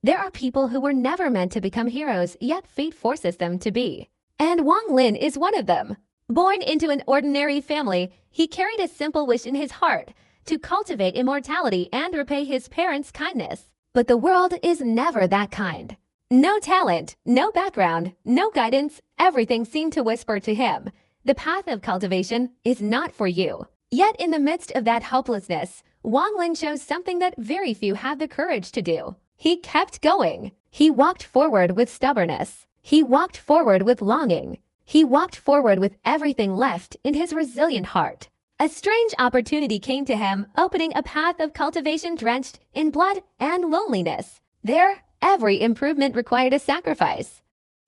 There are people who were never meant to become heroes, yet fate forces them to be. And Wang Lin is one of them. Born into an ordinary family, he carried a simple wish in his heart to cultivate immortality and repay his parents' kindness. But the world is never that kind. No talent, no background, no guidance, everything seemed to whisper to him, the path of cultivation is not for you. Yet in the midst of that hopelessness, Wang Lin chose something that very few have the courage to do. He kept going. He walked forward with stubbornness. He walked forward with longing. He walked forward with everything left in his resilient heart. A strange opportunity came to him, opening a path of cultivation drenched in blood and loneliness. There, every improvement required a sacrifice.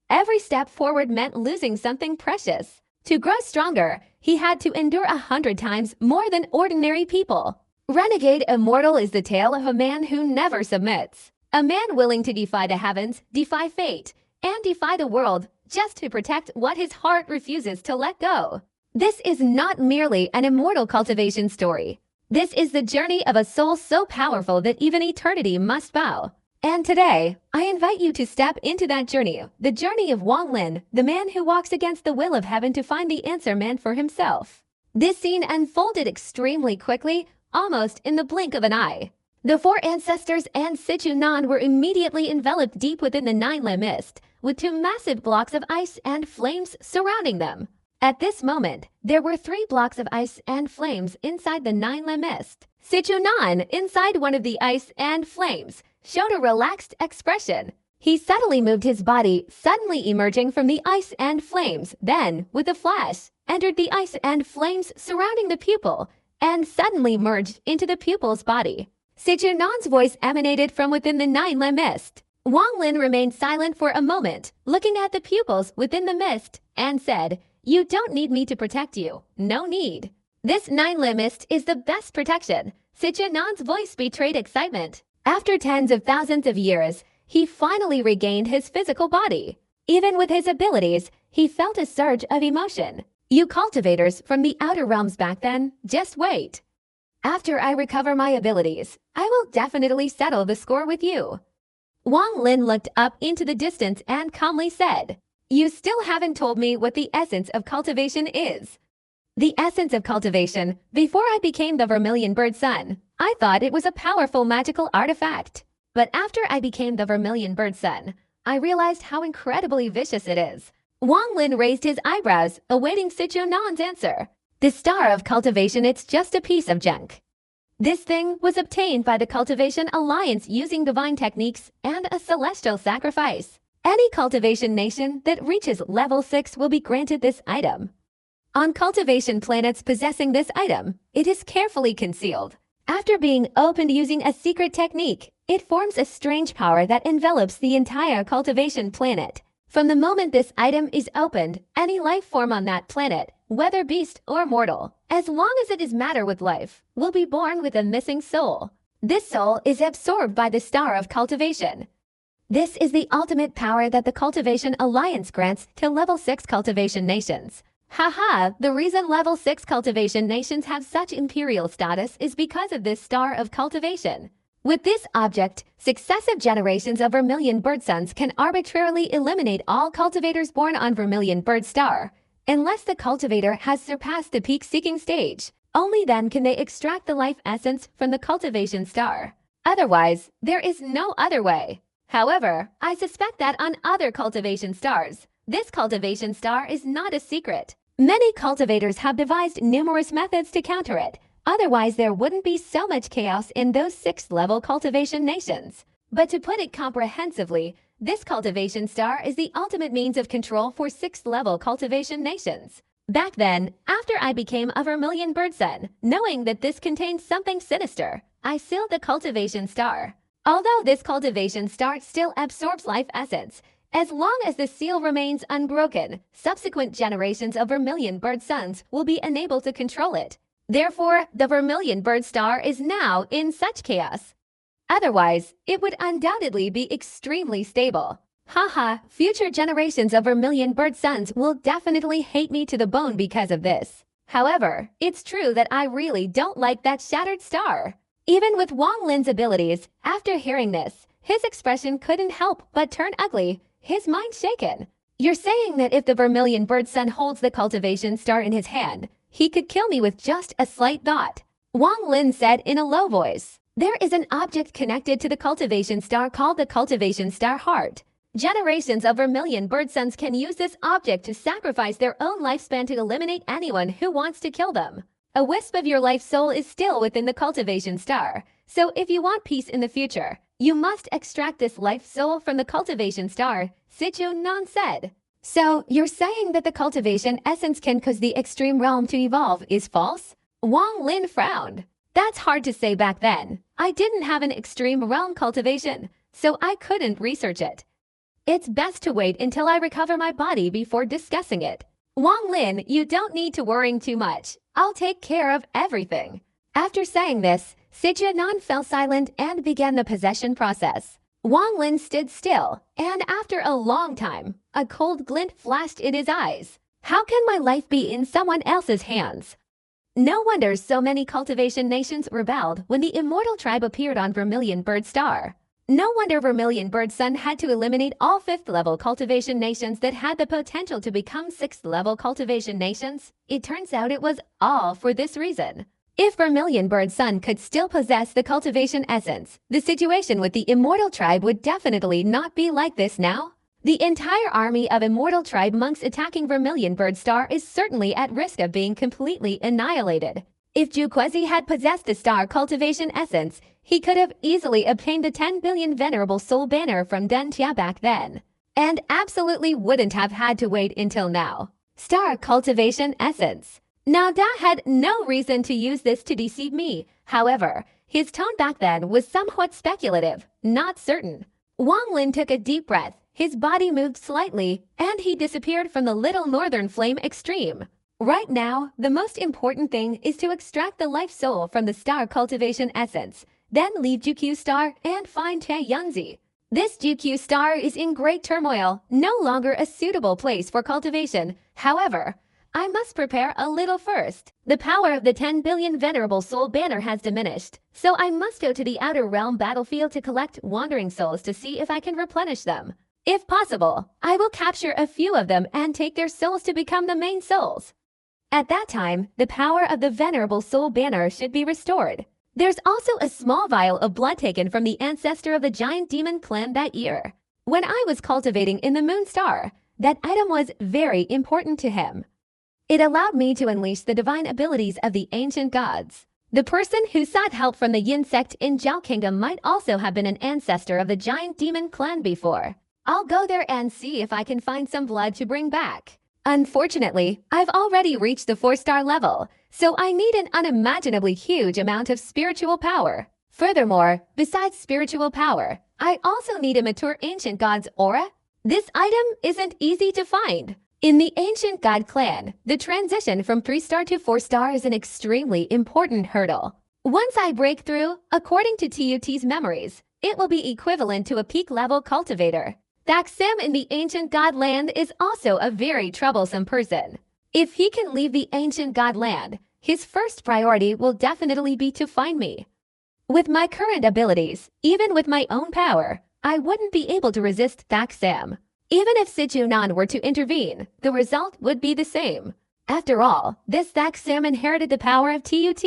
Every step forward meant losing something precious. To grow stronger, he had to endure 100 times more than ordinary people. Renegade Immortal is the tale of a man who never submits. A man willing to defy the heavens, defy fate, and defy the world just to protect what his heart refuses to let go. This is not merely an immortal cultivation story. This is the journey of a soul so powerful that even eternity must bow. And today, I invite you to step into that journey, the journey of Wang Lin, the man who walks against the will of heaven to find the answer meant for himself. This scene unfolded extremely quickly, almost in the blink of an eye. The four ancestors and Sichu Nan were immediately enveloped deep within the nine-le mist, with two massive blocks of ice and flames surrounding them. At this moment, there were 3 blocks of ice and flames inside the nine-le mist. Sichu Nan, inside one of the ice and flames, showed a relaxed expression. He subtly moved his body, suddenly emerging from the ice and flames, then, with a flash, entered the ice and flames surrounding the pupil, and suddenly merged into the pupil's body. Sichu Nan's voice emanated from within the nine-le mist. Wang Lin remained silent for a moment, looking at the pupils within the mist, and said, "You don't need me to protect you. No need." "This nine-le mist is the best protection." Sichu Nan's voice betrayed excitement. After tens of thousands of years, he finally regained his physical body. Even with his abilities, he felt a surge of emotion. "You cultivators from the outer realms back then, just wait. After I recover my abilities, I will definitely settle the score with you." Wang Lin looked up into the distance and calmly said, "You still haven't told me what the essence of cultivation is." "The essence of cultivation, before I became the Vermilion Bird Sun, I thought it was a powerful magical artifact. But after I became the Vermilion Bird Sun, I realized how incredibly vicious it is." Wang Lin raised his eyebrows, awaiting Sichu Nan's answer. "The star of cultivation, it's just a piece of junk. This thing was obtained by the Cultivation Alliance using divine techniques and a celestial sacrifice. Any cultivation nation that reaches level 6 will be granted this item. On cultivation planets possessing this item, it is carefully concealed. After being opened using a secret technique, it forms a strange power that envelops the entire cultivation planet. From the moment this item is opened, any life form on that planet, whether beast or mortal, as long as it is matter with life, will be born with a missing soul. This soul is absorbed by the star of cultivation. This is the ultimate power that the Cultivation Alliance grants to level 6 cultivation nations. Haha, the reason level 6 cultivation nations have such imperial status is because of this star of cultivation. With this object, successive generations of Vermilion Bird Sons can arbitrarily eliminate all cultivators born on Vermilion Bird Star. Unless the cultivator has surpassed the peak-seeking stage, only then can they extract the life essence from the cultivation star. Otherwise, there is no other way. However, I suspect that on other cultivation stars, this cultivation star is not a secret. Many cultivators have devised numerous methods to counter it. Otherwise, there wouldn't be so much chaos in those 6th-level cultivation nations. But to put it comprehensively, this cultivation star is the ultimate means of control for 6th-level cultivation nations. Back then, after I became a Vermilion Bird Sun, knowing that this contained something sinister, I sealed the cultivation star. Although this cultivation star still absorbs life essence, as long as the seal remains unbroken, subsequent generations of Vermilion Bird Suns will be unable to control it. Therefore, the Vermilion Bird Star is now in such chaos. Otherwise, it would undoubtedly be extremely stable. Haha, future generations of Vermilion Bird Suns will definitely hate me to the bone because of this. However, it's true that I really don't like that shattered star. Even with Wang Lin's abilities, after hearing this, his expression couldn't help but turn ugly, his mind shaken. You're saying that if the vermilion bird sun holds the cultivation star in his hand, he could kill me with just a slight thought? Wang Lin said in a low voice. There is an object connected to the cultivation star called the cultivation star heart. Generations of vermilion bird suns can use this object to sacrifice their own lifespan to eliminate anyone who wants to kill them. A wisp of your life soul is still within the cultivation star, so if you want peace in the future, you must extract this life soul from the cultivation star, Sichu Nan said. So, you're saying that the cultivation essence can cause the extreme realm to evolve is false? Wang Lin frowned. That's hard to say back then. I didn't have an extreme realm cultivation, so I couldn't research it. It's best to wait until I recover my body before discussing it. Wang Lin, you don't need to worry too much. I'll take care of everything. After saying this, Sijuan fell silent and began the possession process. Wang Lin stood still, and after a long time, a cold glint flashed in his eyes. How can my life be in someone else's hands? No wonder so many cultivation nations rebelled when the immortal tribe appeared on Vermilion Bird Star. No wonder Vermilion Bird Sun had to eliminate all 5th-level cultivation nations that had the potential to become 6th-level cultivation nations. It turns out it was all for this reason. If Vermilion Bird Sun could still possess the cultivation essence, the situation with the Immortal Tribe would definitely not be like this now. The entire army of Immortal Tribe monks attacking Vermilion Bird Star is certainly at risk of being completely annihilated. If Juquezi had possessed the star cultivation essence, he could have easily obtained the 10 billion Venerable Soul banner from Den Tia back then, and absolutely wouldn't have had to wait until now. Star cultivation essence. Now Da had no reason to use this to deceive me. However, his tone back then was somewhat speculative, not certain. Wang Lin took a deep breath, his body moved slightly, and he disappeared from the little northern flame extreme. Right now, the most important thing is to extract the life soul from the star cultivation essence, then leave Juq Star and find Che Yunzi. This Juq Star is in great turmoil, no longer a suitable place for cultivation. However, I must prepare a little first. The power of the 10 billion Venerable Soul banner has diminished, so I must go to the Outer Realm battlefield to collect wandering souls to see if I can replenish them. If possible, I will capture a few of them and take their souls to become the main souls. At that time, the power of the Venerable Soul banner should be restored. There's also a small vial of blood taken from the ancestor of the giant demon clan that year. When I was cultivating in the Moon Star, that item was very important to him. It allowed me to unleash the divine abilities of the ancient gods. The person who sought help from the Yin sect in Zhao Kingdom might also have been an ancestor of the giant demon clan before. I'll go there and see if I can find some blood to bring back. Unfortunately, I've already reached the 4-star level, so I need an unimaginably huge amount of spiritual power. Furthermore, besides spiritual power, I also need a mature ancient god's aura. This item isn't easy to find. In the ancient god clan, the transition from 3-star to 4-star is an extremely important hurdle. Once I break through, according to TUT's memories, it will be equivalent to a peak-level cultivator. Daxam in the ancient god land is also a very troublesome person. If he can leave the ancient god land, his first priority will definitely be to find me. With my current abilities, even with my own power, I wouldn't be able to resist Daxam. Even if Sijuan were to intervene, the result would be the same. After all, this Daxam inherited the power of TUT.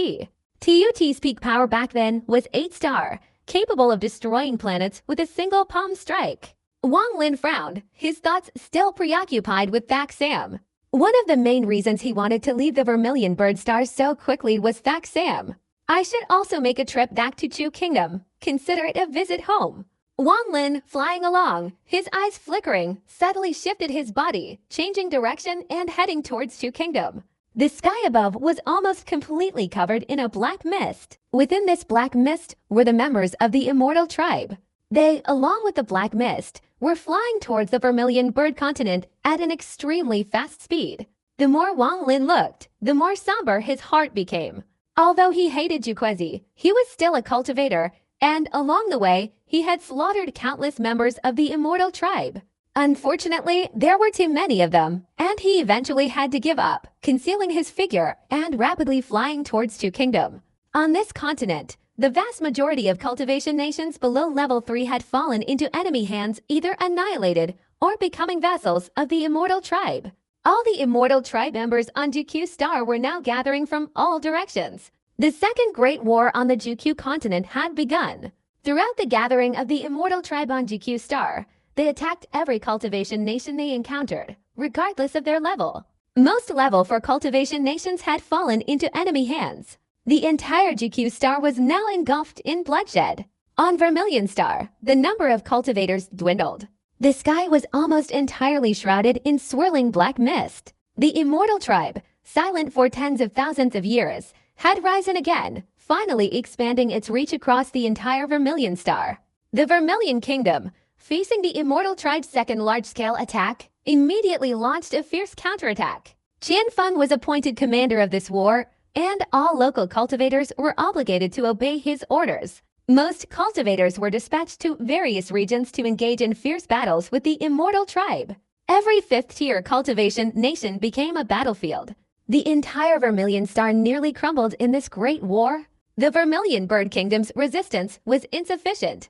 TUT's peak power back then was 8-star, capable of destroying planets with a single palm strike. Wang Lin frowned, his thoughts still preoccupied with Daxam. One of the main reasons he wanted to leave the Vermilion Bird Star so quickly was Daxam. I should also make a trip back to Chu Kingdom. Consider it a visit home. Wang Lin, flying along, his eyes flickering, suddenly shifted his body, changing direction and heading towards Chu Kingdom. The sky above was almost completely covered in a black mist. Within this black mist were the members of the Immortal Tribe. They, along with the black mist, were flying towards the Vermilion Bird continent at an extremely fast speed. The more Wang Lin looked, the more somber his heart became. Although he hated Juquezi, he was still a cultivator, and along the way, he had slaughtered countless members of the Immortal Tribe. Unfortunately, there were too many of them, and he eventually had to give up, concealing his figure and rapidly flying towards Chu Kingdom. On this continent, the vast majority of cultivation nations below level 3 had fallen into enemy hands, either annihilated or becoming vassals of the Immortal Tribe. All the Immortal Tribe members on Juku Star were now gathering from all directions. The Second Great War on the Juku continent had begun. Throughout the gathering of the Immortal Tribe on Juku Star, they attacked every cultivation nation they encountered, regardless of their level. Most level 4 cultivation nations had fallen into enemy hands. The entire Juku Star was now engulfed in bloodshed. On Vermilion Star, the number of cultivators dwindled. The sky was almost entirely shrouded in swirling black mist. The Immortal Tribe, silent for tens of thousands of years, had risen again, finally expanding its reach across the entire Vermilion Star. The Vermilion Kingdom, facing the Immortal Tribe's second large-scale attack, immediately launched a fierce counterattack. Qianfeng was appointed commander of this war, and all local cultivators were obligated to obey his orders. Most cultivators were dispatched to various regions to engage in fierce battles with the Immortal Tribe. Every 5th-tier cultivation nation became a battlefield. The entire Vermilion Star nearly crumbled in this great war. The Vermilion Bird Kingdom's resistance was insufficient.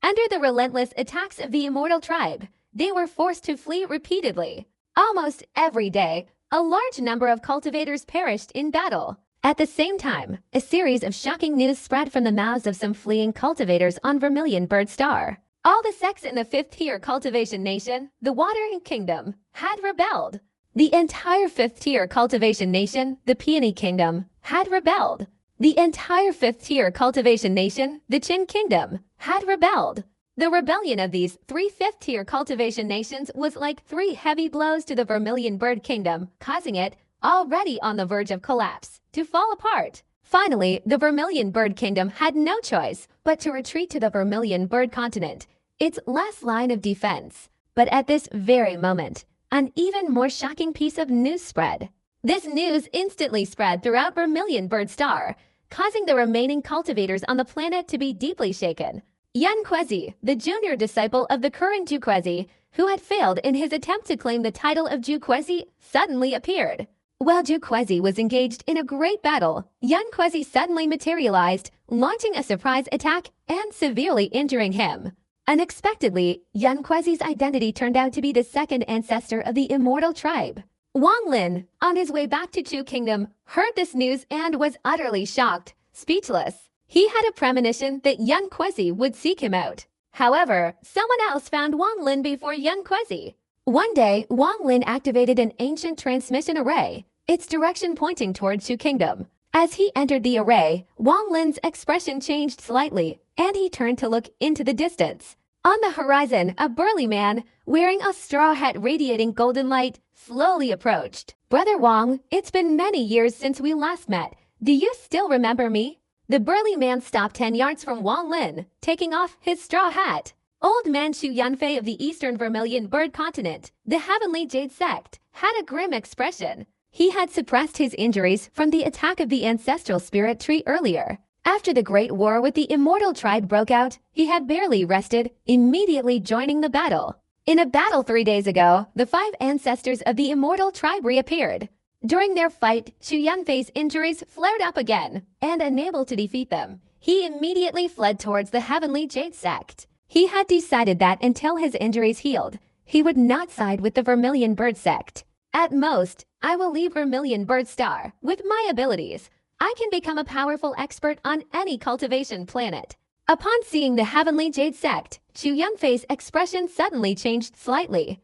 Under the relentless attacks of the Immortal Tribe, they were forced to flee repeatedly. Almost every day, a large number of cultivators perished in battle. At the same time, a series of shocking news spread from the mouths of some fleeing cultivators on Vermilion Bird Star. All the sects in the 5th-tier cultivation nation, the Watering Kingdom, had rebelled. The entire 5th-tier cultivation nation, the Peony Kingdom, had rebelled. The entire 5th-tier cultivation nation, the Qin Kingdom, had rebelled. The rebellion of these 3 5th-tier cultivation nations was like 3 heavy blows to the Vermilion Bird Kingdom, causing it, already on the verge of collapse, to fall apart. Finally, the Vermilion Bird Kingdom had no choice but to retreat to the Vermilion Bird Continent, its last line of defense. But at this very moment, an even more shocking piece of news spread. This news instantly spread throughout Vermilion Bird Star, causing the remaining cultivators on the planet to be deeply shaken. Yan Kuezi, the junior disciple of the current Zhu Kuezi, who had failed in his attempt to claim the title of Zhu Kuezi, suddenly appeared. While Zhu Kuezi was engaged in a great battle, Yan Kuezi suddenly materialized, launching a surprise attack and severely injuring him. Unexpectedly, Yan Kuezi's identity turned out to be the second ancestor of the Immortal Tribe. Wang Lin, on his way back to Chu Kingdom, heard this news and was utterly shocked, speechless. He had a premonition that Yan Kuezi would seek him out. However, someone else found Wang Lin before Yan Kuezi. One day, Wang Lin activated an ancient transmission array, its direction pointing toward Chu Kingdom. As he entered the array, Wang Lin's expression changed slightly, and he turned to look into the distance. On the horizon, a burly man, wearing a straw hat radiating golden light, slowly approached. "Brother Wang, it's been many years since we last met. Do you still remember me?" The burly man stopped 10 yards from Wang Lin, taking off his straw hat. Old man Xu Yanfei of the Eastern Vermilion Bird Continent, the Heavenly Jade Sect, had a grim expression. He had suppressed his injuries from the attack of the ancestral spirit tree earlier. After the Great War with the Immortal Tribe broke out, he had barely rested, immediately joining the battle. In a battle 3 days ago, the 5 ancestors of the Immortal Tribe reappeared. During their fight, Xu Yanfei's injuries flared up again, and unable to defeat them, he immediately fled towards the Heavenly Jade Sect. He had decided that until his injuries healed, he would not side with the Vermilion Bird Sect. At most, I will leave Vermilion Bird Star. With my abilities, I can become a powerful expert on any cultivation planet. Upon seeing the Heavenly Jade Sect, Xu Yanfei's expression suddenly changed slightly.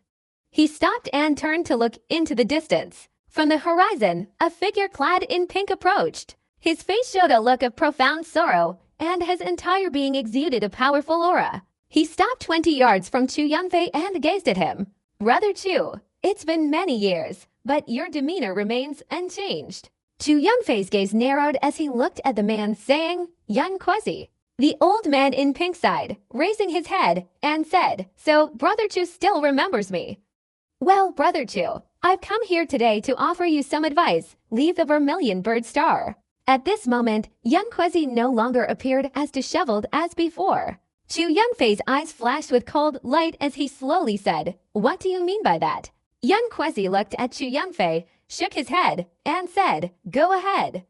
He stopped and turned to look into the distance. From the horizon, a figure clad in pink approached. His face showed a look of profound sorrow, and his entire being exuded a powerful aura. He stopped 20 yards from Xu Yanfei and gazed at him. "Brother Chu, it's been many years, but your demeanor remains unchanged." Xu Yanfei's gaze narrowed as he looked at the man, saying, "Yan Kuezi." The old man in pink sighed, raising his head, and said, "So Brother Chu still remembers me." "Well, Brother Chu, I've come here today to offer you some advice. Leave the Vermilion Bird Star." At this moment, Yan Kuezi no longer appeared as disheveled as before. Xu Yanfei's eyes flashed with cold light as he slowly said, "What do you mean by that?" Yan Kuezi looked at Xu Yanfei, shook his head, and said, "Go ahead."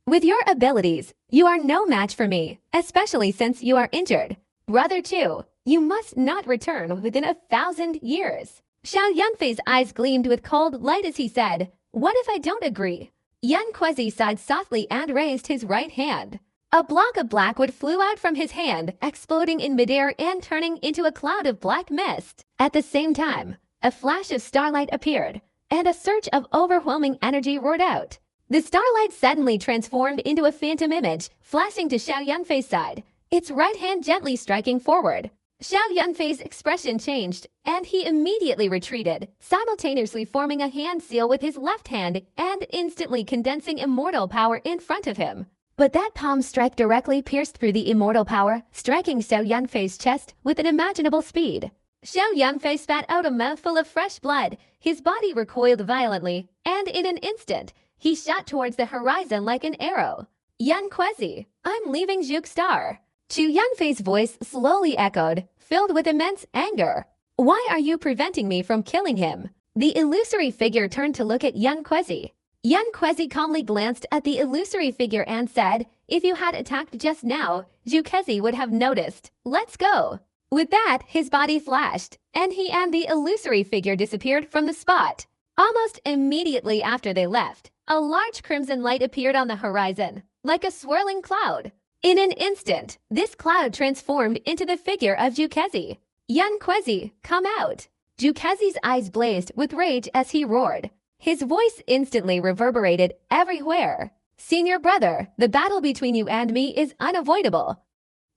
With your abilities, you are no match for me, especially since you are injured. Brother Chu, you must not return within 1,000 years. Xiao Yanfei's eyes gleamed with cold light as he said, "What if I don't agree?" Yan Kuezi sighed softly and raised his right hand. A block of black wood flew out from his hand, exploding in midair and turning into a cloud of black mist. At the same time, a flash of starlight appeared, and a surge of overwhelming energy roared out. The starlight suddenly transformed into a phantom image, flashing to Xiao Yanfei's side, its right hand gently striking forward. Xiao Yanfei's expression changed, and he immediately retreated, simultaneously forming a hand seal with his left hand and instantly condensing immortal power in front of him. But that palm strike directly pierced through the immortal power, striking Xiao Yanfei's chest with unimaginable speed. Xiao Yanfei spat out a mouthful of fresh blood, his body recoiled violently, and in an instant, he shot towards the horizon like an arrow. "Yan Kuezi, I'm leaving Zhuge Star." Chu Yanfei's voice slowly echoed, filled with immense anger. "Why are you preventing me from killing him?" The illusory figure turned to look at Yan Kuezi. Yan Kuezi calmly glanced at the illusory figure and said, "If you had attacked just now, Zhuge would have noticed. Let's go." With that, his body flashed, and he and the illusory figure disappeared from the spot. Almost immediately after they left, a large crimson light appeared on the horizon, like a swirling cloud. In an instant, this cloud transformed into the figure of Zhuge. "Yan Kuezi, come out!" Zhuge's eyes blazed with rage as he roared. His voice instantly reverberated everywhere. "Senior brother, the battle between you and me is unavoidable.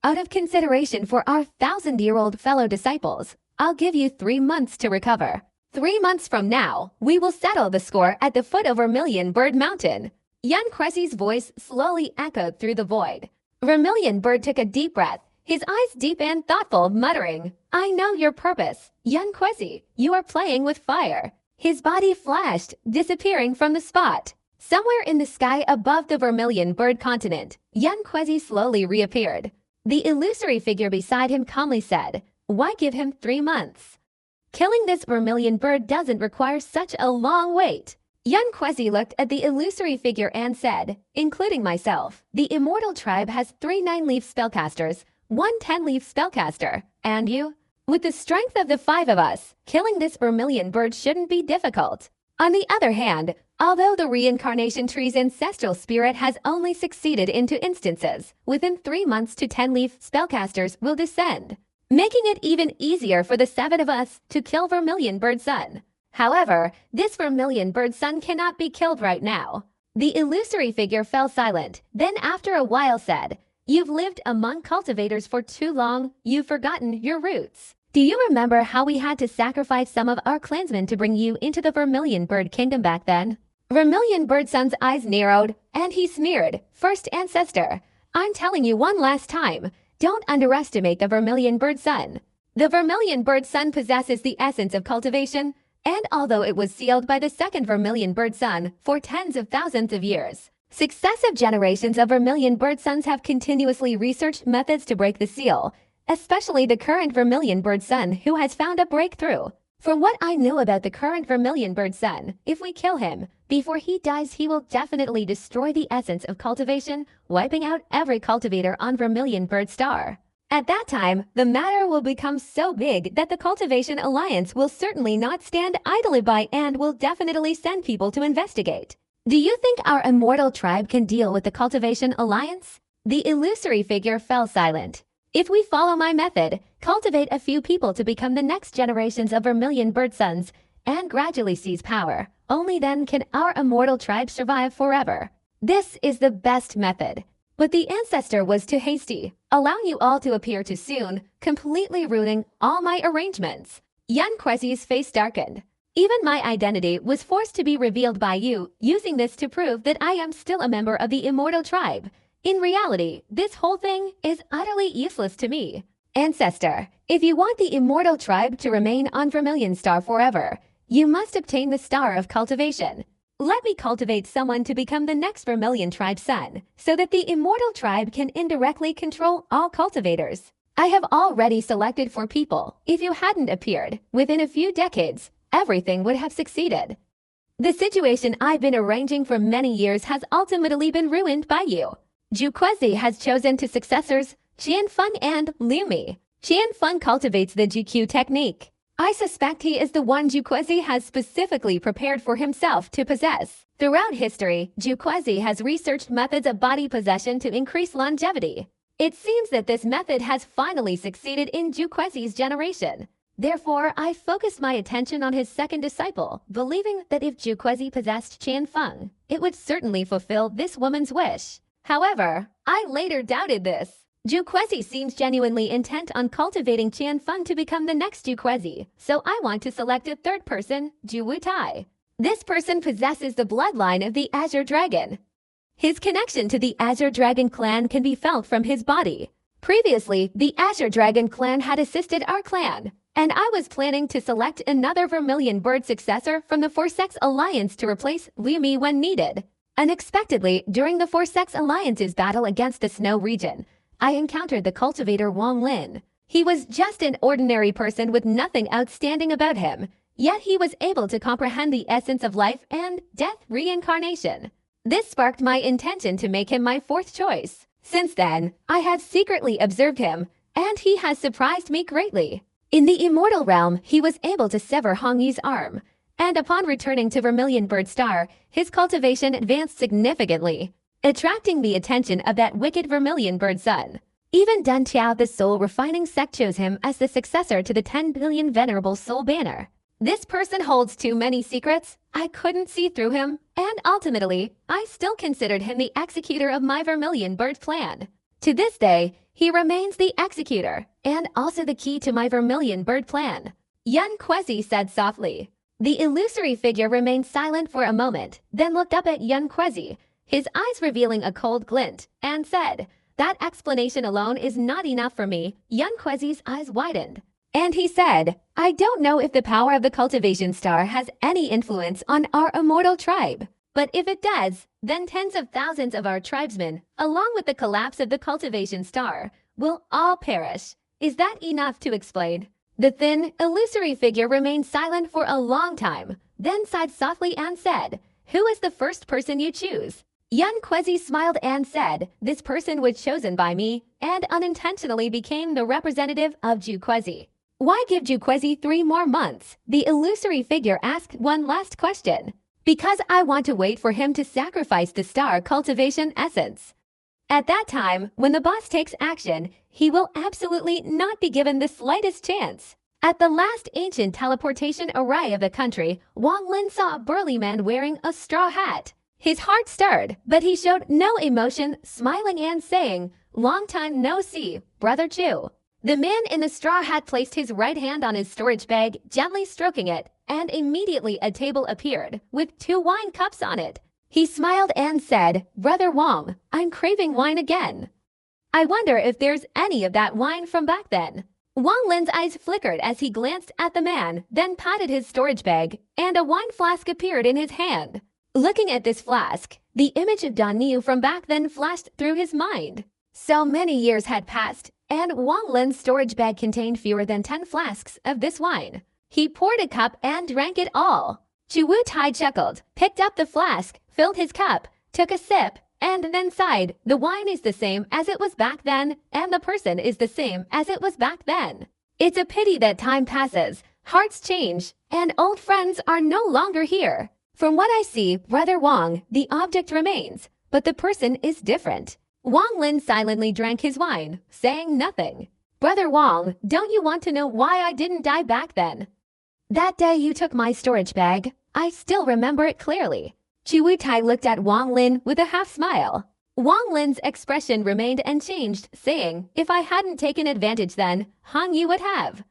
Out of consideration for our 1,000-year-old fellow disciples, I'll give you 3 months to recover. 3 months from now, we will settle the score at the foot of Vermilion Bird Mountain." Yan Kuezi's voice slowly echoed through the void. Vermilion Bird took a deep breath, his eyes deep and thoughtful, muttering, "I know your purpose. Yan Kuezi, you are playing with fire." His body flashed, disappearing from the spot. Somewhere in the sky above the Vermilion Bird continent, Yan Kuezi slowly reappeared. The illusory figure beside him calmly said, "Why give him 3 months? Killing this Vermilion Bird doesn't require such a long wait." Yan Kuezi looked at the illusory figure and said, "Including myself, the Immortal Tribe has 3 9-leaf spellcasters, 1 10-leaf spellcaster, and you? With the strength of the 5 of us, killing this Vermilion Bird shouldn't be difficult." On the other hand, although the reincarnation tree's ancestral spirit has only succeeded in 2 instances, within 3 months 2 10-leaf spellcasters will descend, making it even easier for the 7 of us to kill Vermilion Bird Sun. However, this Vermilion Bird Sun cannot be killed right now. The illusory figure fell silent, then after a while said, "You've lived among cultivators for too long, you've forgotten your roots. Do you remember how we had to sacrifice some of our clansmen to bring you into the Vermilion Bird Kingdom back then?" Vermilion Bird Sun's eyes narrowed, and he sneered, "First ancestor, I'm telling you one last time, don't underestimate the Vermilion Bird Sun. The Vermilion Bird Sun possesses the essence of cultivation, and although it was sealed by the 2nd Vermilion Bird Sun for tens of thousands of years, successive generations of Vermilion Bird Suns have continuously researched methods to break the seal, especially the current Vermilion Bird Sun who has found a breakthrough. From what I know about the current Vermilion Bird Sun, if we kill him, before he dies he will definitely destroy the essence of cultivation, wiping out every cultivator on Vermilion Bird Star. At that time, the matter will become so big that the Cultivation Alliance will certainly not stand idly by and will definitely send people to investigate. Do you think our Immortal Tribe can deal with the Cultivation Alliance?" The illusory figure fell silent. "If we follow my method, cultivate a few people to become the next generations of Vermilion Bird Suns, and gradually seize power, only then can our Immortal Tribe survive forever. This is the best method." But the ancestor was too hasty, allowing you all to appear too soon, completely ruining all my arrangements. Yan Kuezi's face darkened. "Even my identity was forced to be revealed by you, using this to prove that I am still a member of the Immortal Tribe. In reality, this whole thing is utterly useless to me. Ancestor, if you want the Immortal Tribe to remain on Vermilion Star forever, you must obtain the Star of Cultivation. Let me cultivate someone to become the next Vermilion Tribe Sun, so that the Immortal Tribe can indirectly control all cultivators. I have already selected 4 people. If you hadn't appeared, within a few decades, everything would have succeeded." The situation I've been arranging for many years has ultimately been ruined by you. Jukwezi has chosen two successors, Qianfeng and Liu Mi. Qianfeng cultivates the GQ technique. I suspect he is the one Jukwezi has specifically prepared for himself to possess. Throughout history, Jukwezi has researched methods of body possession to increase longevity. It seems that this method has finally succeeded in Jukwezi's generation. Therefore, I focused my attention on his second disciple, believing that if Jukwezi possessed Qianfeng, it would certainly fulfill this woman's wish. However, I later doubted this. Jukwezi seems genuinely intent on cultivating Qianfeng to become the next Jukwezi, so I want to select a third person, Juwutai. This person possesses the bloodline of the Azure Dragon. His connection to the Azure Dragon clan can be felt from his body. Previously, the Azure Dragon clan had assisted our clan, and I was planning to select another Vermilion Bird successor from the Four-Sex Alliance to replace Liu Mi when needed. Unexpectedly, during the Four-Sex Alliance's battle against the Snow region, I encountered the cultivator Wang Lin. He was just an ordinary person with nothing outstanding about him, yet he was able to comprehend the essence of life and death reincarnation. This sparked my intention to make him my fourth choice. Since then, I have secretly observed him, and he has surprised me greatly. In the immortal realm, he was able to sever Hong Yi's arm, and upon returning to Vermilion Bird Star, his cultivation advanced significantly, attracting the attention of that wicked Vermilion Bird son. Even Dun Tiao, the soul refining sect, chose him as the successor to the 10 billion venerable soul banner. This person holds too many secrets. I couldn't see through him, and ultimately, I still considered him the executor of my Vermilion Bird plan. To this day, he remains the executor, and also the key to my Vermilion Bird plan. Yun Kwezi said softly. The illusory figure remained silent for a moment, then looked up at Yun Kwezi, his eyes revealing a cold glint, and said, "That explanation alone is not enough for me." Yun Kwezi's eyes widened, and he said, "I don't know if the power of the cultivation star has any influence on our immortal tribe. But if it does, then tens of thousands of our tribesmen, along with the collapse of the cultivation star, will all perish. Is that enough to explain?" The thin, illusory figure remained silent for a long time, then sighed softly and said, "Who is the first person you choose?" Yun Kwezi smiled and said, "This person was chosen by me, and unintentionally became the representative of Jukwezi." "Why give Jukwezi 3 more months?" The illusory figure asked one last question. "Because I want to wait for him to sacrifice the star cultivation essence. At that time, when the boss takes action, he will absolutely not be given the slightest chance." At the last ancient teleportation array of the country, Wang Lin saw a burly man wearing a straw hat. His heart stirred, but he showed no emotion, smiling and saying, "Long time no see, Brother Chu." The man in the straw hat placed his right hand on his storage bag, gently stroking it, and immediately a table appeared, with 2 wine cups on it. He smiled and said, "Brother Wang, I'm craving wine again. I wonder if there's any of that wine from back then." Wang Lin's eyes flickered as he glanced at the man, then patted his storage bag, and a wine flask appeared in his hand. Looking at this flask, the image of Dan Niu from back then flashed through his mind. So many years had passed, and Wang Lin's storage bag contained fewer than 10 flasks of this wine. He poured a cup and drank it all. Chu Wu Tai chuckled, picked up the flask, filled his cup, took a sip, and then sighed. "The wine is the same as it was back then, and the person is the same as it was back then. It's a pity that time passes, hearts change, and old friends are no longer here. From what I see, Brother Wang, the object remains, but the person is different." Wang Lin silently drank his wine, saying nothing. "Brother Wang, don't you want to know why I didn't die back then? That day you took my storage bag, I still remember it clearly." Chu Wutai looked at Wang Lin with a half smile. Wang Lin's expression remained unchanged, saying, "If I hadn't taken advantage then, Hong Yu would have.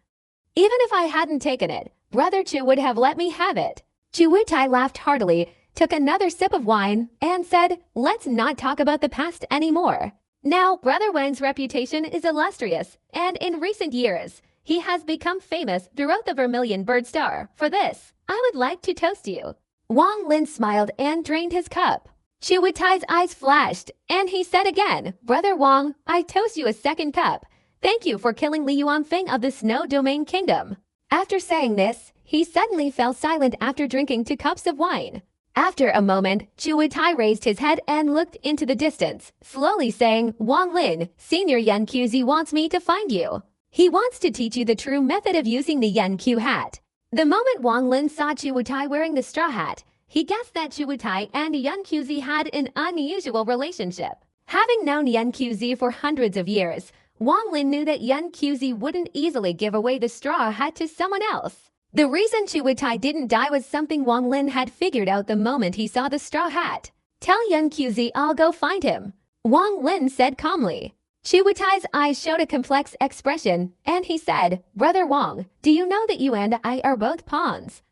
Even if I hadn't taken it, Brother Chu would have let me have it." Chu Wutai laughed heartily, took another sip of wine, and said, "Let's not talk about the past anymore. Now, Brother Wang's reputation is illustrious, and in recent years, he has become famous throughout the Vermilion Bird Star. For this, I would like to toast you." Wang Lin smiled and drained his cup. Chu Wutai's eyes flashed, and he said again, "Brother Wang, I toast you a second cup. Thank you for killing Li Yuanfeng of the Snow Domain Kingdom." After saying this, he suddenly fell silent after drinking 2 cups of wine. After a moment, Chuitai raised his head and looked into the distance, slowly saying, Wang Lin, Senior Yanqzi wants me to find you. He wants to teach you the true method of using the Yanq hat. The moment Wang Lin saw Chuitai wearing the straw hat, he guessed that Chuitai and Yanqzi had an unusual relationship. Having known Yanqzi for hundreds of years, Wang Lin knew that Yanqzi wouldn't easily give away the straw hat to someone else. The reason Chuitai didn't die was something Wang Lin had figured out the moment he saw the straw hat. Tell Yanqzi I'll go find him, Wang Lin said calmly. Chuitai's eyes showed a complex expression, and he said, Brother Wang, do you know that you and I are both pawns?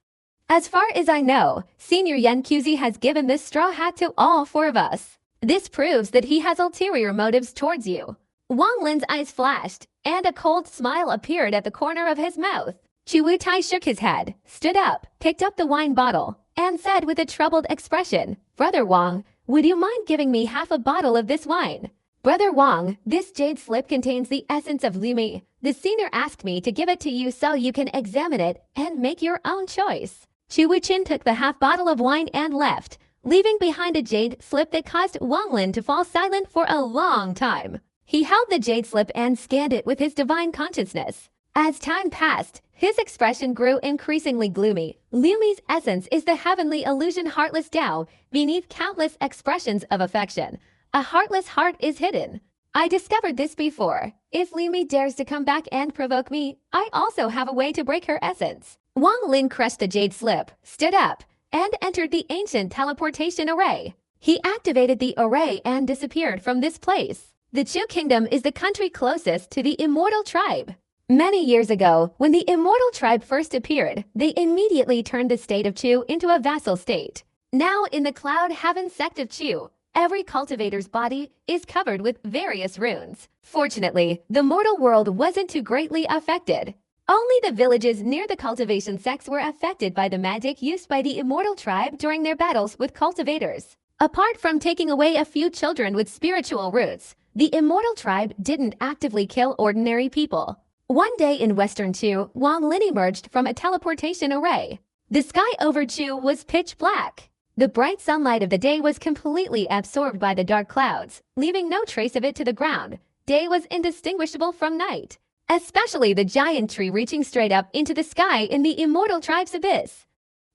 As far as I know, Senior Yanqzi has given this straw hat to all 4 of us. This proves that he has ulterior motives towards you. Wang Lin's eyes flashed, and a cold smile appeared at the corner of his mouth. Chuitai shook his head, stood up, picked up the wine bottle, and said with a troubled expression, Brother Wang, would you mind giving me half a bottle of this wine? Brother Wang, this jade slip contains the essence of Lumi. The senior asked me to give it to you so you can examine it and make your own choice. Chuichin took the half bottle of wine and left, leaving behind a jade slip that caused Wang Lin to fall silent for a long time. He held the jade slip and scanned it with his divine consciousness. As time passed, his expression grew increasingly gloomy. Lumi's essence is the heavenly illusion heartless Tao, beneath countless expressions of affection. A heartless heart is hidden. I discovered this before. If Lumi dares to come back and provoke me, I also have a way to break her essence. Wang Lin crushed the jade slip, stood up, and entered the ancient teleportation array. He activated the array and disappeared from this place. The Chu Kingdom is the country closest to the Immortal Tribe. Many years ago, when the Immortal Tribe first appeared, they immediately turned the state of Chu into a vassal state. Now in the Cloud Heaven sect of Chu, every cultivator's body is covered with various runes. Fortunately, the mortal world wasn't too greatly affected. Only the villages near the cultivation sects were affected by the magic used by the Immortal Tribe during their battles with cultivators. Apart from taking away a few children with spiritual roots, the Immortal Tribe didn't actively kill ordinary people. One day in Western Chu, Wang Lin emerged from a teleportation array. The sky over Chu was pitch black. The bright sunlight of the day was completely absorbed by the dark clouds, leaving no trace of it to the ground. Day was indistinguishable from night, especially the giant tree reaching straight up into the sky in the Immortal Tribe's abyss.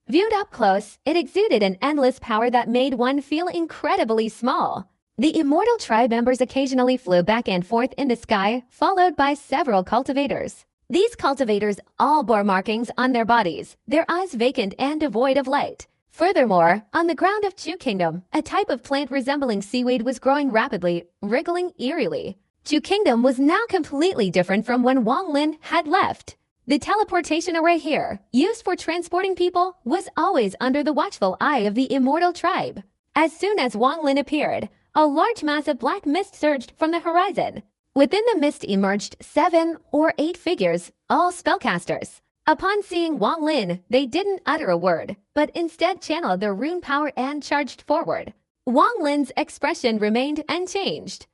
Viewed up close, it exuded an endless power that made one feel incredibly small. The Immortal Tribe members occasionally flew back and forth in the sky, followed by several cultivators. These cultivators all bore markings on their bodies, their eyes vacant and devoid of light. Furthermore, on the ground of Chu Kingdom, a type of plant resembling seaweed was growing rapidly, wriggling eerily. Chu Kingdom was now completely different from when Wang Lin had left. The teleportation array here, used for transporting people, was always under the watchful eye of the Immortal Tribe. As soon as Wang Lin appeared, a large mass of black mist surged from the horizon. Within the mist emerged 7 or 8 figures, all spellcasters. Upon seeing Wang Lin, they didn't utter a word, but instead channeled their rune power and charged forward. Wang Lin's expression remained unchanged.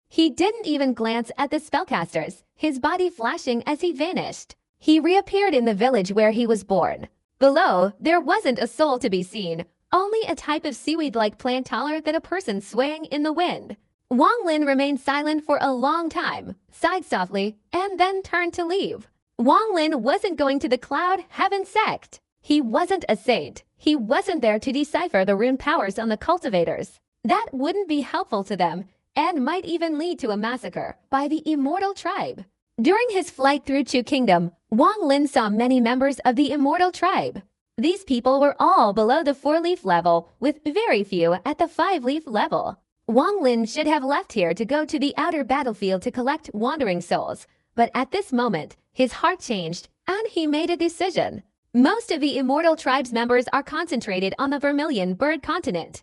He didn't even glance at the spellcasters, his body flashing as he vanished. He reappeared in the village where he was born. Below, there wasn't a soul to be seen, only a type of seaweed-like plant taller than a person swaying in the wind. Wang Lin remained silent for a long time, sighed softly, and then turned to leave. Wang Lin wasn't going to the Cloud Heaven sect. He wasn't a saint. He wasn't there to decipher the rune powers on the cultivators. That wouldn't be helpful to them, and might even lead to a massacre by the Immortal Tribe. During his flight through Chu Kingdom, Wang Lin saw many members of the Immortal Tribe. These people were all below the 4-leaf level, with very few at the 5-leaf level. Wang Lin should have left here to go to the outer battlefield to collect wandering souls, but at this moment, his heart changed, and he made a decision. Most of the Immortal Tribe's members are concentrated on the Vermilion Bird Continent.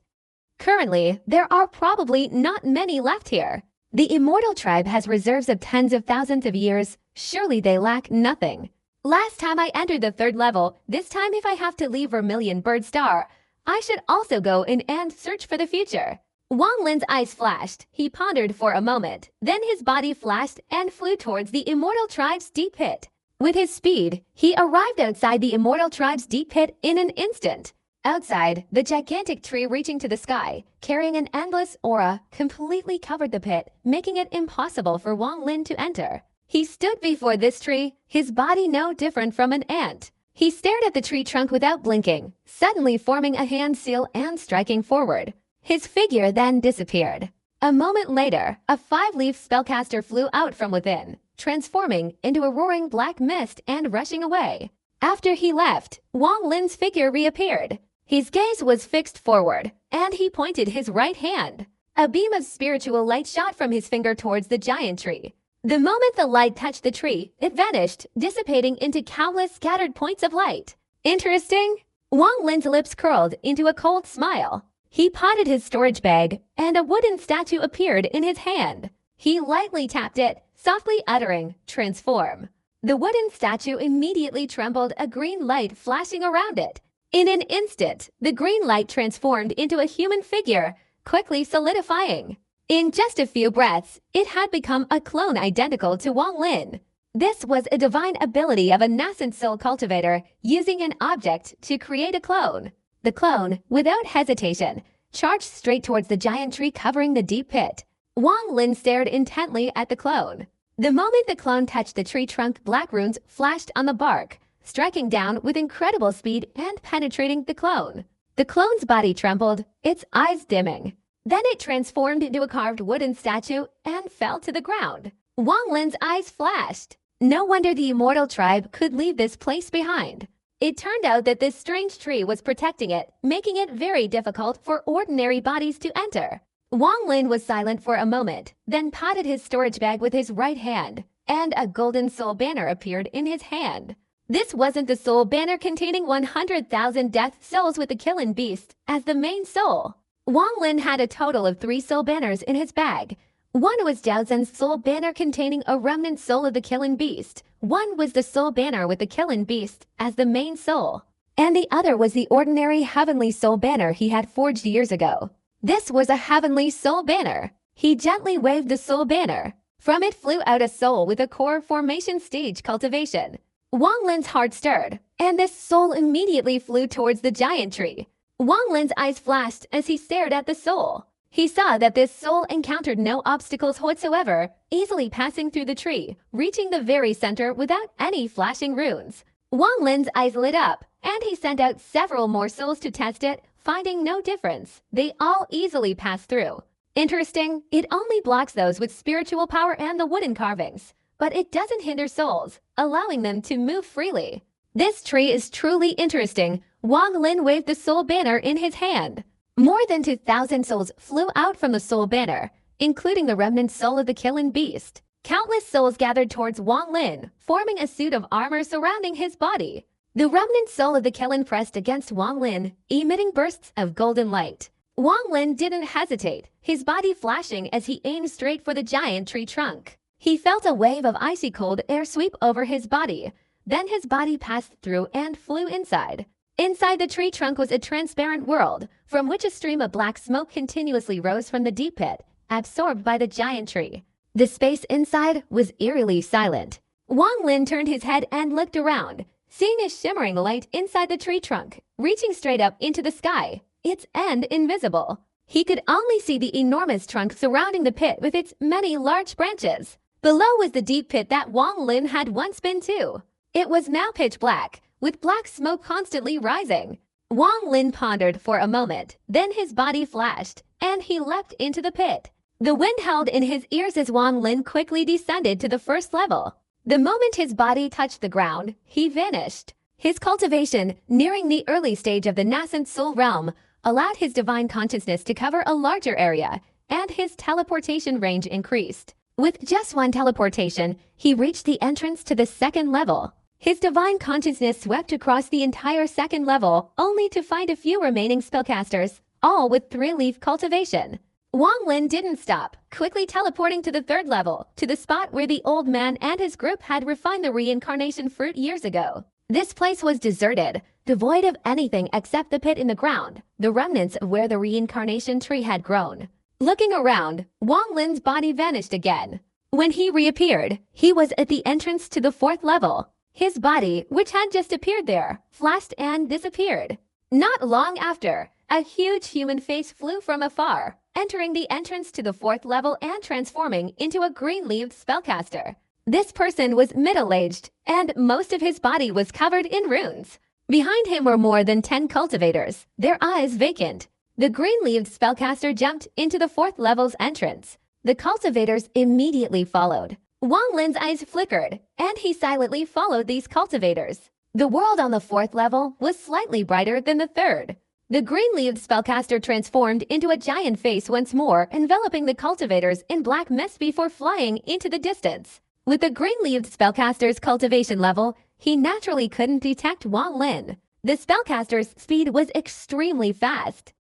Currently, there are probably not many left here. The Immortal Tribe has reserves of tens of thousands of years. Surely they lack nothing. Last time I entered the 3rd level, this time if I have to leave Vermilion Bird Star, I should also go in and search for the future. Wang Lin's eyes flashed. He pondered for a moment. Then his body flashed and flew towards the Immortal Tribe's deep pit. With his speed, he arrived outside the Immortal Tribe's deep pit in an instant. Outside, the gigantic tree reaching to the sky, carrying an endless aura, completely covered the pit, making it impossible for Wang Lin to enter. He stood before this tree, his body no different from an ant. He stared at the tree trunk without blinking, suddenly forming a hand seal and striking forward. His figure then disappeared. A moment later, a 5-leaf spellcaster flew out from within, transforming into a roaring black mist and rushing away. After he left, Wang Lin's figure reappeared. His gaze was fixed forward, and he pointed his right hand. A beam of spiritual light shot from his finger towards the giant tree. The moment the light touched the tree, it vanished, dissipating into countless scattered points of light. Interesting? Wang Lin's lips curled into a cold smile. He potted his storage bag, and a wooden statue appeared in his hand. He lightly tapped it, softly uttering, "Transform." The wooden statue immediately trembled, a green light flashing around it. In an instant, the green light transformed into a human figure, quickly solidifying. In just a few breaths, it had become a clone identical to Wang Lin. This was a divine ability of a nascent soul cultivator using an object to create a clone. The clone, without hesitation, charged straight towards the giant tree covering the deep pit. Wang Lin stared intently at the clone. The moment the clone touched the tree trunk, black runes flashed on the bark, striking down with incredible speed and penetrating the clone. The clone's body trembled, its eyes dimming. Then it transformed into a carved wooden statue and fell to the ground. Wang Lin's eyes flashed. No wonder the Immortal Tribe could leave this place behind. It turned out that this strange tree was protecting it, making it very difficult for ordinary bodies to enter. Wang Lin was silent for a moment, then patted his storage bag with his right hand, and a golden soul banner appeared in his hand. This wasn't the soul banner containing 100,000 death souls with the killing beast as the main soul. Wang Lin had a total of 3 soul banners in his bag. One was Zhao Zhen's soul banner containing a remnant soul of the killing beast. One was the soul banner with the killing beast as the main soul. And the other was the ordinary heavenly soul banner he had forged years ago. This was a heavenly soul banner. He gently waved the soul banner. From it flew out a soul with a core formation stage cultivation. Wang Lin's heart stirred, and this soul immediately flew towards the giant tree. Wang Lin's eyes flashed as he stared at the soul. He saw that this soul encountered no obstacles whatsoever, easily passing through the tree, reaching the very center without any flashing runes. Wang Lin's eyes lit up, and he sent out several more souls to test it, finding no difference. They all easily passed through. Interesting, it only blocks those with spiritual power and the wooden carvings, but it doesn't hinder souls, allowing them to move freely. This tree is truly interesting. Wang Lin waved the soul banner in his hand. More than 2,000 souls flew out from the soul banner, including the remnant soul of the killing beast. Countless souls gathered towards Wang Lin, forming a suit of armor surrounding his body. The remnant soul of the killing pressed against Wang Lin, emitting bursts of golden light. Wang Lin didn't hesitate, his body flashing as he aimed straight for the giant tree trunk. He felt a wave of icy cold air sweep over his body. Then his body passed through and flew inside. Inside the tree trunk was a transparent world, from which a stream of black smoke continuously rose from the deep pit, absorbed by the giant tree. The space inside was eerily silent. Wang Lin turned his head and looked around, seeing a shimmering light inside the tree trunk, reaching straight up into the sky, its end invisible. He could only see the enormous trunk surrounding the pit with its many large branches. Below was the deep pit that Wang Lin had once been to. It was now pitch black, with black smoke constantly rising. Wang Lin pondered for a moment, then his body flashed, and he leapt into the pit. The wind howled in his ears as Wang Lin quickly descended to the first level. The moment his body touched the ground, he vanished. His cultivation, nearing the early stage of the nascent soul realm, allowed his divine consciousness to cover a larger area, and his teleportation range increased. With just one teleportation, he reached the entrance to the second level. His divine consciousness swept across the entire second level, only to find a few remaining spellcasters, all with 3-leaf cultivation. Wang Lin didn't stop, quickly teleporting to the third level, to the spot where the old man and his group had refined the reincarnation fruit years ago. This place was deserted, devoid of anything except the pit in the ground, the remnants of where the reincarnation tree had grown. Looking around, Wang Lin's body vanished again. When he reappeared, he was at the entrance to the fourth level. His body, which had just appeared there, flashed and disappeared. Not long after, a huge human face flew from afar, entering the entrance to the 4th level and transforming into a green-leaved spellcaster. This person was middle-aged, and most of his body was covered in runes. Behind him were more than 10 cultivators, their eyes vacant. The green-leaved spellcaster jumped into the 4th level's entrance. The cultivators immediately followed. Wang Lin's eyes flickered, and he silently followed these cultivators. The world on the 4th level was slightly brighter than the 3rd. The green-leaved spellcaster transformed into a giant face once more, enveloping the cultivators in black mist before flying into the distance. With the green-leaved spellcaster's cultivation level, he naturally couldn't detect Wang Lin. The spellcaster's speed was extremely fast.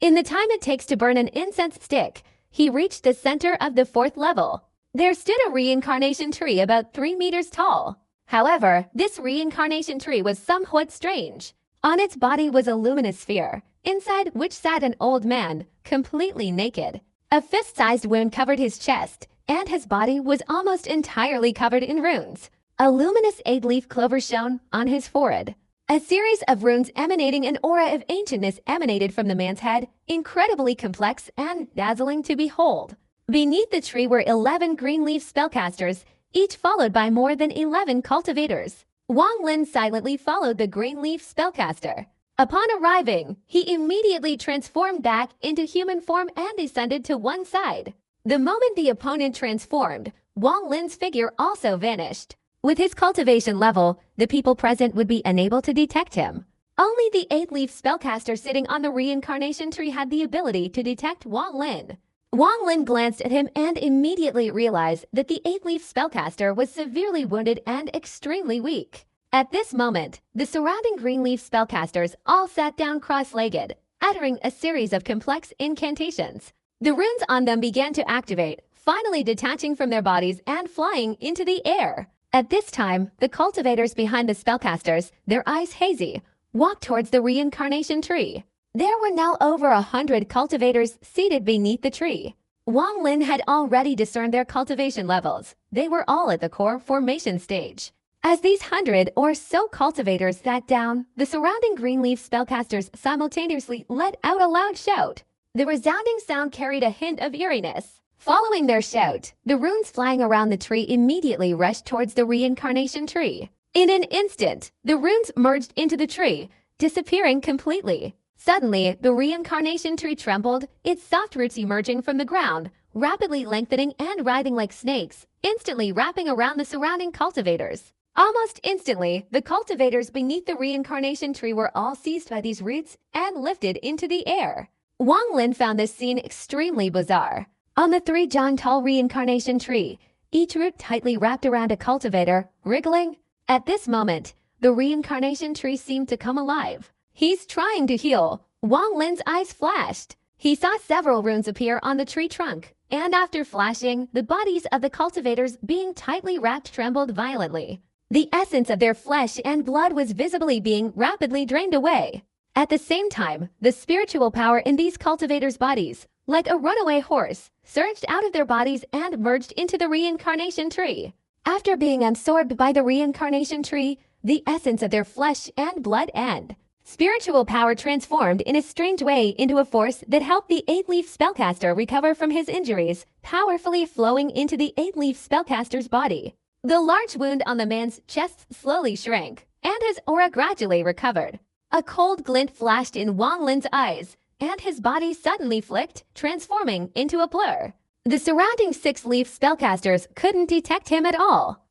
In the time it takes to burn an incense stick, he reached the center of the 4th level. There stood a reincarnation tree about 3 meters tall. However, this reincarnation tree was somewhat strange. On its body was a luminous sphere, inside which sat an old man, completely naked. A fist-sized wound covered his chest, and his body was almost entirely covered in runes. A luminous 8-leaf clover shone on his forehead. A series of runes emanating an aura of ancientness emanated from the man's head, incredibly complex and dazzling to behold. Beneath the tree were 11 green-leaf spellcasters, each followed by more than 11 cultivators. Wang Lin silently followed the green-leaf spellcaster. Upon arriving, he immediately transformed back into human form and descended to one side. The moment the opponent transformed, Wang Lin's figure also vanished. With his cultivation level, the people present would be unable to detect him. Only the 8-leaf spellcaster sitting on the reincarnation tree had the ability to detect Wang Lin. Wang Lin glanced at him and immediately realized that the 8-leaf spellcaster was severely wounded and extremely weak. At this moment, the surrounding green-leaf spellcasters all sat down cross-legged, uttering a series of complex incantations. The runes on them began to activate, finally detaching from their bodies and flying into the air. At this time, the cultivators behind the spellcasters, their eyes hazy, walked towards the reincarnation tree. There were now over 100 cultivators seated beneath the tree. Wang Lin had already discerned their cultivation levels. They were all at the core formation stage. As these 100 or so cultivators sat down, the surrounding green-leaf spellcasters simultaneously let out a loud shout. The resounding sound carried a hint of eeriness. Following their shout, the runes flying around the tree immediately rushed towards the reincarnation tree. In an instant, the runes merged into the tree, disappearing completely. Suddenly, the reincarnation tree trembled, its soft roots emerging from the ground, rapidly lengthening and writhing like snakes, instantly wrapping around the surrounding cultivators. Almost instantly, the cultivators beneath the reincarnation tree were all seized by these roots and lifted into the air. Wang Lin found this scene extremely bizarre. On the 3-john-tall reincarnation tree, each root tightly wrapped around a cultivator, wriggling. At this moment, the reincarnation tree seemed to come alive. He's trying to heal. Wang Lin's eyes flashed. He saw several runes appear on the tree trunk, and after flashing, the bodies of the cultivators being tightly wrapped trembled violently. The essence of their flesh and blood was visibly being rapidly drained away. At the same time, the spiritual power in these cultivators' bodies, like a runaway horse, surged out of their bodies and merged into the reincarnation tree. After being absorbed by the reincarnation tree, the essence of their flesh and blood and spiritual power transformed in a strange way into a force that helped the 8-leaf spellcaster recover from his injuries, powerfully flowing into the 8-leaf spellcaster's body. The large wound on the man's chest slowly shrank, and his aura gradually recovered. A cold glint flashed in Wang Lin's eyes, and his body suddenly flicked, transforming into a blur. The surrounding 6-leaf spellcasters couldn't detect him at all.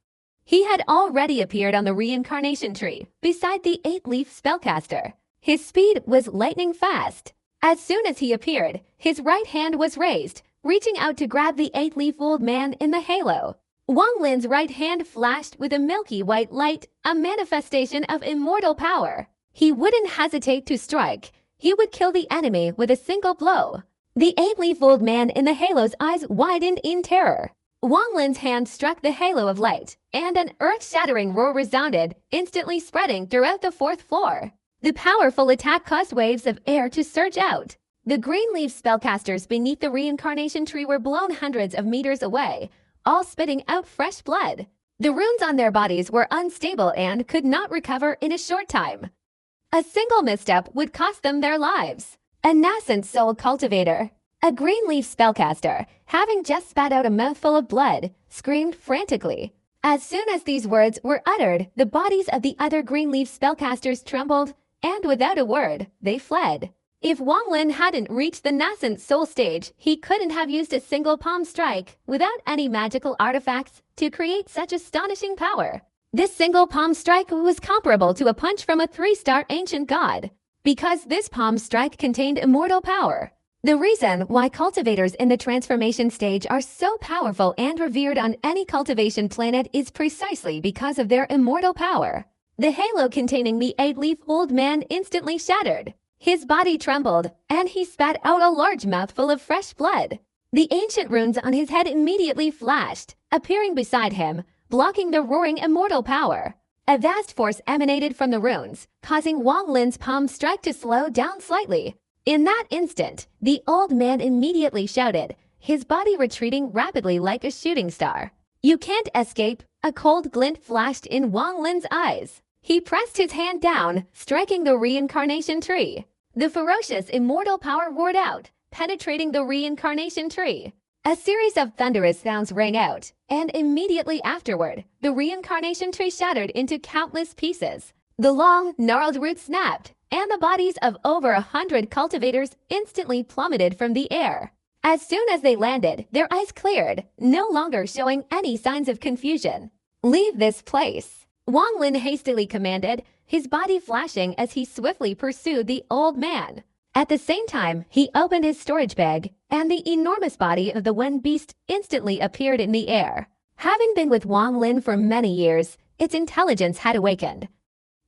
He had already appeared on the reincarnation tree, beside the 8-leaf spellcaster. His speed was lightning fast. As soon as he appeared, his right hand was raised, reaching out to grab the 8-leaf old man in the halo. Wang Lin's right hand flashed with a milky white light, a manifestation of immortal power. He wouldn't hesitate to strike. He would kill the enemy with a single blow. The 8-leaf old man in the halo's eyes widened in terror. Wang Lin's hand struck the halo of light, and an earth-shattering roar resounded, instantly spreading throughout the 4th floor. The powerful attack caused waves of air to surge out. The green-leaf spellcasters beneath the reincarnation tree were blown hundreds of meters away, all spitting out fresh blood. The runes on their bodies were unstable and could not recover in a short time. A single misstep would cost them their lives. A nascent soul cultivator, a green leaf spellcaster, having just spat out a mouthful of blood, screamed frantically. As soon as these words were uttered, the bodies of the other green leaf spellcasters trembled, and without a word, they fled. If Wang Lin hadn't reached the nascent soul stage, he couldn't have used a single palm strike without any magical artifacts to create such astonishing power. This single palm strike was comparable to a punch from a 3-star ancient god, because this palm strike contained immortal power. The reason why cultivators in the transformation stage are so powerful and revered on any cultivation planet is precisely because of their immortal power. The halo containing the 8-leaf old man instantly shattered. His body trembled, and he spat out a large mouthful of fresh blood. The ancient runes on his head immediately flashed, appearing beside him, blocking the roaring immortal power. A vast force emanated from the runes, causing Wang Lin's palm strike to slow down slightly. In that instant, the old man immediately shouted, his body retreating rapidly like a shooting star. "You can't escape!" A cold glint flashed in Wang Lin's eyes. He pressed his hand down, striking the reincarnation tree. The ferocious immortal power roared out, penetrating the reincarnation tree. A series of thunderous sounds rang out, and immediately afterward, the reincarnation tree shattered into countless pieces. The long, gnarled roots snapped, and the bodies of over 100 cultivators instantly plummeted from the air. As soon as they landed, their eyes cleared, no longer showing any signs of confusion. "Leave this place," Wang Lin hastily commanded, his body flashing as he swiftly pursued the old man. At the same time, he opened his storage bag, and the enormous body of the wind beast instantly appeared in the air. Having been with Wang Lin for many years, its intelligence had awakened.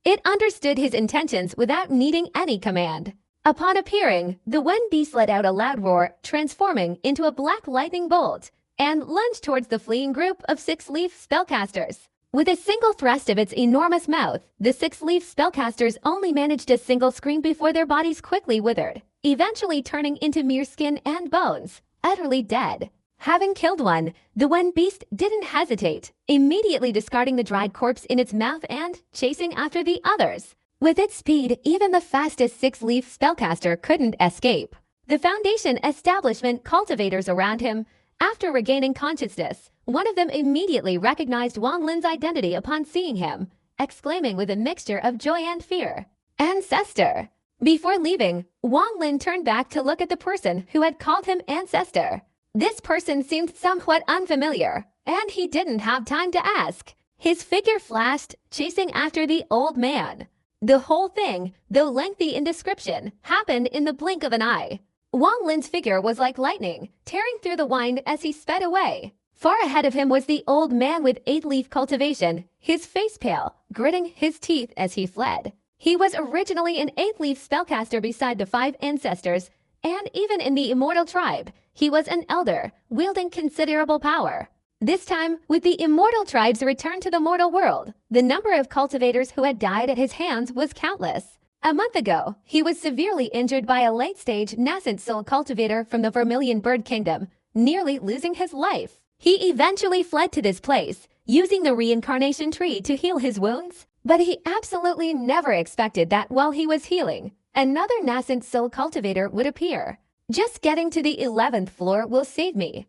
It understood his intentions without needing any command. Upon appearing, the wind beast let out a loud roar, transforming into a black lightning bolt, and lunged towards the fleeing group of 6-leaf spellcasters. With a single thrust of its enormous mouth, the 6-leaf spellcasters only managed a single scream before their bodies quickly withered, eventually turning into mere skin and bones, utterly dead. Having killed one, the wind beast didn't hesitate, immediately discarding the dried corpse in its mouth and chasing after the others. With its speed, even the fastest 6-leaf spellcaster couldn't escape. The Foundation establishment cultivators around him, after regaining consciousness, one of them immediately recognized Wang Lin's identity upon seeing him, exclaiming with a mixture of joy and fear, "Ancestor!" Before leaving, Wang Lin turned back to look at the person who had called him Ancestor. This person seemed somewhat unfamiliar, and he didn't have time to ask. His figure flashed, chasing after the old man. The whole thing, though lengthy in description, happened in the blink of an eye. Wang Lin's figure was like lightning, tearing through the wind as he sped away. Far ahead of him was the old man with 8-leaf cultivation, his face pale, gritting his teeth as he fled. He was originally an 8-leaf spellcaster beside the 5 ancestors, and even in the immortal tribe, he was an elder, wielding considerable power. This time, with the immortal tribe's return to the mortal world, the number of cultivators who had died at his hands was countless. A month ago, he was severely injured by a late-stage nascent soul cultivator from the Vermilion Bird Kingdom, nearly losing his life. He eventually fled to this place, using the reincarnation tree to heal his wounds, but he absolutely never expected that while he was healing, another nascent soul cultivator would appear. "Just getting to the 11th floor will save me."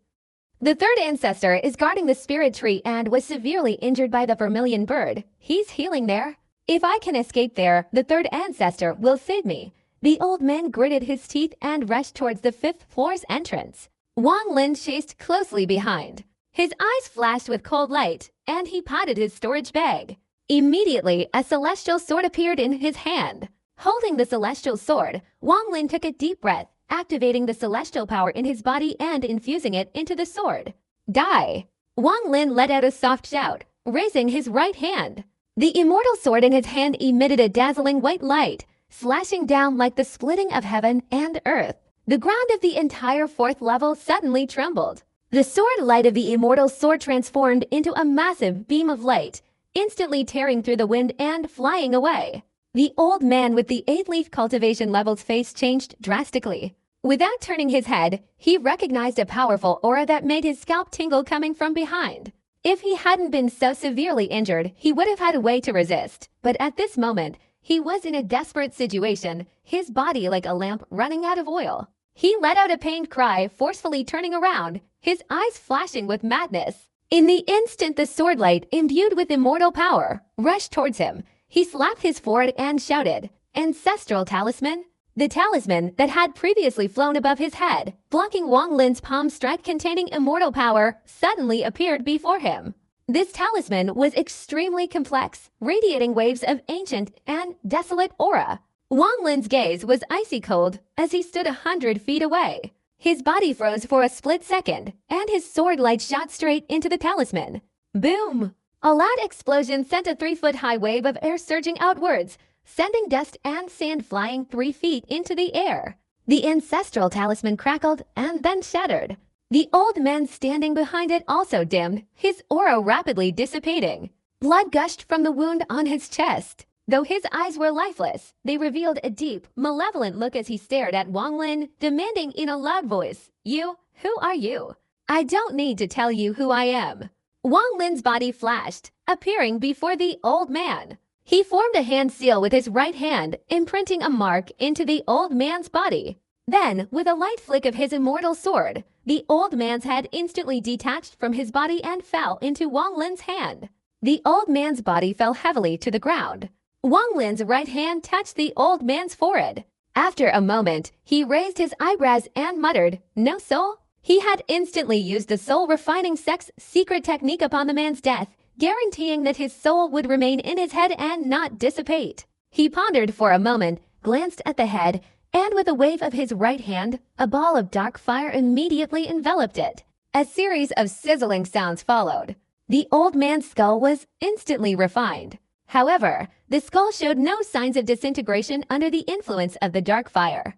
The 3rd ancestor is guarding the spirit tree and was severely injured by the Vermilion Bird. He's healing there. "If I can escape there, the 3rd ancestor will save me." The old man gritted his teeth and rushed towards the 5th floor's entrance. Wang Lin chased closely behind. His eyes flashed with cold light, and he patted his storage bag. Immediately, a celestial sword appeared in his hand. Holding the celestial sword, Wang Lin took a deep breath, activating the celestial power in his body and infusing it into the sword. "Die!" Wang Lin let out a soft shout, raising his right hand. The immortal sword in his hand emitted a dazzling white light, slashing down like the splitting of heaven and earth. The ground of the entire 4th level suddenly trembled. The sword light of the immortal sword transformed into a massive beam of light, instantly tearing through the wind and flying away. The old man with the 8-leaf cultivation level's face changed drastically. Without turning his head, he recognized a powerful aura that made his scalp tingle coming from behind. If he hadn't been so severely injured, he would have had a way to resist. But at this moment, he was in a desperate situation, his body like a lamp running out of oil. He let out a pained cry, forcefully turning around, his eyes flashing with madness. In the instant the sword light, imbued with immortal power, rushed towards him, he slapped his forehead and shouted, "Ancestral talisman?" The talisman that had previously flown above his head, blocking Wang Lin's palm strike containing immortal power, suddenly appeared before him. This talisman was extremely complex, radiating waves of ancient and desolate aura. Wang Lin's gaze was icy cold as he stood 100 feet away. His body froze for a split second, and his sword light shot straight into the talisman. Boom! A loud explosion sent a 3-foot-high wave of air surging outwards, sending dust and sand flying 3 feet into the air. The ancestral talisman crackled and then shattered. The old man standing behind it also dimmed, his aura rapidly dissipating. Blood gushed from the wound on his chest. Though his eyes were lifeless, they revealed a deep, malevolent look as he stared at Wang Lin, demanding in a loud voice, "Who are you? I don't need to tell you who I am." Wang Lin's body flashed, appearing before the old man. He formed a hand seal with his right hand, imprinting a mark into the old man's body. Then, with a light flick of his immortal sword, the old man's head instantly detached from his body and fell into Wang Lin's hand. The old man's body fell heavily to the ground. Wang Lin's right hand touched the old man's forehead. After a moment, he raised his eyebrows and muttered, "No soul?" He had instantly used the soul-refining sex secret technique upon the man's death, guaranteeing that his soul would remain in his head and not dissipate. He pondered for a moment, glanced at the head, and with a wave of his right hand, a ball of dark fire immediately enveloped it. A series of sizzling sounds followed. The old man's skull was instantly refined. However, the skull showed no signs of disintegration under the influence of the dark fire.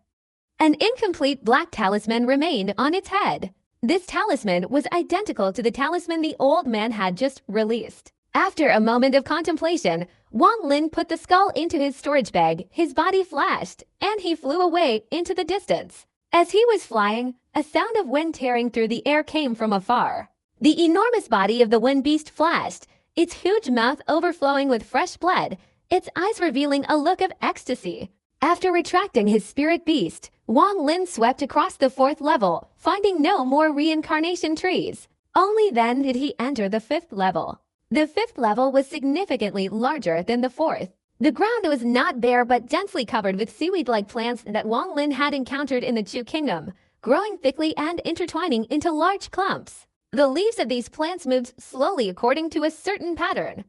An incomplete black talisman remained on its head. This talisman was identical to the talisman the old man had just released. After a moment of contemplation, Wang Lin put the skull into his storage bag, his body flashed, and he flew away into the distance. As he was flying, a sound of wind tearing through the air came from afar. The enormous body of the wind beast flashed, its huge mouth overflowing with fresh blood, its eyes revealing a look of ecstasy. After retracting his spirit beast, Wang Lin swept across the 4th level, finding no more reincarnation trees. Only then did he enter the 5th level. The 5th level was significantly larger than the 4th. The ground was not bare but densely covered with seaweed-like plants that Wang Lin had encountered in the Chu Kingdom, growing thickly and intertwining into large clumps. The leaves of these plants moved slowly according to a certain pattern.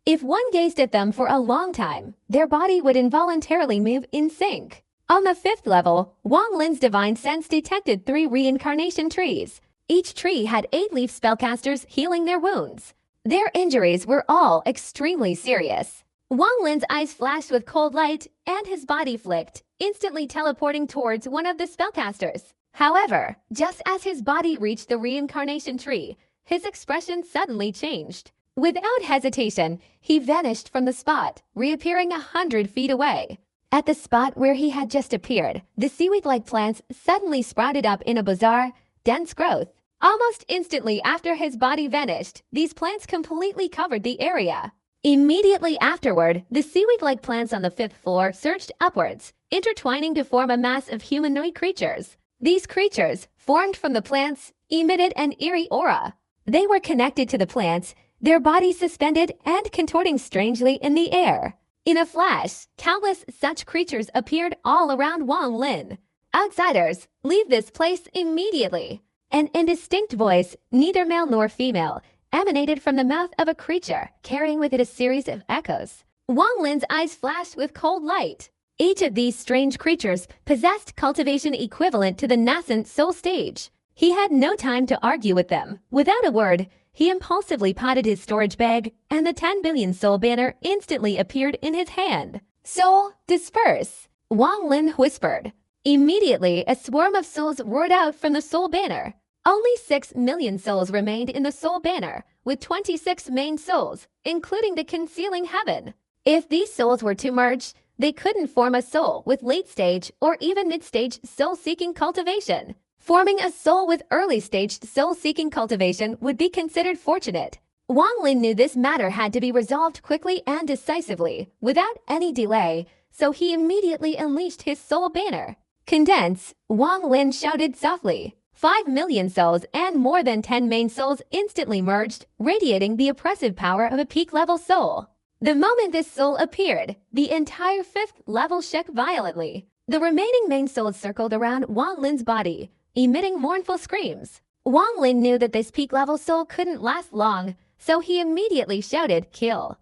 If one gazed at them for a long time, their body would involuntarily move in sync. On the 5th level, Wang Lin's divine sense detected 3 reincarnation trees. Each tree had 8-leaf spellcasters healing their wounds. Their injuries were all extremely serious. Wang Lin's eyes flashed with cold light, and his body flicked, instantly teleporting towards one of the spellcasters. However, just as his body reached the reincarnation tree, his expression suddenly changed. Without hesitation, he vanished from the spot, reappearing 100 feet away. At the spot where he had just appeared, the seaweed-like plants suddenly sprouted up in a bizarre, dense growth. Almost instantly after his body vanished, these plants completely covered the area. Immediately afterward, the seaweed-like plants on the 5th floor surged upwards, intertwining to form a mass of humanoid creatures. These creatures, formed from the plants, emitted an eerie aura. They were connected to the plants, their bodies suspended and contorting strangely in the air. In a flash, countless such creatures appeared all around Wang Lin. "Outsiders, leave this place immediately." An indistinct voice, neither male nor female, emanated from the mouth of a creature, carrying with it a series of echoes. Wang Lin's eyes flashed with cold light. Each of these strange creatures possessed cultivation equivalent to the nascent soul stage. He had no time to argue with them. Without a word, he impulsively potted his storage bag, and the 10 billion soul banner instantly appeared in his hand. "Soul, disperse," Wang Lin whispered. Immediately, a swarm of souls roared out from the soul banner. Only 6 million souls remained in the soul banner, with 26 main souls, including the concealing heaven. If these souls were to merge, they couldn't form a soul with late-stage or even mid-stage soul-seeking cultivation. Forming a soul with early-stage soul-seeking cultivation would be considered fortunate. Wang Lin knew this matter had to be resolved quickly and decisively, without any delay, so he immediately unleashed his soul banner. Condense, Wang Lin shouted softly. 5 million souls and more than 10 main souls instantly merged, radiating the oppressive power of a peak-level soul. The moment this soul appeared, the entire 5th level shook violently. The remaining main souls circled around Wang Lin's body, emitting mournful screams. Wang Lin knew that this peak-level soul couldn't last long, so he immediately shouted, "Kill."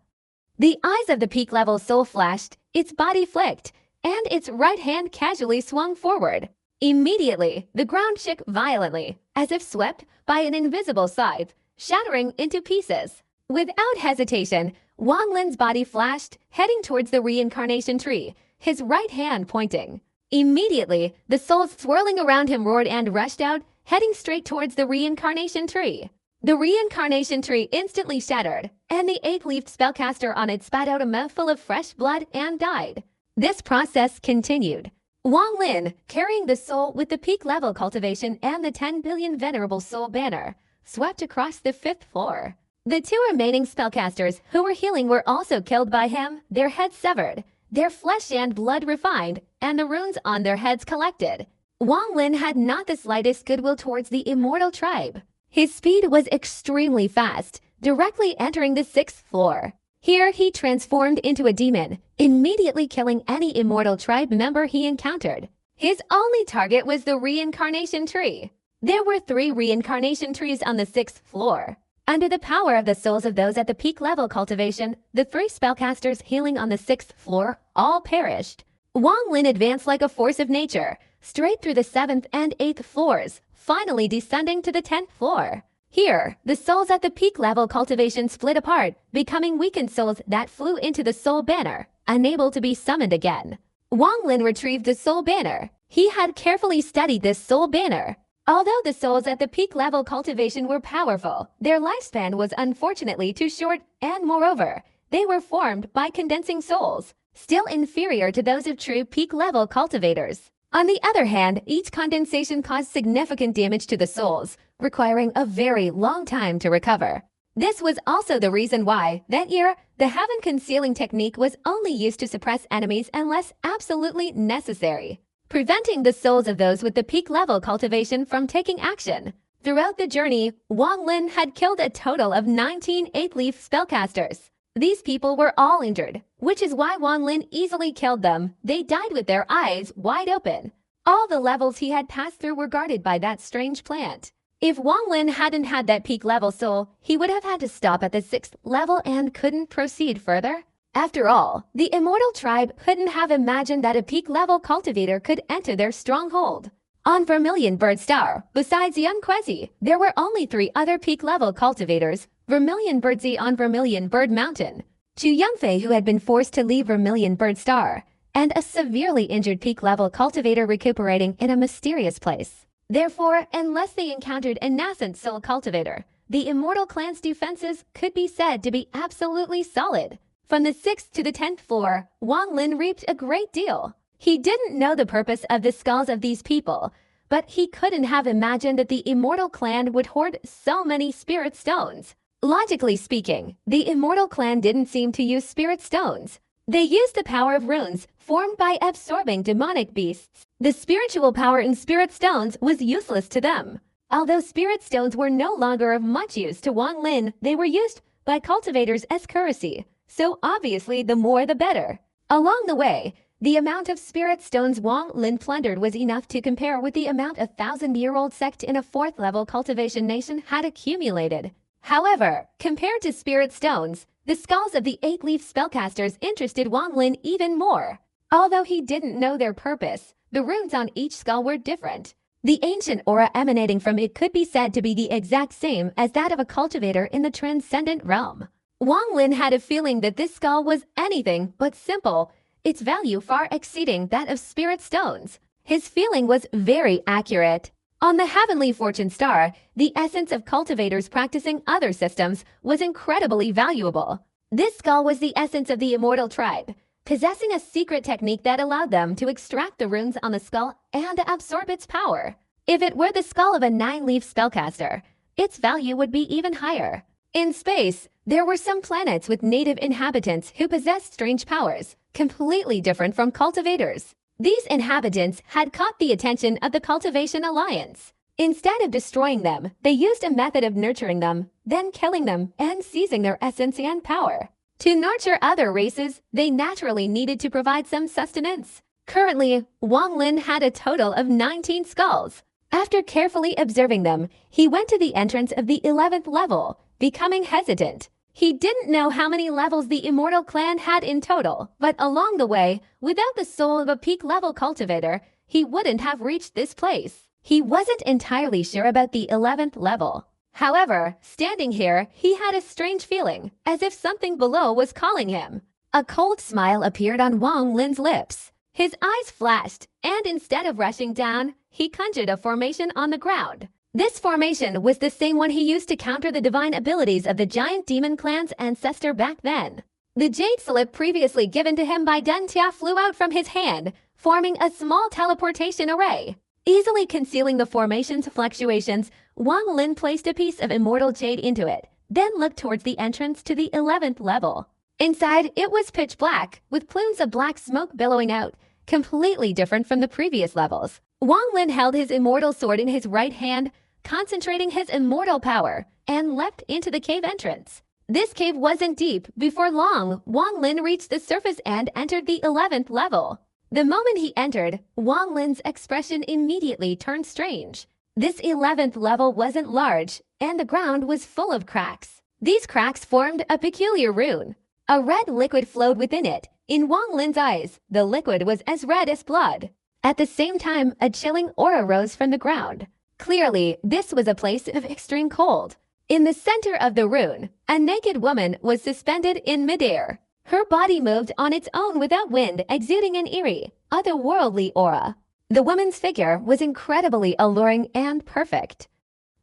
The eyes of the peak-level soul flashed, its body flicked, and its right hand casually swung forward. Immediately, the ground shook violently, as if swept by an invisible scythe, shattering into pieces. Without hesitation, Wang Lin's body flashed, heading towards the reincarnation tree, his right hand pointing. Immediately, the souls swirling around him roared and rushed out, heading straight towards the reincarnation tree. The reincarnation tree instantly shattered, and the 8-leafed spellcaster on it spat out a mouthful of fresh blood and died. This process continued. Wang Lin, carrying the soul with the peak-level cultivation and the 10 billion venerable soul banner, swept across the 5th floor. The 2 remaining spellcasters who were healing were also killed by him, their heads severed, their flesh and blood refined, and the runes on their heads collected. Wang Lin had not the slightest goodwill towards the immortal tribe. His speed was extremely fast, directly entering the 6th floor. Here he transformed into a demon, immediately killing any immortal tribe member he encountered. His only target was the reincarnation tree. There were 3 reincarnation trees on the 6th floor. Under the power of the souls of those at the peak level cultivation, the 3 spellcasters healing on the 6th floor all perished. Wang Lin advanced like a force of nature, straight through the 7th and 8th floors, finally descending to the 10th floor. Here, the souls at the peak level cultivation split apart, becoming weakened souls that flew into the soul banner, unable to be summoned again. Wang Lin retrieved the soul banner. He had carefully studied this soul banner. Although the souls at the peak level cultivation were powerful, their lifespan was unfortunately too short, and moreover, they were formed by condensing souls, still inferior to those of true peak level cultivators. On the other hand, each condensation caused significant damage to the souls, requiring a very long time to recover. This was also the reason why, that year, the heaven concealing technique was only used to suppress enemies unless absolutely necessary, preventing the souls of those with the peak level cultivation from taking action. Throughout the journey, Wang Lin had killed a total of 19 8-leaf spellcasters. These people were all injured, which is why Wang Lin easily killed them. They died with their eyes wide open. All the levels he had passed through were guarded by that strange plant. If Wang Lin hadn't had that peak level soul, he would have had to stop at the 6th level and couldn't proceed further. After all, the immortal tribe couldn't have imagined that a peak level cultivator could enter their stronghold. On Vermilion Bird Star, besides Young Quezi, there were only 3 other peak level cultivators: Vermilion Birdsea on Vermilion Bird Mountain, 2 young Fae who had been forced to leave Vermilion Bird Star, and a severely injured peak level cultivator recuperating in a mysterious place. Therefore, unless they encountered a nascent soul cultivator, the immortal clan's defenses could be said to be absolutely solid. From the 6th to the 10th floor, Wang Lin reaped a great deal. He didn't know the purpose of the skulls of these people, but he couldn't have imagined that the immortal clan would hoard so many spirit stones. Logically speaking, the immortal clan didn't seem to use spirit stones. They used the power of runes, formed by absorbing demonic beasts. The spiritual power in spirit stones was useless to them. Although spirit stones were no longer of much use to Wang Lin, they were used by cultivators as currency, so obviously the more the better. Along the way, the amount of spirit stones Wang Lin plundered was enough to compare with the amount a 1,000-year-old sect in a 4th level cultivation nation had accumulated. However, compared to spirit stones, the skulls of the 8-leaf spellcasters interested Wang Lin even more. Although he didn't know their purpose, the runes on each skull were different. The ancient aura emanating from it could be said to be the exact same as that of a cultivator in the transcendent realm. Wang Lin had a feeling that this skull was anything but simple, its value far exceeding that of spirit stones. His feeling was very accurate. On the Heavenly Fortune Star, the essence of cultivators practicing other systems was incredibly valuable. This skull was the essence of the immortal tribe, possessing a secret technique that allowed them to extract the runes on the skull and absorb its power. If it were the skull of a 9-leaf spellcaster, its value would be even higher. In space, there were some planets with native inhabitants who possessed strange powers, completely different from cultivators. These inhabitants had caught the attention of the Cultivation Alliance. Instead of destroying them, they used a method of nurturing them, then killing them and seizing their essence and power. To nurture other races, they naturally needed to provide some sustenance. Currently, Wang Lin had a total of 19 skulls. After carefully observing them, he went to the entrance of the 11th level, becoming hesitant. He didn't know how many levels the Immortal clan had in total, but along the way, without the soul of a peak-level cultivator, he wouldn't have reached this place. He wasn't entirely sure about the 11th level. However, standing here, he had a strange feeling, as if something below was calling him. A cold smile appeared on Wang Lin's lips. His eyes flashed, and instead of rushing down, he conjured a formation on the ground. This formation was the same one he used to counter the divine abilities of the giant demon clan's ancestor back then. The jade slip previously given to him by Dun Tia flew out from his hand, forming a small teleportation array. Easily concealing the formation's fluctuations, Wang Lin placed a piece of immortal jade into it, then looked towards the entrance to the 11th level. Inside, it was pitch black, with plumes of black smoke billowing out, completely different from the previous levels. Wang Lin held his immortal sword in his right hand, concentrating his immortal power, and leapt into the cave entrance. This cave wasn't deep. Before long, Wang Lin reached the surface and entered the 11th level. The moment he entered, Wang Lin's expression immediately turned strange. This 11th level wasn't large, and the ground was full of cracks. These cracks formed a peculiar rune. A red liquid flowed within it. In Wang Lin's eyes, the liquid was as red as blood. At the same time, a chilling aura rose from the ground. Clearly, this was a place of extreme cold. In the center of the rune, a naked woman was suspended in midair. Her body moved on its own without wind, exuding an eerie, otherworldly aura. The woman's figure was incredibly alluring and perfect.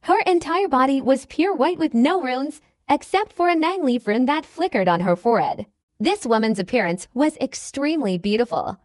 Her entire body was pure white with no runes, except for a 9-leaf rune that flickered on her forehead. This woman's appearance was extremely beautiful.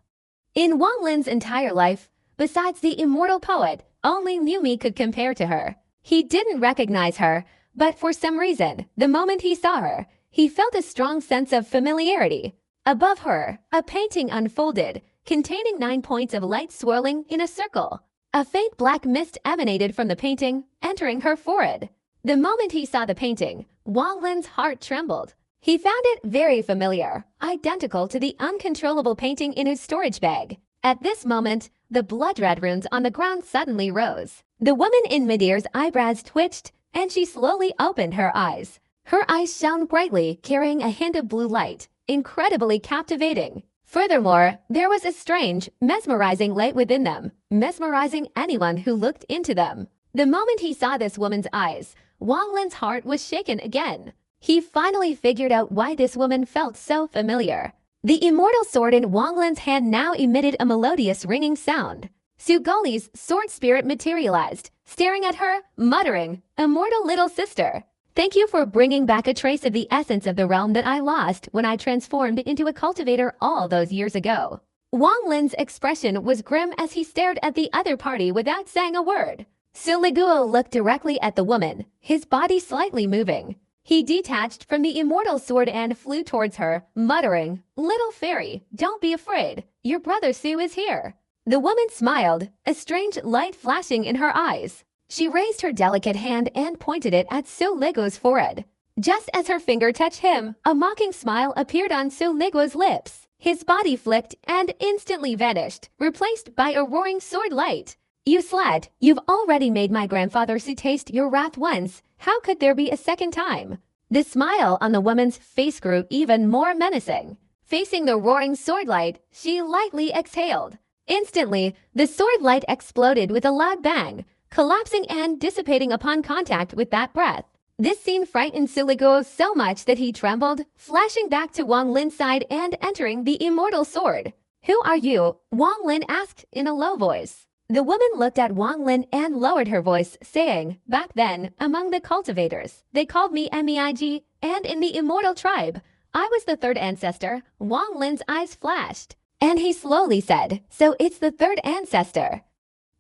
In Wang Lin's entire life, besides the immortal poet, only Mumi could compare to her. He didn't recognize her, but for some reason, the moment he saw her, he felt a strong sense of familiarity. Above her, a painting unfolded, containing 9 points of light swirling in a circle. A faint black mist emanated from the painting, entering her forehead. The moment he saw the painting, Wang Lin's heart trembled. He found it very familiar, identical to the uncontrollable painting in his storage bag. At this moment, the blood-red runes on the ground suddenly rose. The woman in midair's eyebrows twitched, and she slowly opened her eyes. Her eyes shone brightly, carrying a hint of blue light, incredibly captivating. Furthermore, there was a strange, mesmerizing light within them, mesmerizing anyone who looked into them. The moment he saw this woman's eyes, Wang Lin's heart was shaken again. He finally figured out why this woman felt so familiar. The immortal sword in Wang Lin's hand now emitted a melodious ringing sound. Su Goli's sword spirit materialized, staring at her, muttering, "Immortal little sister. Thank you for bringing back a trace of the essence of the realm that I lost when I transformed into a cultivator all those years ago." Wang Lin's expression was grim as he stared at the other party without saying a word. Su Liguo looked directly at the woman, his body slightly moving. He detached from the immortal sword and flew towards her, muttering, "Little fairy, don't be afraid. Your brother Su is here." The woman smiled, a strange light flashing in her eyes. She raised her delicate hand and pointed it at Su Liguo's forehead. Just as her finger touched him, a mocking smile appeared on Su Liguo's lips. His body flicked and instantly vanished, replaced by a roaring sword light. "You slut, you've already made my grandfather Su taste your wrath once. How could there be a second time?" The smile on the woman's face grew even more menacing. Facing the roaring sword light, she lightly exhaled. Instantly, the sword light exploded with a loud bang, collapsing and dissipating upon contact with that breath. This scene frightened Su Liguo so much that he trembled, flashing back to Wang Lin's side and entering the immortal sword. "Who are you?" Wang Lin asked in a low voice. The woman looked at Wang Lin and lowered her voice, saying, "Back then, among the cultivators, they called me Meig, and in the immortal tribe, I was the third ancestor." Wang Lin's eyes flashed, and he slowly said, "So it's the third ancestor.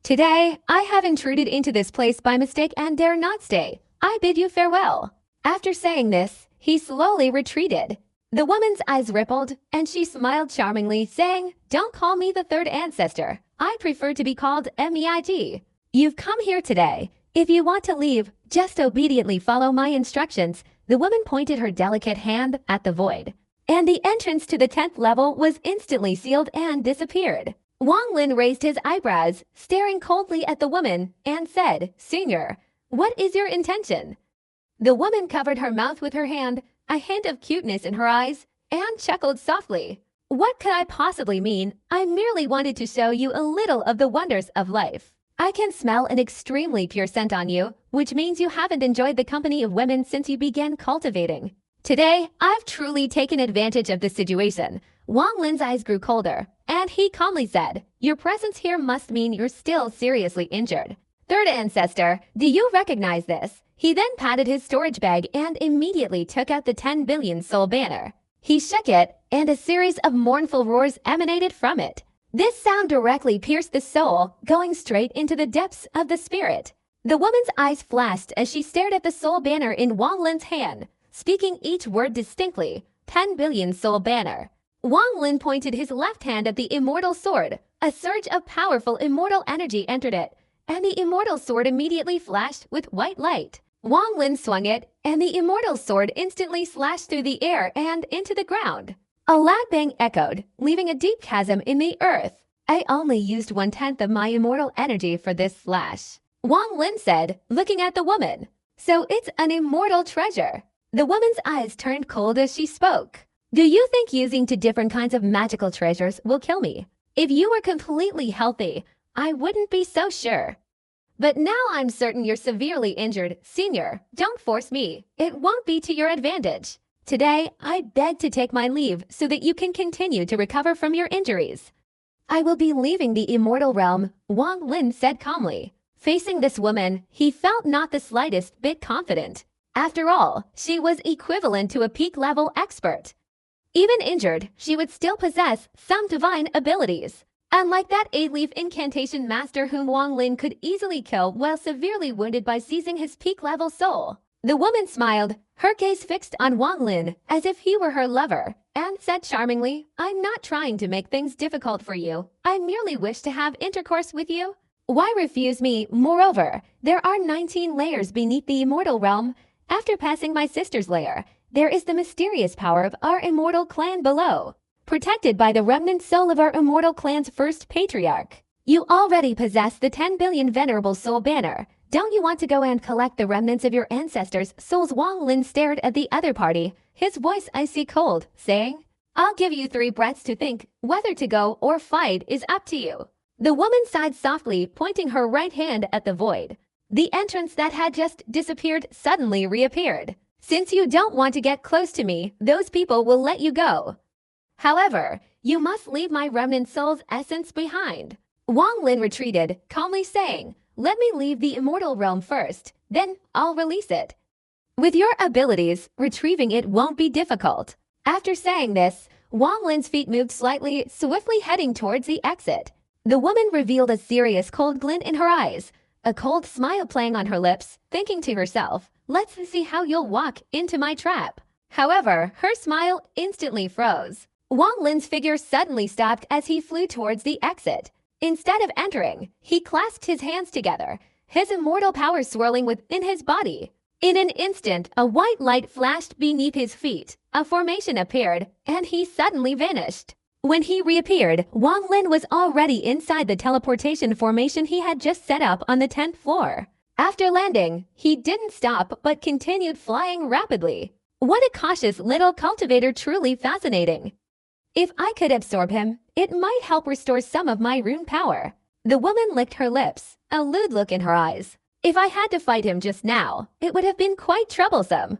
Today, I have intruded into this place by mistake and dare not stay. I bid you farewell." After saying this, he slowly retreated. The woman's eyes rippled, and she smiled charmingly, saying, "Don't call me the third ancestor. I prefer to be called MEIT. You've come here today. If you want to leave, just obediently follow my instructions." The woman pointed her delicate hand at the void, and the entrance to the 10th level was instantly sealed and disappeared. Wang Lin raised his eyebrows, staring coldly at the woman, and said, "Senior, what is your intention?" The woman covered her mouth with her hand, a hint of cuteness in her eyes, and chuckled softly. "What could I possibly mean? I merely wanted to show you a little of the wonders of life. I can smell an extremely pure scent on you, which means you haven't enjoyed the company of women since you began cultivating. Today, I've truly taken advantage of this situation." Wang Lin's eyes grew colder, and he calmly said, "Your presence here must mean you're still seriously injured. Third ancestor, do you recognize this?" He then patted his storage bag and immediately took out the 10 billion soul banner. He shook it, and a series of mournful roars emanated from it. This sound directly pierced the soul, going straight into the depths of the spirit. The woman's eyes flashed as she stared at the soul banner in Wang Lin's hand, speaking each word distinctly, 10 billion soul banner. Wang Lin pointed his left hand at the immortal sword. A surge of powerful immortal energy entered it, and the immortal sword immediately flashed with white light. Wang Lin swung it, and the immortal sword instantly slashed through the air and into the ground. A loud bang echoed, leaving a deep chasm in the earth. "I only used 1/10 of my immortal energy for this slash," Wang Lin said, looking at the woman. "So it's an immortal treasure." The woman's eyes turned cold as she spoke. "Do you think using 2 different kinds of magical treasures will kill me? If you were completely healthy, I wouldn't be so sure. But now I'm certain you're severely injured. Senior, don't force me. It won't be to your advantage. Today, I beg to take my leave so that you can continue to recover from your injuries." "I will be leaving the immortal realm," Wang Lin said calmly. Facing this woman, he felt not the slightest bit confident. After all, she was equivalent to a peak-level expert. Even injured, she would still possess some divine abilities. Unlike that 8-leaf incantation master whom Wang Lin could easily kill while severely wounded by seizing his peak-level soul. The woman smiled, her gaze fixed on Wang Lin as if he were her lover, and said charmingly, "I'm not trying to make things difficult for you. I merely wish to have intercourse with you. Why refuse me? Moreover, there are 19 layers beneath the immortal realm. After passing my sister's lair, there is the mysterious power of our immortal clan below, protected by the remnant soul of our immortal clan's first patriarch. You already possess the 10 billion venerable soul banner. Don't you want to go and collect the remnants of your ancestors' souls?" Wang Lin stared at the other party, his voice icy cold, saying, "I'll give you 3 breaths to think. Whether to go or fight is up to you." The woman sighed softly, pointing her right hand at the void. The entrance that had just disappeared suddenly reappeared. "Since you don't want to get close to me, those people will let you go. However, you must leave my remnant soul's essence behind." Wang Lin retreated, calmly saying, "Let me leave the immortal realm first, then I'll release it. With your abilities, retrieving it won't be difficult." After saying this, Wang Lin's feet moved slightly, swiftly heading towards the exit. The woman revealed a serious cold glint in her eyes, a cold smile playing on her lips, thinking to herself, "Let's see how you'll walk into my trap." However, her smile instantly froze. Wang Lin's figure suddenly stopped as he flew towards the exit. Instead of entering, he clasped his hands together, his immortal power swirling within his body. In an instant, a white light flashed beneath his feet, a formation appeared, and he suddenly vanished. When he reappeared, Wang Lin was already inside the teleportation formation he had just set up on the 10th floor. After landing, he didn't stop but continued flying rapidly. What a cautious little cultivator, truly fascinating. If I could absorb him, it might help restore some of my rune power. The woman licked her lips, a lewd look in her eyes. If I had to fight him just now, it would have been quite troublesome.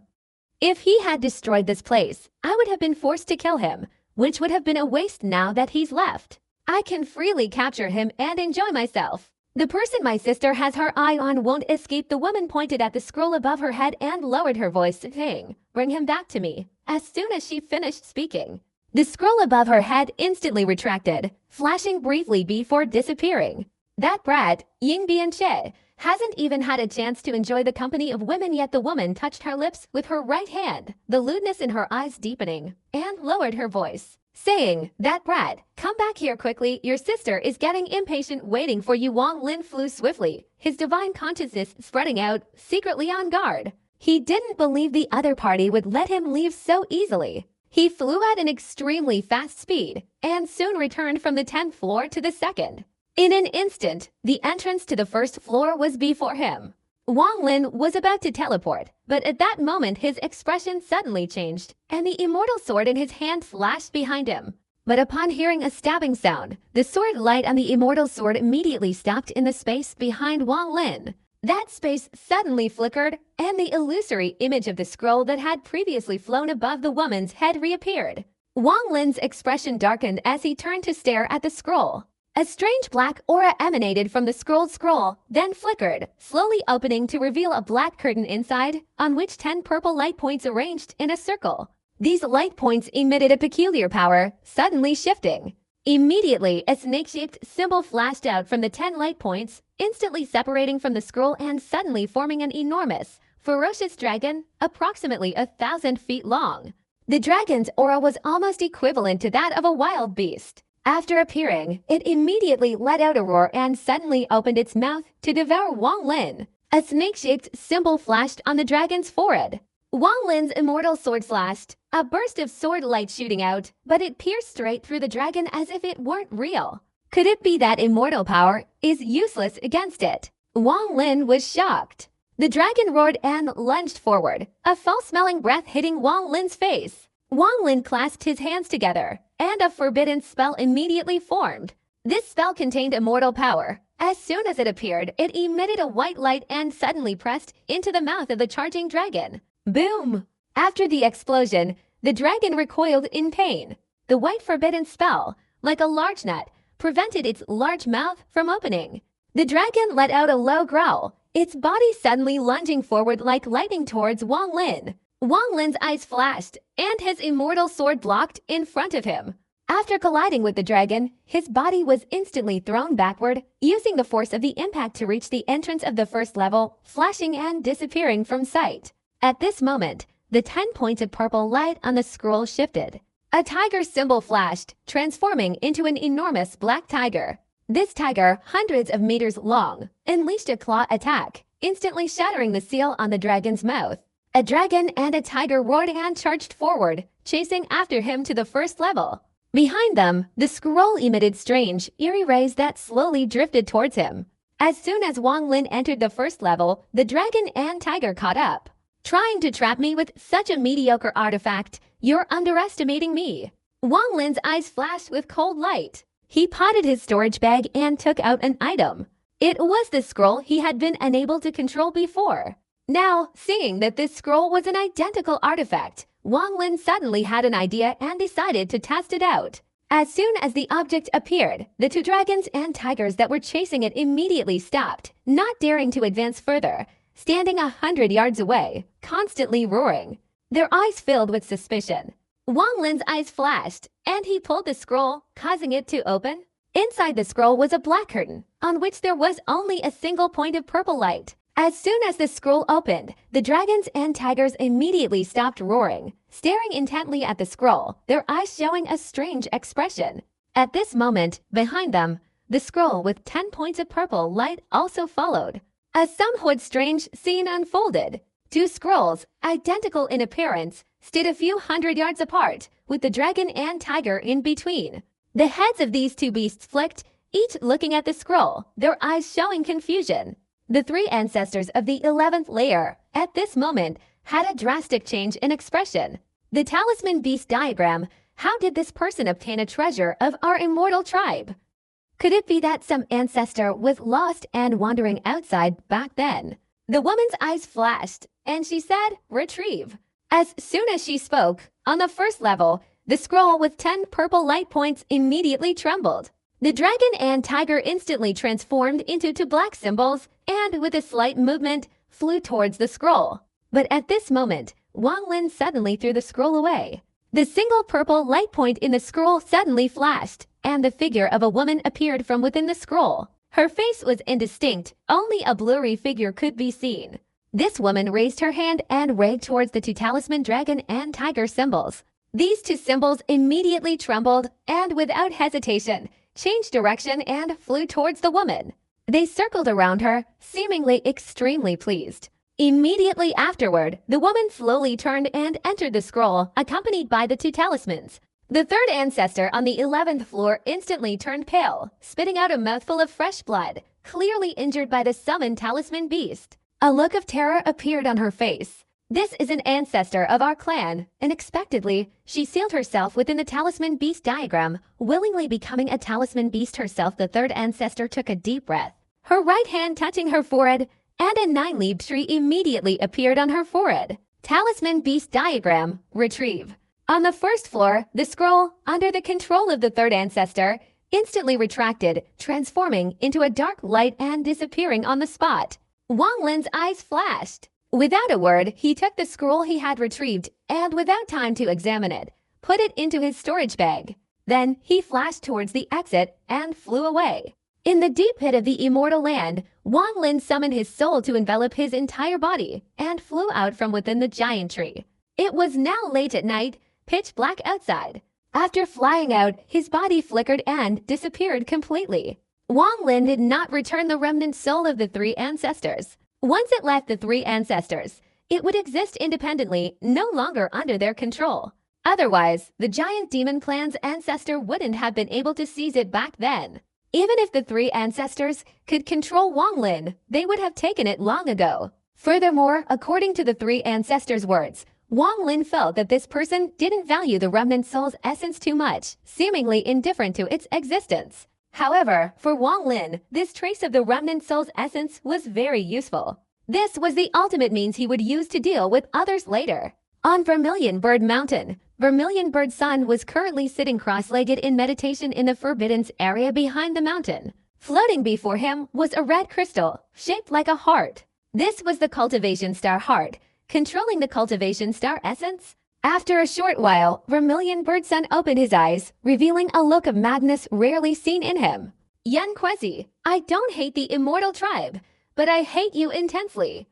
If he had destroyed this place, I would have been forced to kill him, which would have been a waste now that he's left. I can freely capture him and enjoy myself. The person my sister has her eye on won't escape." The woman pointed at the scroll above her head and lowered her voice, saying, "Bring him back to me." As soon as she finished speaking, the scroll above her head instantly retracted, flashing briefly before disappearing. "That brat, Ying Bianche, hasn't even had a chance to enjoy the company of women yet the woman touched her lips with her right hand, the lewdness in her eyes deepening, and lowered her voice, saying, "That brat, come back here quickly, your sister is getting impatient waiting for you." Wang Lin flew swiftly, his divine consciousness spreading out, secretly on guard. He didn't believe the other party would let him leave so easily. He flew at an extremely fast speed, and soon returned from the 10th floor to the 2nd. In an instant, the entrance to the 1st floor was before him. Wang Lin was about to teleport, but at that moment his expression suddenly changed, and the immortal sword in his hand flashed behind him. But upon hearing a stabbing sound, the sword light on the immortal sword immediately stopped in the space behind Wang Lin. That space suddenly flickered, and the illusory image of the scroll that had previously flown above the woman's head reappeared. Wang Lin's expression darkened as he turned to stare at the scroll. A strange black aura emanated from the scroll, then flickered, slowly opening to reveal a black curtain inside, on which 10 purple light points arranged in a circle. These light points emitted a peculiar power, suddenly shifting. Immediately, a snake-shaped symbol flashed out from the 10 light points, instantly separating from the scroll and suddenly forming an enormous, ferocious dragon, approximately 1,000 feet long. The dragon's aura was almost equivalent to that of a wild beast. After appearing, it immediately let out a roar and suddenly opened its mouth to devour Wang Lin. A snake-shaped symbol flashed on the dragon's forehead. Wang Lin's immortal sword flashed, a burst of sword light shooting out, but it pierced straight through the dragon as if it weren't real. Could it be that immortal power is useless against it? Wang Lin was shocked. The dragon roared and lunged forward, a foul-smelling breath hitting Wang Lin's face. Wang Lin clasped his hands together, and a forbidden spell immediately formed. This spell contained immortal power. As soon as it appeared, it emitted a white light and suddenly pressed into the mouth of the charging dragon. Boom! After the explosion, the dragon recoiled in pain. The white forbidden spell, like a large nut, prevented its large mouth from opening. The dragon let out a low growl, its body suddenly lunging forward like lightning towards Wang Lin. Wang Lin's eyes flashed, and his immortal sword blocked in front of him. After colliding with the dragon, his body was instantly thrown backward, using the force of the impact to reach the entrance of the 1st level, flashing and disappearing from sight. At this moment, the 10 points of purple light on the scroll shifted. A tiger symbol flashed, transforming into an enormous black tiger. This tiger, hundreds of meters long, unleashed a claw attack, instantly shattering the seal on the dragon's mouth. A dragon and a tiger roared and charged forward, chasing after him to the 1st level. Behind them, the scroll emitted strange, eerie rays that slowly drifted towards him. As soon as Wang Lin entered the 1st level, the dragon and tiger caught up. "Trying to trap me with such a mediocre artifact, you're underestimating me." Wang Lin's eyes flashed with cold light. He potted his storage bag and took out an item. It was the scroll he had been unable to control before. Now, seeing that this scroll was an identical artifact, Wang Lin suddenly had an idea and decided to test it out. As soon as the object appeared, the 2 dragons and tigers that were chasing it immediately stopped, not daring to advance further, standing 100 yards away, constantly roaring. Their eyes filled with suspicion. Wang Lin's eyes flashed, and he pulled the scroll, causing it to open. Inside the scroll was a black curtain, on which there was only a single point of purple light. As soon as the scroll opened, the dragons and tigers immediately stopped roaring, staring intently at the scroll, their eyes showing a strange expression. At this moment, behind them, the scroll with 10 points of purple light also followed. A somewhat strange scene unfolded. 2 scrolls, identical in appearance, stood a few hundred yards apart, with the dragon and tiger in between. The heads of these 2 beasts flicked, each looking at the scroll, their eyes showing confusion. The 3 ancestors of the 11th layer, at this moment, had a drastic change in expression. The talisman beast diagram. How did this person obtain a treasure of our immortal tribe? Could it be that some ancestor was lost and wandering outside back then? The woman's eyes flashed, and she said, "Retrieve." As soon as she spoke, on the 1st level, the scroll with 10 purple light points immediately trembled. The dragon and tiger instantly transformed into 2 black symbols and, with a slight movement, flew towards the scroll. But at this moment, Wang Lin suddenly threw the scroll away. The single purple light point in the scroll suddenly flashed, and the figure of a woman appeared from within the scroll. Her face was indistinct, only a blurry figure could be seen. This woman raised her hand and waved towards the two talisman dragon and tiger symbols. These two symbols immediately trembled and, without hesitation, changed direction and flew towards the woman. They circled around her, seemingly extremely pleased. Immediately afterward, the woman slowly turned and entered the scroll, accompanied by the two talismans. The third ancestor on the 11th floor instantly turned pale, spitting out a mouthful of fresh blood, clearly injured by the summoned talisman beast. A look of terror appeared on her face. This is an ancestor of our clan. Unexpectedly, she sealed herself within the talisman beast diagram, willingly becoming a talisman beast herself. The third ancestor took a deep breath, her right hand touching her forehead, and a 9-leaved tree immediately appeared on her forehead. Talisman beast diagram, retrieve. On the first floor, the scroll, under the control of the third ancestor, instantly retracted, transforming into a dark light and disappearing on the spot. Wang Lin's eyes flashed. Without a word, he took the scroll he had retrieved and, without time to examine it, put it into his storage bag. Then he flashed towards the exit and flew away. In the deep pit of the immortal land, Wang Lin summoned his soul to envelop his entire body and flew out from within the giant tree. It was now late at night, pitch black outside. After flying out, his body flickered and disappeared completely. Wang Lin did not return the remnant soul of the three ancestors. Once it left the three ancestors, it would exist independently, no longer under their control. Otherwise, the giant demon clan's ancestor wouldn't have been able to seize it back then. Even if the three ancestors could control Wang Lin, they would have taken it long ago. Furthermore, according to the three ancestors' words, Wang Lin felt that this person didn't value the remnant soul's essence too much, seemingly indifferent to its existence. However, for Wang Lin, this trace of the remnant soul's essence was very useful. This was the ultimate means he would use to deal with others later. On Vermilion Bird Mountain, Vermilion Bird's son was currently sitting cross-legged in meditation in the Forbiddance area behind the mountain. Floating before him was a red crystal, shaped like a heart. This was the cultivation star heart, controlling the cultivation star essence. After a short while, Vermilion Bird's son opened his eyes, revealing a look of madness rarely seen in him. Yan Quezi, I don't hate the immortal tribe, but I hate you intensely.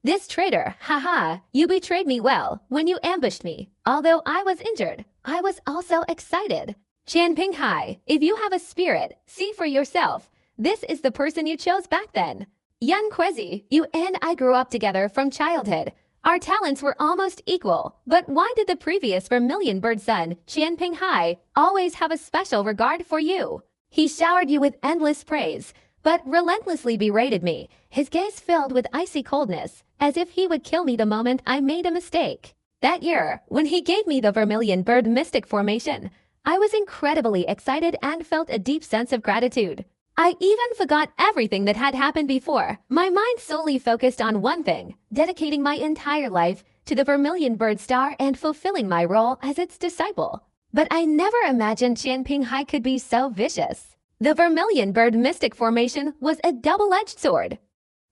This traitor, haha, you betrayed me well when you ambushed me. Although I was injured, I was also excited. Chanping Hai, if you have a spirit, see for yourself. This is the person you chose back then. Yan Quezi, you and I grew up together from childhood. Our talents were almost equal, but why did the previous Vermilion Bird son, Chanping Hai, always have a special regard for you? He showered you with endless praise, but relentlessly berated me, his gaze filled with icy coldness, as if he would kill me the moment I made a mistake. That year, when he gave me the Vermilion Bird mystic formation, I was incredibly excited and felt a deep sense of gratitude. I even forgot everything that had happened before. My mind solely focused on one thing, dedicating my entire life to the Vermilion Bird Star and fulfilling my role as its disciple. But I never imagined Chanping Hai could be so vicious. The Vermilion Bird mystic formation was a double-edged sword.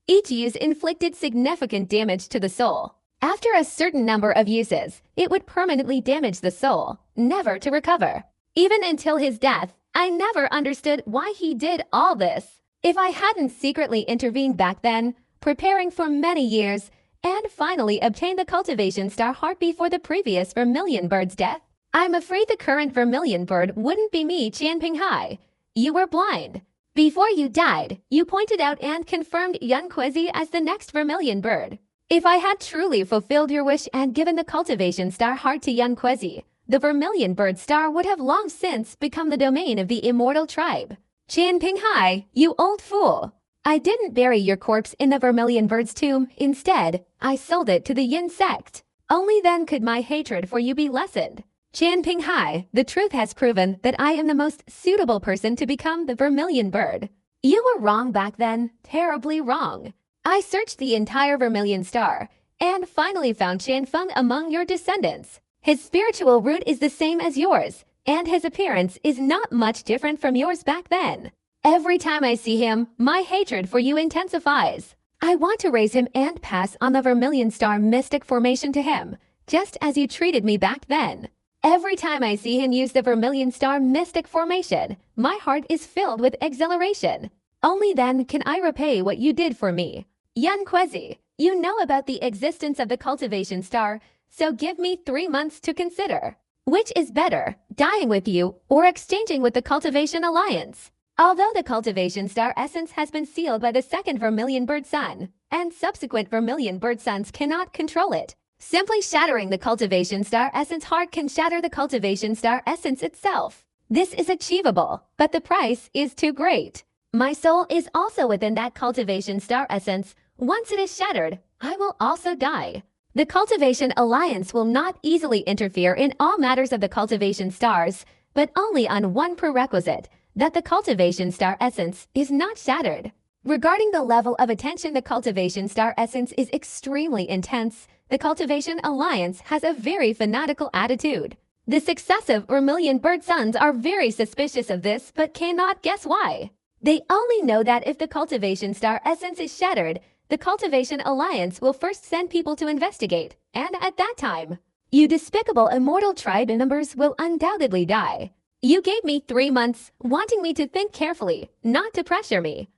Each use inflicted significant damage to the soul. After a certain number of uses, it would permanently damage the soul, never to recover. Even until his death, I never understood why he did all this. If I hadn't secretly intervened back then, preparing for many years, and finally obtained the cultivation star heart before the previous Vermilion Bird's death, I'm afraid the current Vermilion Bird wouldn't be me, Chanping Hai. You were blind. Before you died, you pointed out and confirmed Yan Quezi as the next Vermilion Bird. If I had truly fulfilled your wish and given the cultivation star heart to Yan Quezi, the Vermilion Bird Star would have long since become the domain of the immortal tribe. Chanping Hai, you old fool. I didn't bury your corpse in the Vermilion Bird's tomb. Instead, I sold it to the Yin sect. Only then could my hatred for you be lessened. Chanping Hai, the truth has proven that I am the most suitable person to become the Vermilion Bird. You were wrong back then, terribly wrong. I searched the entire Vermilion Star and finally found Chanfeng among your descendants. His spiritual root is the same as yours, and his appearance is not much different from yours back then. Every time I see him, my hatred for you intensifies. I want to raise him and pass on the Vermilion Star mystic formation to him, just as you treated me back then. Every time I see him use the Vermilion Star mystic formation, my heart is filled with exhilaration. Only then can I repay what you did for me. Yan Kwezi, you know about the existence of the cultivation star, so give me 3 months to consider. Which is better, dying with you or exchanging with the Cultivation Alliance? Although the Cultivation Star essence has been sealed by the second Vermilion Bird Sun, and subsequent Vermilion Bird Suns cannot control it, simply shattering the Cultivation Star essence heart can shatter the Cultivation Star essence itself. This is achievable, but the price is too great. My soul is also within that Cultivation Star essence. Once it is shattered, I will also die. The Cultivation Alliance will not easily interfere in all matters of the Cultivation Stars, but only on one prerequisite, that the Cultivation Star essence is not shattered. Regarding the level of attention the Cultivation Star essence is extremely intense, the Cultivation Alliance has a very fanatical attitude. The successive Vermilion Bird Suns are very suspicious of this but cannot guess why. They only know that if the Cultivation Star essence is shattered, the Cultivation Alliance will first send people to investigate, and at that time, you despicable immortal tribe members will undoubtedly die. You gave me 3 months, wanting me to think carefully, not to pressure me.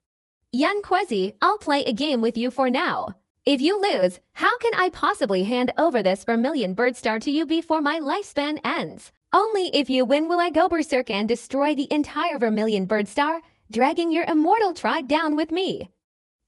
Yan Kwezi, I'll play a game with you for now. If you lose, how can I possibly hand over this Vermilion Bird Star to you before my lifespan ends? Only if you win will I go berserk and destroy the entire Vermilion Bird Star, dragging your immortal tribe down with me.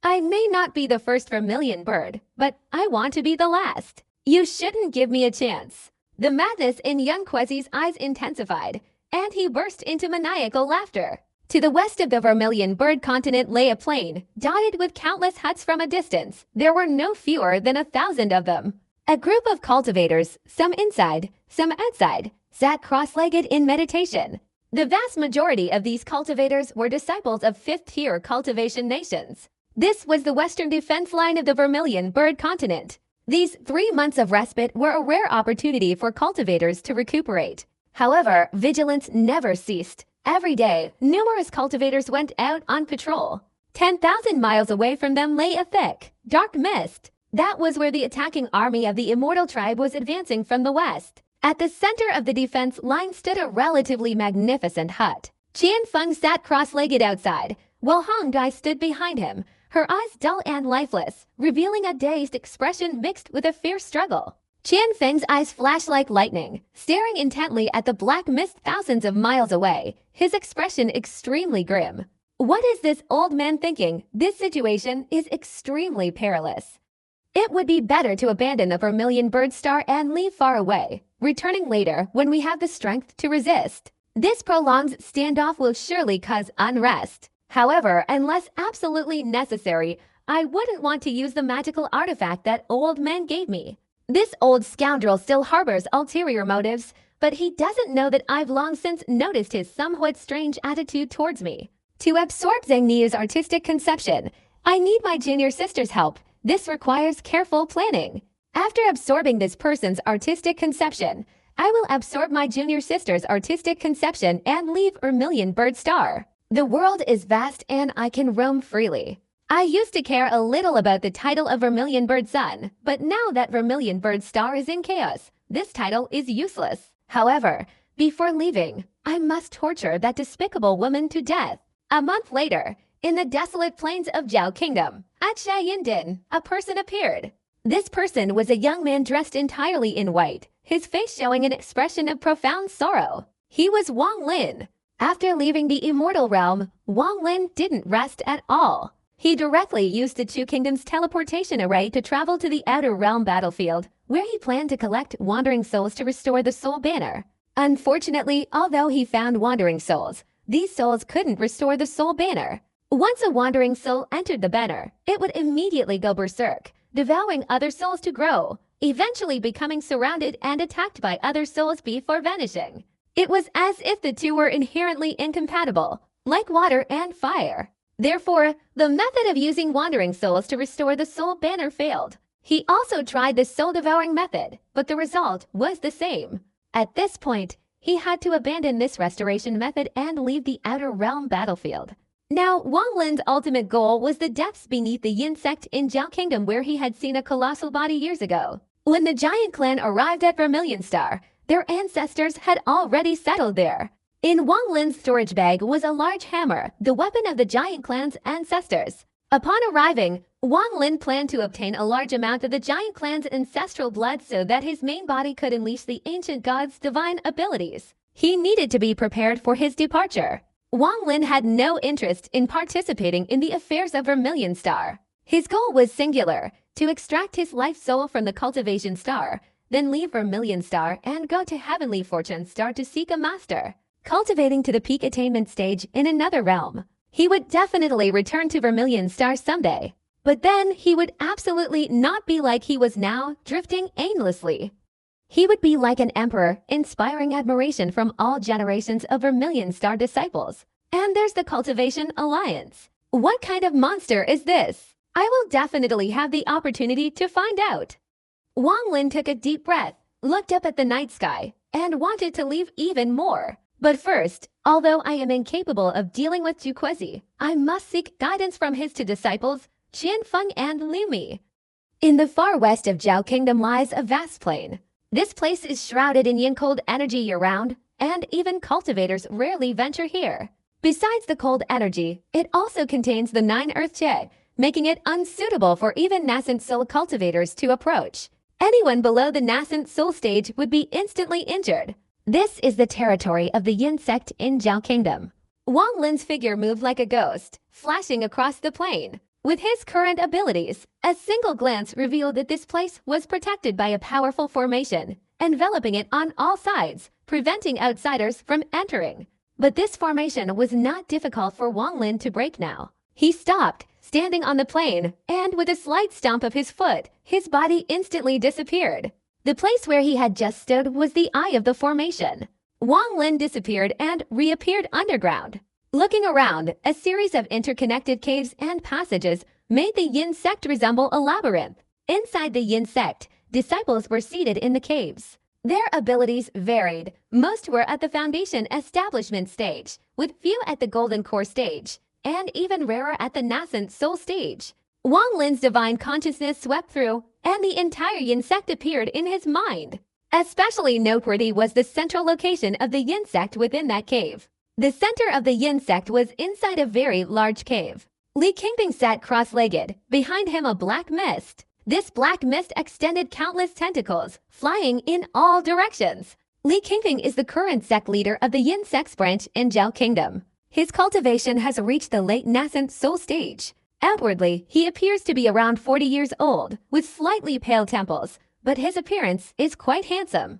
I may not be the first Vermilion Bird, but I want to be the last. You shouldn't give me a chance. The madness in Yan Kwezi's eyes intensified, and he burst into maniacal laughter. To the west of the Vermilion Bird continent lay a plain, dotted with countless huts from a distance. There were no fewer than 1,000 of them. A group of cultivators, some inside, some outside, sat cross-legged in meditation. The vast majority of these cultivators were disciples of fifth-tier cultivation nations. This was the western defense line of the Vermilion Bird continent. These 3 months of respite were a rare opportunity for cultivators to recuperate. However, vigilance never ceased. Every day, numerous cultivators went out on patrol. 10,000 miles away from them lay a thick, dark mist. That was where the attacking army of the Immortal Tribe was advancing from the west. At the center of the defense line stood a relatively magnificent hut. Qian Feng sat cross-legged outside, while Hong Dai stood behind him, her eyes dull and lifeless, revealing a dazed expression mixed with a fierce struggle. Qian Feng's eyes flashed like lightning, staring intently at the black mist thousands of miles away, his expression extremely grim. What is this old man thinking? This situation is extremely perilous. It would be better to abandon the Vermilion Bird Star and leave far away, returning later when we have the strength to resist. This prolonged standoff will surely cause unrest. However, unless absolutely necessary, I wouldn't want to use the magical artifact that old man gave me. This old scoundrel still harbors ulterior motives, but he doesn't know that I've long since noticed his somewhat strange attitude towards me. To absorb Zhang Ni's artistic conception, I need my junior sister's help. This requires careful planning. After absorbing this person's artistic conception, I will absorb my junior sister's artistic conception and leave Vermilion Bird Star. The world is vast and I can roam freely. I used to care a little about the title of Vermilion Bird Sun, but now that Vermilion Bird Star is in chaos, this title is useless. However, before leaving, I must torture that despicable woman to death. A month later, in the desolate plains of Zhao Kingdom, at Shayindin, a person appeared. This person was a young man dressed entirely in white, his face showing an expression of profound sorrow. He was Wang Lin. After leaving the immortal realm, Wang Lin didn't rest at all. He directly used the Two Kingdoms teleportation array to travel to the Outer Realm battlefield, where he planned to collect wandering souls to restore the soul banner. Unfortunately, although he found wandering souls, these souls couldn't restore the soul banner. Once a wandering soul entered the banner, it would immediately go berserk, devouring other souls to grow, eventually becoming surrounded and attacked by other souls before vanishing. It was as if the two were inherently incompatible, like water and fire. Therefore, the method of using wandering souls to restore the soul banner failed. He also tried the soul-devouring method, but the result was the same. At this point, he had to abandon this restoration method and leave the Outer Realm battlefield. Now, Wang Lin's ultimate goal was the depths beneath the Yin sect in Zhao Kingdom, where he had seen a colossal body years ago. When the giant clan arrived at Vermilion Star, their ancestors had already settled there. In Wang Lin's storage bag was a large hammer, the weapon of the giant clan's ancestors. Upon arriving, Wang Lin planned to obtain a large amount of the giant clan's ancestral blood so that his main body could unleash the ancient god's divine abilities. He needed to be prepared for his departure. Wang Lin had no interest in participating in the affairs of Vermilion Star. His goal was singular, to extract his life soul from the cultivation star, then leave Vermilion Star and go to Heavenly Fortune Star to seek a master. Cultivating to the peak attainment stage in another realm. He would definitely return to Vermilion Star someday. But then he would absolutely not be like he was now, drifting aimlessly. He would be like an emperor, inspiring admiration from all generations of Vermilion Star disciples. And there's the Cultivation Alliance. What kind of monster is this? I will definitely have the opportunity to find out. Wang Lin took a deep breath, looked up at the night sky, and wanted to leave even more. But first, although I am incapable of dealing with Juquezi, I must seek guidance from his two disciples, Qian Feng and Liu Mi. In the far west of Zhao Kingdom lies a vast plain. This place is shrouded in yin-cold energy year-round, and even cultivators rarely venture here. Besides the cold energy, it also contains the 9 Earth Che, making it unsuitable for even nascent soul cultivators to approach. Anyone below the nascent soul stage would be instantly injured. This is the territory of the Yin sect in Zhao Kingdom. Wang Lin's figure moved like a ghost, flashing across the plain. With his current abilities, a single glance revealed that this place was protected by a powerful formation, enveloping it on all sides, preventing outsiders from entering. But this formation was not difficult for Wang Lin to break now. He stopped, standing on the plain, and with a slight stomp of his foot, his body instantly disappeared. The place where he had just stood was the eye of the formation. Wang Lin disappeared and reappeared underground. Looking around, a series of interconnected caves and passages made the Yin sect resemble a labyrinth. Inside the Yin sect, disciples were seated in the caves. Their abilities varied. Most were at the foundation establishment stage, with few at the golden core stage, and even rarer at the nascent soul stage. Wang Lin's divine consciousness swept through, and the entire Yin sect appeared in his mind. Especially noteworthy was the central location of the Yin sect within that cave. The center of the Yin sect was inside a very large cave. Li Qingping sat cross-legged, behind him a black mist. This black mist extended countless tentacles, flying in all directions. Li Qingping is the current sect leader of the Yin sect's branch in Zhao Kingdom. His cultivation has reached the late nascent soul stage. Outwardly, he appears to be around 40 years old, with slightly pale temples, but his appearance is quite handsome.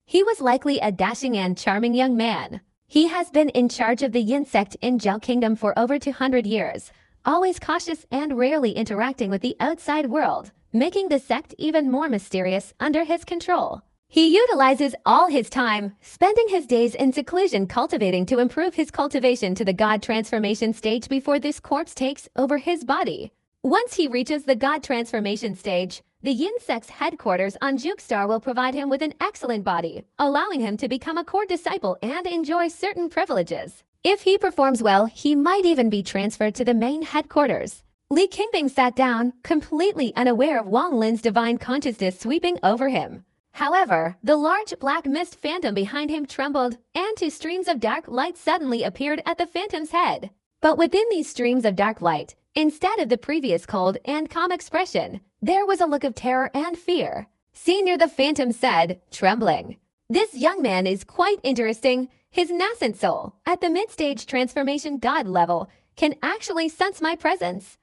He was likely a dashing and charming young man. He has been in charge of the Yin sect in Zhao Kingdom for over 200 years, always cautious and rarely interacting with the outside world, making the sect even more mysterious under his control. He utilizes all his time, spending his days in seclusion cultivating to improve his cultivation to the god transformation stage before this corpse takes over his body. Once he reaches the god transformation stage, the Yin sect's headquarters on Juke will provide him with an excellent body, allowing him to become a core disciple and enjoy certain privileges. If he performs well, he might even be transferred to the main headquarters. Li Qingping sat down, completely unaware of Wang Lin's divine consciousness sweeping over him. However, the large black mist phantom behind him trembled, and 2 streams of dark light suddenly appeared at the phantom's head. But within these streams of dark light, instead of the previous cold and calm expression, there was a look of terror and fear. Senior, the phantom said, trembling. This young man is quite interesting. His nascent soul, at the mid-stage transformation god level, can actually sense my presence.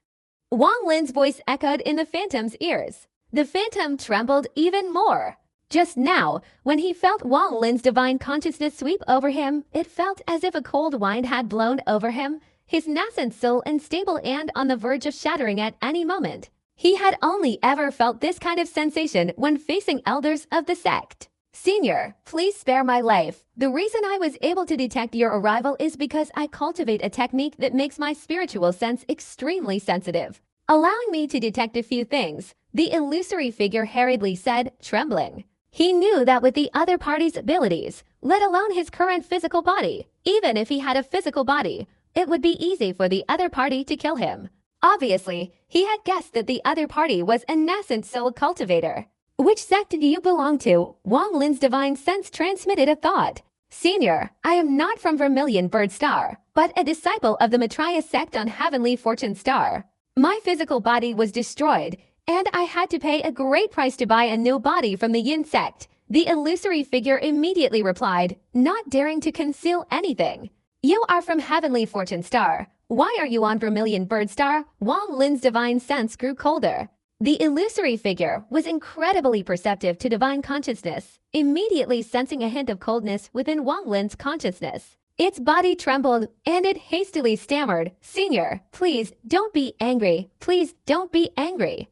Wang Lin's voice echoed in the phantom's ears. The phantom trembled even more. Just now, when he felt Wang Lin's divine consciousness sweep over him, it felt as if a cold wind had blown over him, his nascent soul unstable and on the verge of shattering at any moment. He had only ever felt this kind of sensation when facing elders of the sect. Senior, please spare my life. The reason I was able to detect your arrival is because I cultivate a technique that makes my spiritual sense extremely sensitive, allowing me to detect a few things, the illusory figure hurriedly said, trembling. He knew that with the other party's abilities, let alone his current physical body, even if he had a physical body, it would be easy for the other party to kill him. Obviously, he had guessed that the other party was a nascent soul cultivator. Which sect do you belong to? Wang Lin's divine sense transmitted a thought. Senior, I am not from Vermilion Bird Star, but a disciple of the Maitreya sect on Heavenly Fortune Star. My physical body was destroyed, and I had to pay a great price to buy a new body from the Yin sect. The illusory figure immediately replied, not daring to conceal anything. You are from Heavenly Fortune Star. Why are you on Vermilion Bird Star? Wang Lin's divine sense grew colder. The illusory figure was incredibly perceptive to divine consciousness, immediately sensing a hint of coldness within Wang Lin's consciousness. Its body trembled, and it hastily stammered, Senior, please don't be angry. Please don't be angry.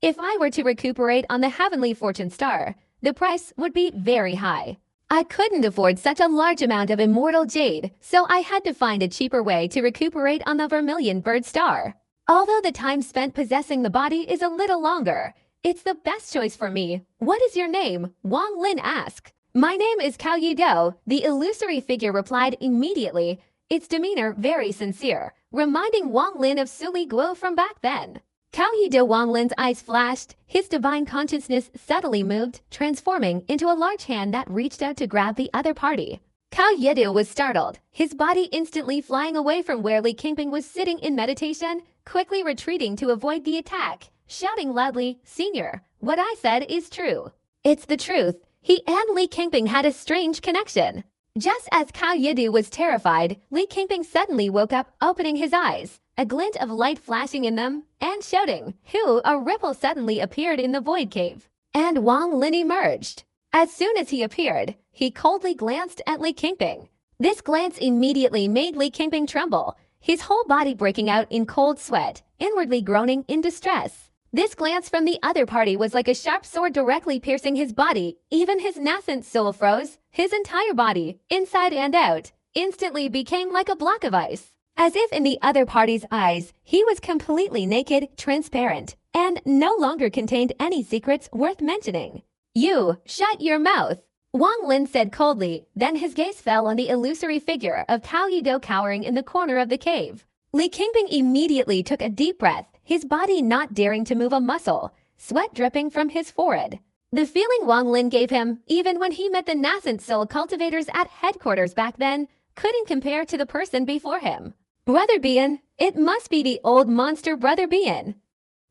If I were to recuperate on the Heavenly Fortune Star, the price would be very high. I couldn't afford such a large amount of immortal jade, so I had to find a cheaper way to recuperate on the Vermilion Bird Star. Although the time spent possessing the body is a little longer, it's the best choice for me. What is your name? Wang Lin asked. My name is Cao Yido, the illusory figure replied immediately, its demeanor very sincere, reminding Wang Lin of Suli Guo from back then. Cao Yido Wang Lin's eyes flashed, his divine consciousness subtly moved, transforming into a large hand that reached out to grab the other party. Cao Yido was startled, his body instantly flying away from where Li Qingping was sitting in meditation, quickly retreating to avoid the attack, shouting loudly, Senior, what I said is true. It's the truth. He and Li Qingping had a strange connection. Just as Cao Yido was terrified, Li Qingping suddenly woke up, opening his eyes, a glint of light flashing in them, and shouting, Who? A ripple suddenly appeared in the void cave, and Wang Lin emerged. As soon as he appeared, he coldly glanced at Li Qingping. This glance immediately made Li Qingping tremble, his whole body breaking out in cold sweat, inwardly groaning in distress. This glance from the other party was like a sharp sword directly piercing his body. Even his nascent soul froze. His entire body, inside and out, instantly became like a block of ice. As if in the other party's eyes, he was completely naked, transparent, and no longer contained any secrets worth mentioning. You, shut your mouth, Wang Lin said coldly, then his gaze fell on the illusory figure of Cao Yido cowering in the corner of the cave. Li Qingping immediately took a deep breath, his body not daring to move a muscle, sweat dripping from his forehead. The feeling Wang Lin gave him, even when he met the nascent soul cultivators at headquarters back then, couldn't compare to the person before him. Brother Bian, it must be the old monster Brother Bian.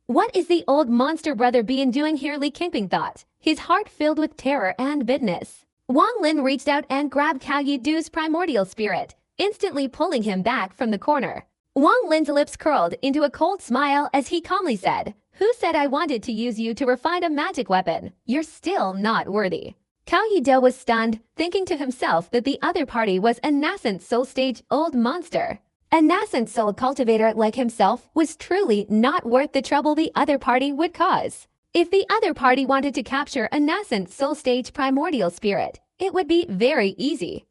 What is the old monster Brother Bian doing here? Li Qingping thought, his heart filled with terror and bitterness. Wang Lin reached out and grabbed Cao Yido's primordial spirit, instantly pulling him back from the corner. Wang Lin's lips curled into a cold smile as he calmly said, Who said I wanted to use you to refine a magic weapon? You're still not worthy. Cao Yido was stunned, thinking to himself that the other party was a nascent soul stage old monster. A nascent soul cultivator like himself was truly not worth the trouble the other party would cause. If the other party wanted to capture a nascent soul stage primordial spirit, it would be very easy.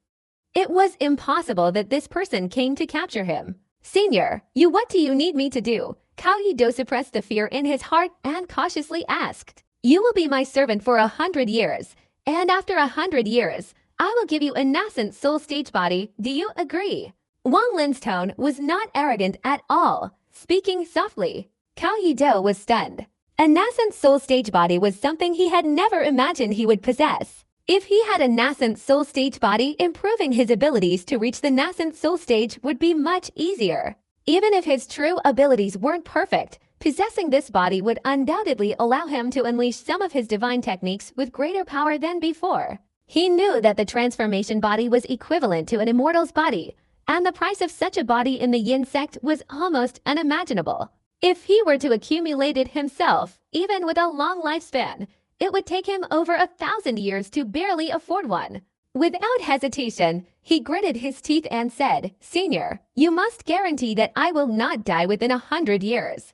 It was impossible that this person came to capture him. Senior, what do you need me to do? Cao Yido suppressed the fear in his heart and cautiously asked. You will be my servant for 100 years, and after 100 years, I will give you a nascent soul stage body. Do you agree? Wang Lin's tone was not arrogant at all, speaking softly. Cao Yido was stunned. A nascent soul stage body was something he had never imagined he would possess. If he had a nascent soul stage body, improving his abilities to reach the nascent soul stage would be much easier. Even if his true abilities weren't perfect, possessing this body would undoubtedly allow him to unleash some of his divine techniques with greater power than before. He knew that the transformation body was equivalent to an immortal's body, and the price of such a body in the Yin sect was almost unimaginable. If he were to accumulate it himself, even with a long lifespan, it would take him over 1,000 years to barely afford one. Without hesitation, he gritted his teeth and said, Senior, you must guarantee that I will not die within 100 years.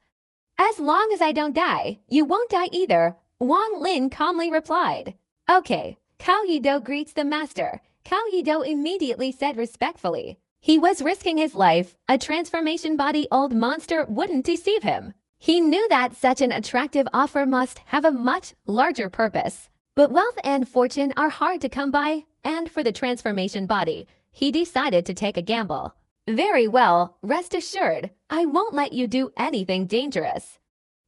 As long as I don't die, you won't die either, Wang Lin calmly replied. Okay, Cao Yido greets the master, Cao Yido immediately said respectfully. He was risking his life, a transformation body old monster wouldn't deceive him. He knew that such an attractive offer must have a much larger purpose. But wealth and fortune are hard to come by, and for the transformation body, he decided to take a gamble. Very well, rest assured, I won't let you do anything dangerous.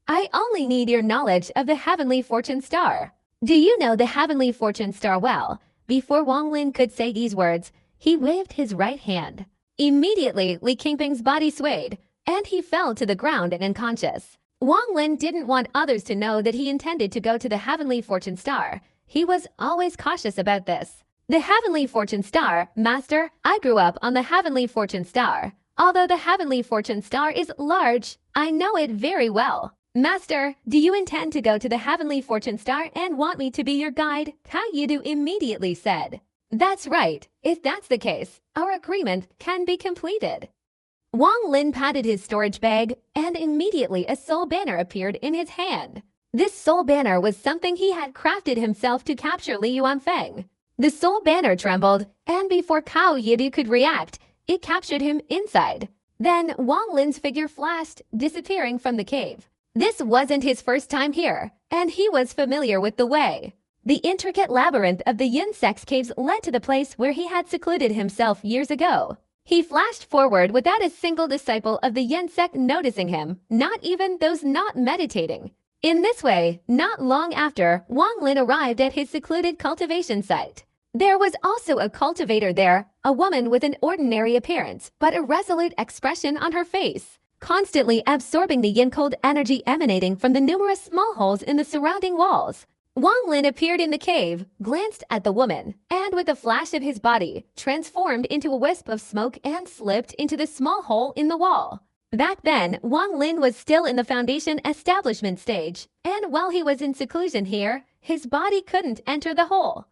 I only need your knowledge of the Heavenly Fortune Star. Do you know the Heavenly Fortune Star well? Before Wang Lin could say these words, he waved his right hand. Immediately, Li Qingping's body swayed, and he fell to the ground and unconscious. Wang Lin didn't want others to know that he intended to go to the Heavenly Fortune Star. He was always cautious about this. The Heavenly Fortune Star, Master, I grew up on the Heavenly Fortune Star. Although the Heavenly Fortune Star is large, I know it very well. Master, do you intend to go to the Heavenly Fortune Star and want me to be your guide? Cao Yidu immediately said. That's right. If that's the case, our agreement can be completed. Wang Lin patted his storage bag, and immediately a soul banner appeared in his hand. This soul banner was something he had crafted himself to capture Li Yuanfeng. The soul banner trembled, and before Cao Yidu could react, it captured him inside. Then Wang Lin's figure flashed, disappearing from the cave. This wasn't his first time here, and he was familiar with the way. The intricate labyrinth of the Yin sect's caves led to the place where he had secluded himself years ago. He flashed forward without a single disciple of the Yin sect noticing him, not even those not meditating. In this way, not long after, Wang Lin arrived at his secluded cultivation site. There was also a cultivator there, a woman with an ordinary appearance but a resolute expression on her face, constantly absorbing the yin-cold energy emanating from the numerous small holes in the surrounding walls. Wang Lin appeared in the cave, glanced at the woman, and with a flash of his body, transformed into a wisp of smoke and slipped into the small hole in the wall. Back then, Wang Lin was still in the foundation establishment stage, and while he was in seclusion here, his body couldn't enter the hole.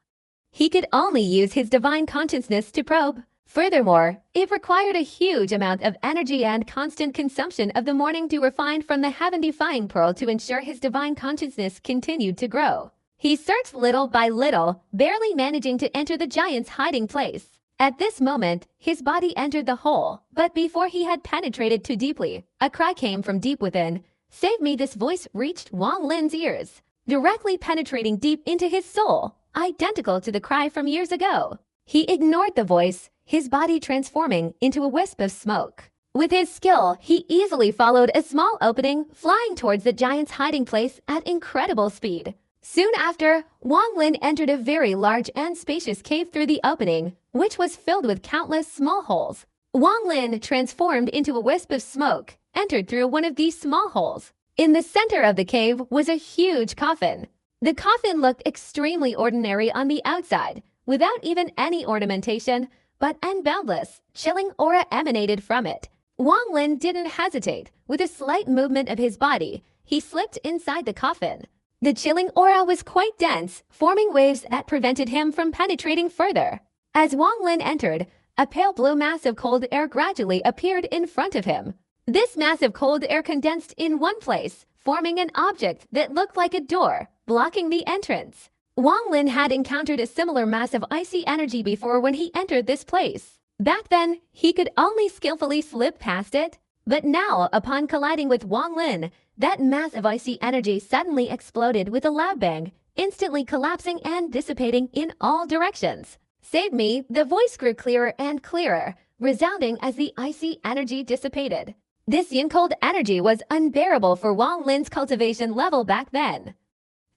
He could only use his divine consciousness to probe. Furthermore, it required a huge amount of energy and constant consumption of the morning dew refined from the heaven-defying pearl to ensure his divine consciousness continued to grow. He searched little by little, barely managing to enter the giant's hiding place. At this moment, his body entered the hole, but before he had penetrated too deeply, a cry came from deep within. "Save me!" This voice reached Wang Lin's ears, directly penetrating deep into his soul, identical to the cry from years ago. He ignored the voice, his body transforming into a wisp of smoke. With his skill, he easily followed a small opening, flying towards the giant's hiding place at incredible speed. Soon after, Wang Lin entered a very large and spacious cave through the opening, which was filled with countless small holes. Wang Lin, transformed into a wisp of smoke, entered through one of these small holes. In the center of the cave was a huge coffin. The coffin looked extremely ordinary on the outside, without even any ornamentation, but an boundless, chilling aura emanated from it. Wang Lin didn't hesitate. With a slight movement of his body, he slipped inside the coffin. The chilling aura was quite dense, forming waves that prevented him from penetrating further. As Wang Lin entered, a pale blue mass of cold air gradually appeared in front of him. This mass of cold air condensed in one place, forming an object that looked like a door, blocking the entrance. Wang Lin had encountered a similar mass of icy energy before when he entered this place. Back then, he could only skillfully slip past it. But now, upon colliding with Wang Lin, that mass of icy energy suddenly exploded with a loud bang, instantly collapsing and dissipating in all directions. "Save me!" The voice grew clearer and clearer, resounding as the icy energy dissipated. This yin-cold energy was unbearable for Wang Lin's cultivation level back then.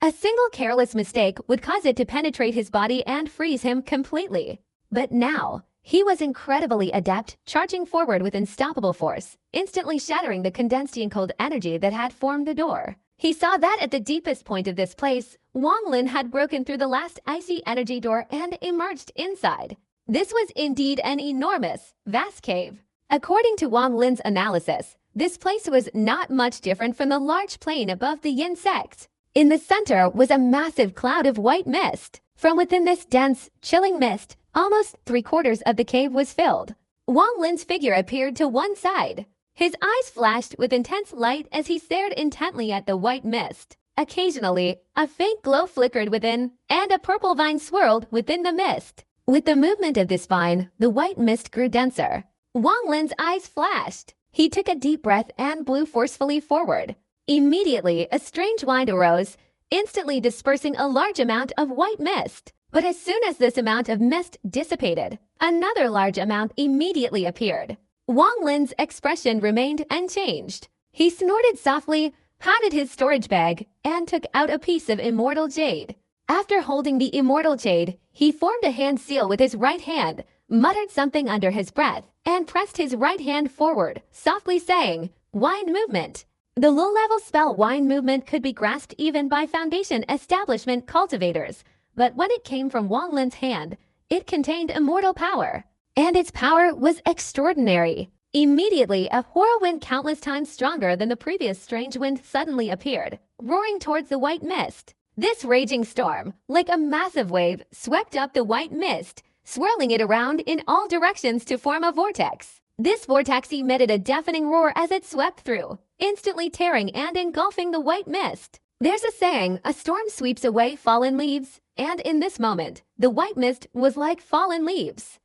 A single careless mistake would cause it to penetrate his body and freeze him completely. But now, he was incredibly adept, charging forward with unstoppable force, instantly shattering the condensed yin-cold energy that had formed the door. He saw that at the deepest point of this place, Wang Lin had broken through the last icy energy door and emerged inside. This was indeed an enormous, vast cave. According to Wang Lin's analysis, this place was not much different from the large plain above the Yin sect. In the center was a massive cloud of white mist. From within this dense, chilling mist, almost 3/4 of the cave was filled. Wang Lin's figure appeared to one side. His eyes flashed with intense light as he stared intently at the white mist. Occasionally, a faint glow flickered within, and a purple vine swirled within the mist. With the movement of this vine, the white mist grew denser. Wang Lin's eyes flashed. He took a deep breath and blew forcefully forward. Immediately, a strange wind arose, instantly dispersing a large amount of white mist. But as soon as this amount of mist dissipated, another large amount immediately appeared. Wang Lin's expression remained unchanged. He snorted softly, patted his storage bag, and took out a piece of immortal jade. After holding the immortal jade, he formed a hand seal with his right hand, muttered something under his breath, and pressed his right hand forward, softly saying, "Wind movement." The low-level spell Wind movement could be grasped even by Foundation Establishment cultivators, but when it came from Wang Lin's hand, it contained immortal power. And its power was extraordinary. Immediately, a whirlwind countless times stronger than the previous strange wind suddenly appeared, roaring towards the white mist. This raging storm, like a massive wave, swept up the white mist, swirling it around in all directions to form a vortex. This vortex emitted a deafening roar as it swept through, instantly tearing and engulfing the white mist. There's a saying, a storm sweeps away fallen leaves, and in this moment, the white mist was like fallen leaves.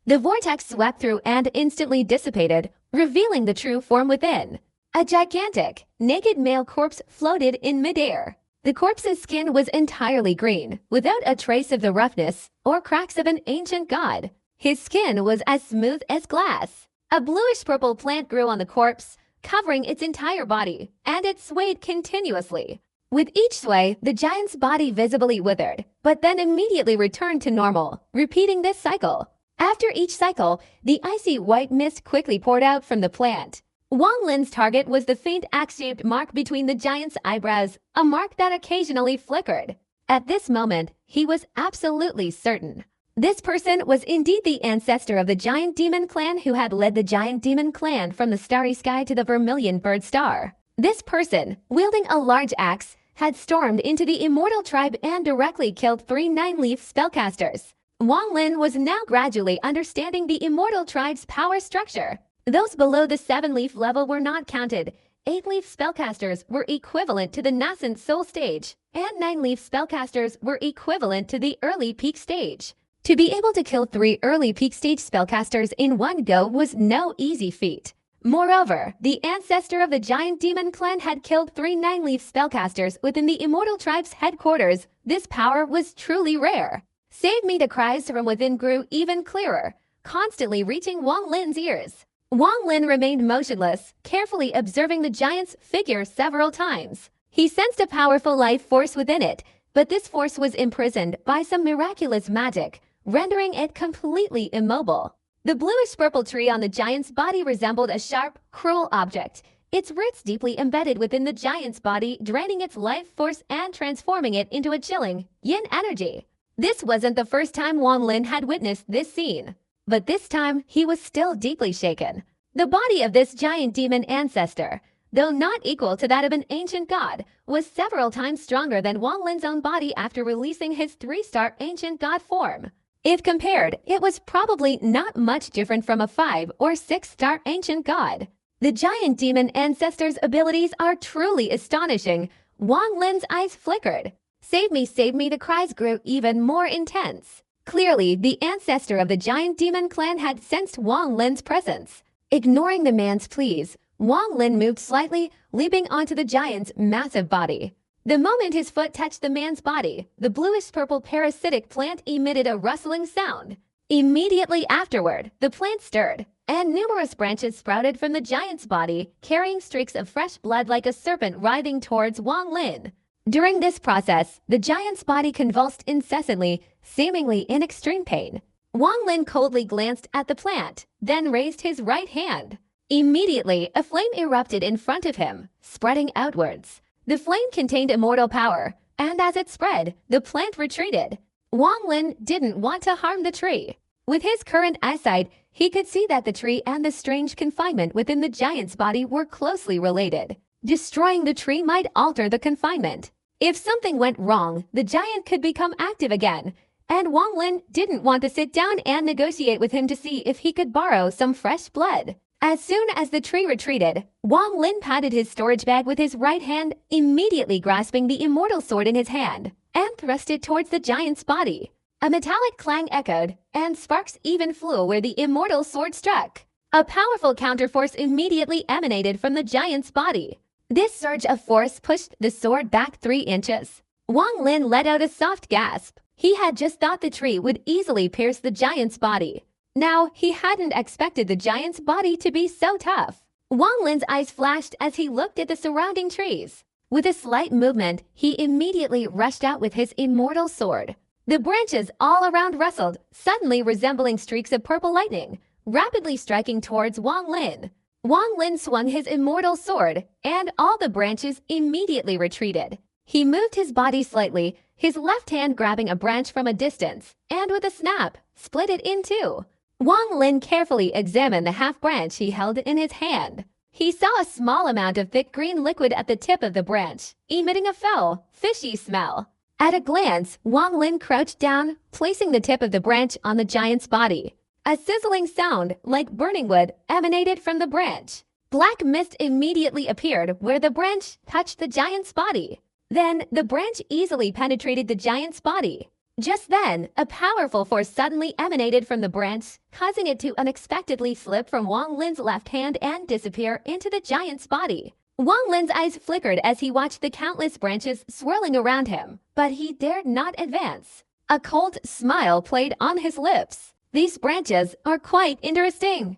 The vortex swept through and instantly dissipated, revealing the true form within. A gigantic, naked male corpse floated in midair. The corpse's skin was entirely green, without a trace of the roughness or cracks of an ancient god. His skin was as smooth as glass. A bluish-purple plant grew on the corpse, covering its entire body, and it swayed continuously. With each sway, the giant's body visibly withered, but then immediately returned to normal, repeating this cycle. After each cycle, the icy white mist quickly poured out from the plant. Wang Lin's target was the faint axe-shaped mark between the giant's eyebrows, a mark that occasionally flickered. At this moment, he was absolutely certain. This person was indeed the ancestor of the giant demon clan who had led the giant demon clan from the starry sky to the vermilion bird star. This person, wielding a large axe, had stormed into the immortal tribe and directly killed 3 9-leaf spellcasters. Wang Lin was now gradually understanding the immortal tribe's power structure. Those below the 7-leaf level were not counted. 8-leaf spellcasters were equivalent to the nascent soul stage, and 9-leaf spellcasters were equivalent to the early peak stage. To be able to kill 3 early peak stage spellcasters in one go was no easy feat. Moreover, the ancestor of the giant demon clan had killed 3 9-leaf spellcasters within the immortal tribe's headquarters. This power was truly rare. "Save me," the cries from within grew even clearer, constantly reaching Wang Lin's ears. Wang Lin remained motionless, carefully observing the giant's figure several times. He sensed a powerful life force within it, but this force was imprisoned by some miraculous magic, rendering it completely immobile. The bluish-purple tree on the giant's body resembled a sharp, cruel object, its roots deeply embedded within the giant's body, draining its life force and transforming it into a chilling yin energy. This wasn't the first time Wang Lin had witnessed this scene. But this time, he was still deeply shaken. The body of this giant demon ancestor, though not equal to that of an ancient god, was several times stronger than Wang Lin's own body after releasing his 3-star ancient god form. If compared, it was probably not much different from a 5- or 6-star ancient god. The giant demon ancestor's abilities are truly astonishing. Wang Lin's eyes flickered. "Save me," the cries grew even more intense. Clearly, the ancestor of the giant demon clan had sensed Wang Lin's presence. Ignoring the man's pleas, Wang Lin moved slightly, leaping onto the giant's massive body. The moment his foot touched the man's body, the bluish-purple parasitic plant emitted a rustling sound. Immediately afterward, the plant stirred, and numerous branches sprouted from the giant's body, carrying streaks of fresh blood like a serpent writhing towards Wang Lin. During this process, the giant's body convulsed incessantly, seemingly in extreme pain. Wang Lin coldly glanced at the plant, then raised his right hand. Immediately, a flame erupted in front of him, spreading outwards. The flame contained immortal power, and as it spread, the plant retreated. Wang Lin didn't want to harm the tree. With his current eyesight, he could see that the tree and the strange confinement within the giant's body were closely related. Destroying the tree might alter the confinement. If something went wrong, the giant could become active again, and Wang Lin didn't want to sit down and negotiate with him to see if he could borrow some fresh blood. As soon as the tree retreated, Wang Lin patted his storage bag with his right hand, immediately grasping the immortal sword in his hand, and thrust it towards the giant's body. A metallic clang echoed, and sparks even flew where the immortal sword struck. A powerful counterforce immediately emanated from the giant's body. This surge of force pushed the sword back 3 inches. Wang Lin let out a soft gasp. He had just thought the tree would easily pierce the giant's body. Now, he hadn't expected the giant's body to be so tough. Wang Lin's eyes flashed as he looked at the surrounding trees. With a slight movement, he immediately rushed out with his immortal sword. The branches all around rustled, suddenly resembling streaks of purple lightning, rapidly striking towards Wang Lin. Wang Lin swung his immortal sword, and all the branches immediately retreated. He moved his body slightly, his left hand grabbing a branch from a distance, and with a snap, split it in two. Wang Lin carefully examined the half branch he held in his hand. He saw a small amount of thick green liquid at the tip of the branch, emitting a foul, fishy smell. At a glance, Wang Lin crouched down, placing the tip of the branch on the giant's body. A sizzling sound, like burning wood, emanated from the branch. Black mist immediately appeared where the branch touched the giant's body. Then, the branch easily penetrated the giant's body. Just then, a powerful force suddenly emanated from the branch, causing it to unexpectedly slip from Wang Lin's left hand and disappear into the giant's body. Wang Lin's eyes flickered as he watched the countless branches swirling around him, but he dared not advance. A cold smile played on his lips. These branches are quite interesting.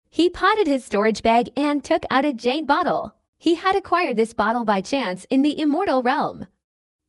He potted his storage bag and took out a jade bottle. He had acquired this bottle by chance in the immortal realm.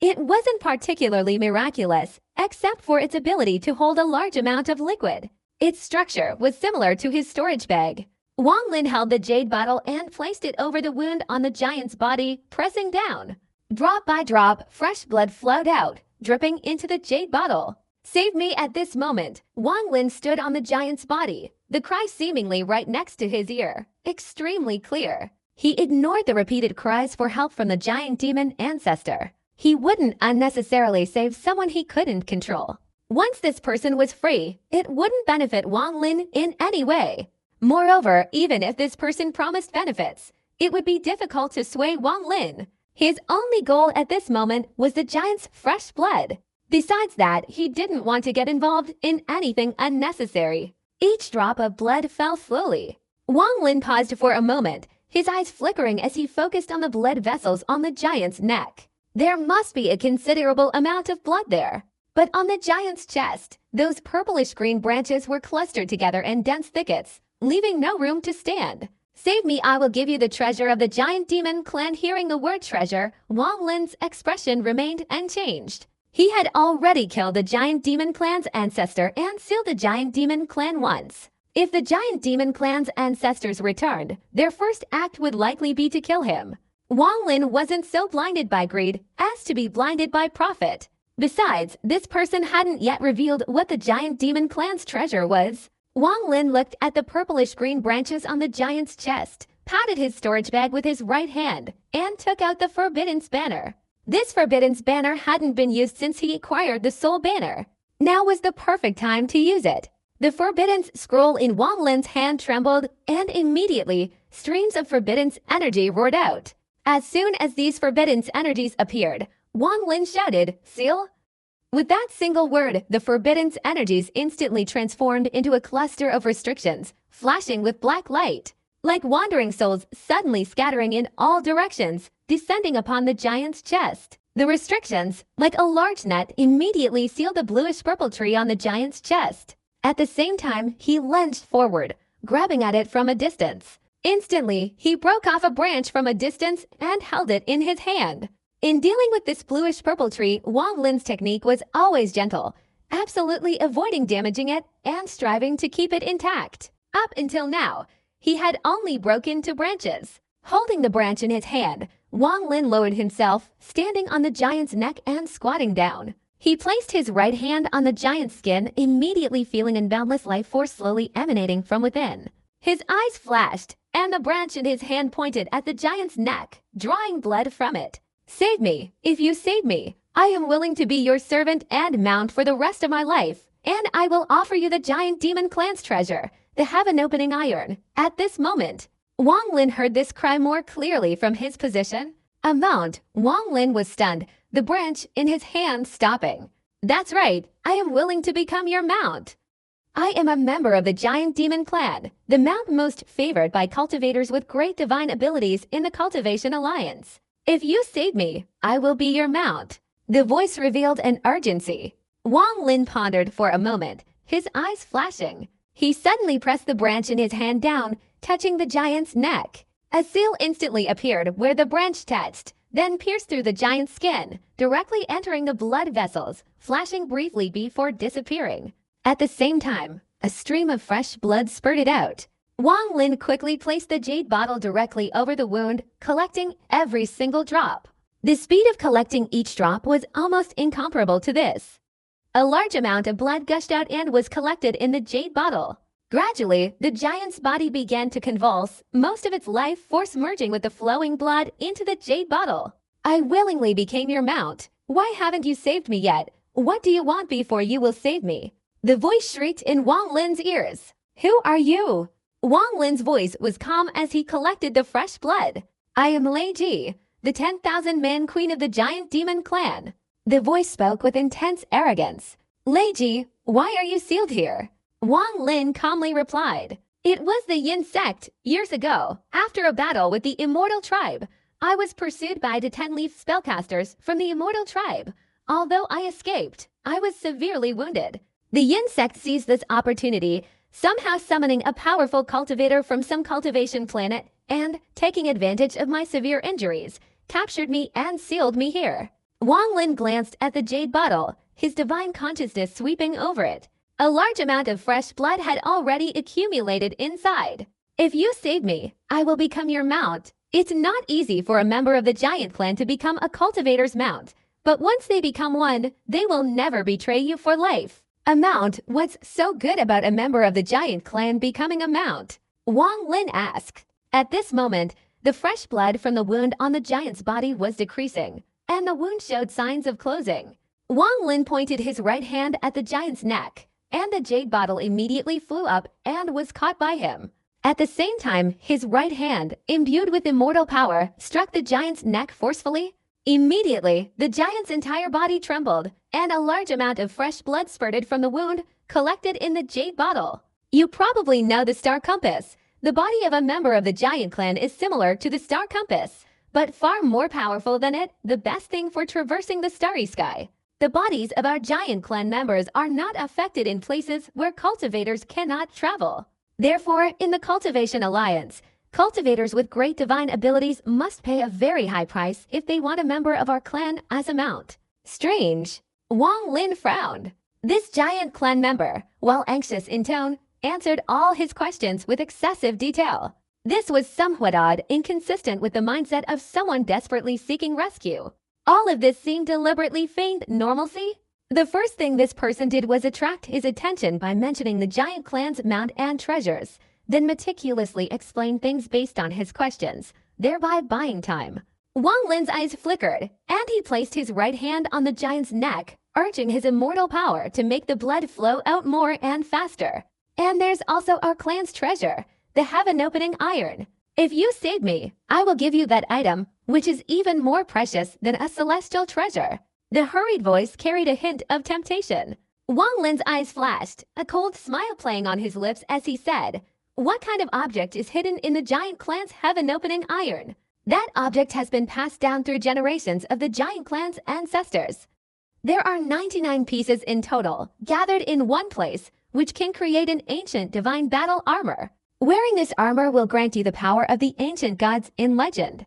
It wasn't particularly miraculous, except for its ability to hold a large amount of liquid. Its structure was similar to his storage bag. Wang Lin held the jade bottle and placed it over the wound on the giant's body, pressing down. Drop by drop, fresh blood flowed out, dripping into the jade bottle. Save me at this moment. Wang Lin stood on the giant's body, the cry seemingly right next to his ear, extremely clear. He ignored the repeated cries for help from the giant demon ancestor. He wouldn't unnecessarily save someone he couldn't control. Once this person was free, it wouldn't benefit Wang Lin in any way. Moreover, even if this person promised benefits, it would be difficult to sway Wang Lin. His only goal at this moment was the giant's fresh blood. Besides that, he didn't want to get involved in anything unnecessary. Each drop of blood fell slowly. Wang Lin paused for a moment, his eyes flickering as he focused on the blood vessels on the giant's neck. There must be a considerable amount of blood there. But on the giant's chest, those purplish-green branches were clustered together in dense thickets, leaving no room to stand. Save me, I will give you the treasure of the giant demon clan. Hearing the word treasure, Wang Lin's expression remained unchanged. He had already killed the giant demon clan's ancestor and sealed the giant demon clan once. If the giant demon clan's ancestors returned, their first act would likely be to kill him. Wang Lin wasn't so blinded by greed as to be blinded by profit. Besides, this person hadn't yet revealed what the giant demon clan's treasure was. Wang Lin looked at the purplish-green branches on the giant's chest, patted his storage bag with his right hand, and took out the Forbidden Banner. This Forbidden Banner hadn't been used since he acquired the Soul Banner. Now was the perfect time to use it. The Forbidden Scroll in Wang Lin's hand trembled, and immediately, streams of Forbidden energy roared out. As soon as these Forbidden energies appeared, Wang Lin shouted, "Seal!" With that single word, the Forbidden energies instantly transformed into a cluster of restrictions, flashing with black light. Like wandering souls suddenly scattering in all directions, descending upon the giant's chest. The restrictions, like a large net, immediately sealed the bluish-purple tree on the giant's chest. At the same time, he lunged forward, grabbing at it from a distance. Instantly, he broke off a branch from a distance and held it in his hand. In dealing with this bluish-purple tree, Wang Lin's technique was always gentle, absolutely avoiding damaging it and striving to keep it intact. Up until now, he had only broken two branches. Holding the branch in his hand, Wang Lin lowered himself, standing on the giant's neck and squatting down. He placed his right hand on the giant's skin, immediately feeling a boundless life force slowly emanating from within. His eyes flashed, and the branch in his hand pointed at the giant's neck, drawing blood from it. "Save me. If you save me, I am willing to be your servant and mount for the rest of my life, and I will offer you the giant demon clan's treasure, the heaven-opening iron." At this moment, Wang Lin heard this cry more clearly from his position. A moment, Wang Lin was stunned, the branch in his hand stopping. "That's right, I am willing to become your mount. I am a member of the giant demon clan, the mount most favored by cultivators with great divine abilities in the Cultivation Alliance. If you save me, I will be your mount." The voice revealed an urgency. Wang Lin pondered for a moment, his eyes flashing. He suddenly pressed the branch in his hand down, touching the giant's neck. A seal instantly appeared where the branch touched, then pierced through the giant's skin, directly entering the blood vessels, flashing briefly before disappearing. At the same time, a stream of fresh blood spurted out. Wang Lin quickly placed the jade bottle directly over the wound, collecting every single drop. The speed of collecting each drop was almost incomparable to this. A large amount of blood gushed out and was collected in the jade bottle. Gradually, the giant's body began to convulse, most of its life force merging with the flowing blood into the jade bottle. I willingly became your mount. Why haven't you saved me yet? What do you want before you will save me? The voice shrieked in Wang Lin's ears. Who are you? Wang Lin's voice was calm as he collected the fresh blood. I am Lei Ji, the 10,000-man queen of the giant demon clan. The voice spoke with intense arrogance. Lei Ji, why are you sealed here? Wang Lin calmly replied. It was the Yin sect, years ago. After a battle with the Immortal tribe, I was pursued by the 10-leaf spellcasters from the Immortal tribe. Although I escaped, I was severely wounded. The Yin sect seized this opportunity, somehow summoning a powerful cultivator from some cultivation planet and, taking advantage of my severe injuries, captured me and sealed me here. Wang Lin glanced at the jade bottle, his divine consciousness sweeping over it. A large amount of fresh blood had already accumulated inside. If you save me, I will become your mount. It's not easy for a member of the giant clan to become a cultivator's mount, but once they become one, they will never betray you for life. A mount? What's so good about a member of the giant clan becoming a mount? Wang Lin asked. At this moment, the fresh blood from the wound on the giant's body was decreasing, and the wound showed signs of closing. Wang Lin pointed his right hand at the giant's neck, and the jade bottle immediately flew up and was caught by him. At the same time, his right hand, imbued with immortal power, struck the giant's neck forcefully. Immediately, the giant's entire body trembled, and a large amount of fresh blood spurted from the wound, collected in the jade bottle. You probably know the star compass. The body of a member of the giant clan is similar to the star compass, but far more powerful than it, the best thing for traversing the starry sky. The bodies of our giant clan members are not affected in places where cultivators cannot travel. Therefore, in the Cultivation Alliance, cultivators with great divine abilities must pay a very high price if they want a member of our clan as a mount. Strange. Wang Lin frowned. This giant clan member, while anxious in tone, answered all his questions with excessive detail. This was somewhat odd, inconsistent with the mindset of someone desperately seeking rescue. All of this seemed deliberately feigned normalcy. The first thing this person did was attract his attention by mentioning the giant clan's mount and treasures, then meticulously explain things based on his questions, thereby buying time. Wang Lin's eyes flickered, and he placed his right hand on the giant's neck, urging his immortal power to make the blood flow out more and faster. And there's also our clan's treasure, the heaven-opening iron. If you save me, I will give you that item, which is even more precious than a celestial treasure. The hurried voice carried a hint of temptation. Wang Lin's eyes flashed, a cold smile playing on his lips as he said, what kind of object is hidden in the giant clan's heaven-opening iron? That object has been passed down through generations of the giant clan's ancestors. There are 99 pieces in total, gathered in one place, which can create an ancient divine battle armor. Wearing this armor will grant you the power of the ancient gods in legend.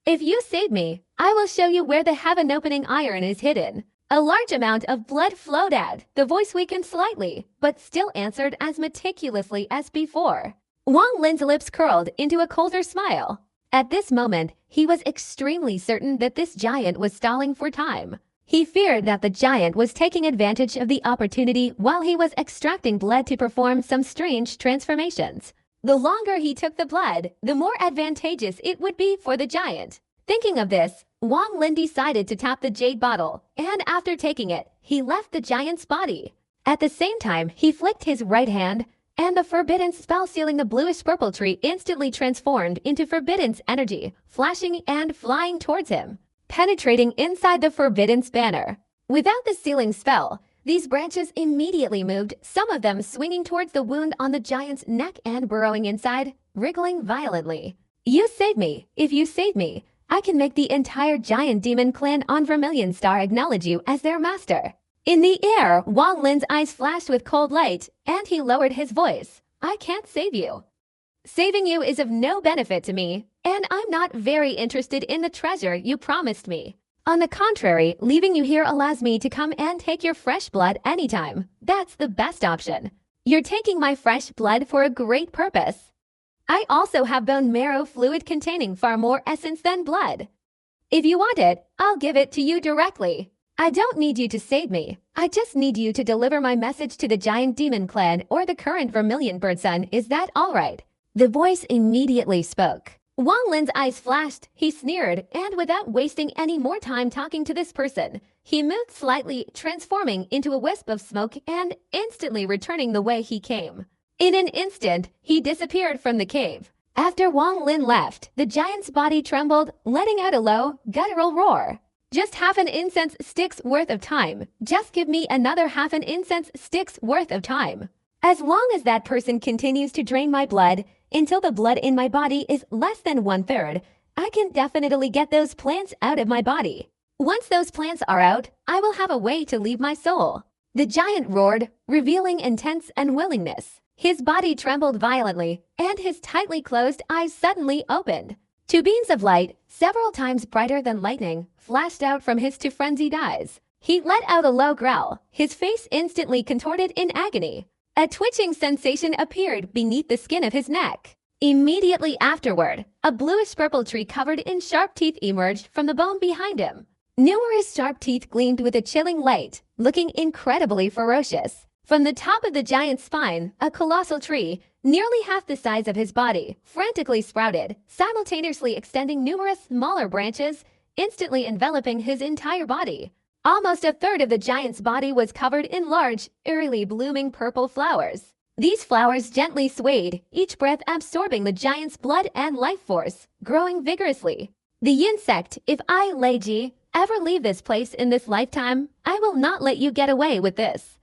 If you save me, I will show you where the heaven-opening iron is hidden. A large amount of blood flowed out. The voice weakened slightly, but still answered as meticulously as before. Wang Lin's lips curled into a colder smile. At this moment, he was extremely certain that this giant was stalling for time. He feared that the giant was taking advantage of the opportunity while he was extracting blood to perform some strange transformations. The longer he took the blood, the more advantageous it would be for the giant. Thinking of this, Wang Lin decided to tap the jade bottle, and after taking it, he left the giant's body. At the same time, he flicked his right hand, and the forbidden spell sealing the bluish-purple tree instantly transformed into forbidden's energy, flashing and flying towards him, penetrating inside the forbidden's banner. Without the sealing spell, these branches immediately moved, some of them swinging towards the wound on the giant's neck and burrowing inside, wriggling violently. You save me. If you save me, I can make the entire giant demon clan on Vermilion Star acknowledge you as their master. In the air, Wang Lin's eyes flashed with cold light, and he lowered his voice. I can't save you. Saving you is of no benefit to me. and I'm not very interested in the treasure you promised me. On the contrary, leaving you here allows me to come and take your fresh blood anytime. That's the best option. You're taking my fresh blood for a great purpose. I also have bone marrow fluid containing far more essence than blood. If you want it, I'll give it to you directly. I don't need you to save me. I just need you to deliver my message to the giant demon clan or the current Vermilion Bird Sun. Is that all right? The voice immediately spoke. Wang Lin's eyes flashed, he sneered, and without wasting any more time talking to this person, he moved slightly, transforming into a wisp of smoke and instantly returning the way he came. In an instant, he disappeared from the cave. After Wang Lin left, the giant's body trembled, letting out a low, guttural roar. Just half an incense stick's worth of time. Just give me another half an incense stick's worth of time. As long as that person continues to drain my blood, until the blood in my body is less than 1/3, I can definitely get those plants out of my body. Once those plants are out, I will have a way to leave my soul. The giant roared, revealing intense unwillingness. His body trembled violently, and his tightly closed eyes suddenly opened. Two beams of light, several times brighter than lightning, flashed out from his two frenzied eyes. He let out a low growl, his face instantly contorted in agony. A twitching sensation appeared beneath the skin of his neck. Immediately afterward, a bluish-purple tree covered in sharp teeth emerged from the bone behind him. Numerous sharp teeth gleamed with a chilling light, looking incredibly ferocious. From the top of the giant's spine, a colossal tree, nearly half the size of his body, frantically sprouted, simultaneously extending numerous smaller branches, instantly enveloping his entire body. Almost 1/3 of the giant's body was covered in large, eerily blooming purple flowers. These flowers gently swayed, each breath absorbing the giant's blood and life force, growing vigorously. The insect, if I, Lei Ji, ever leave this place in this lifetime, I will not let you get away with this.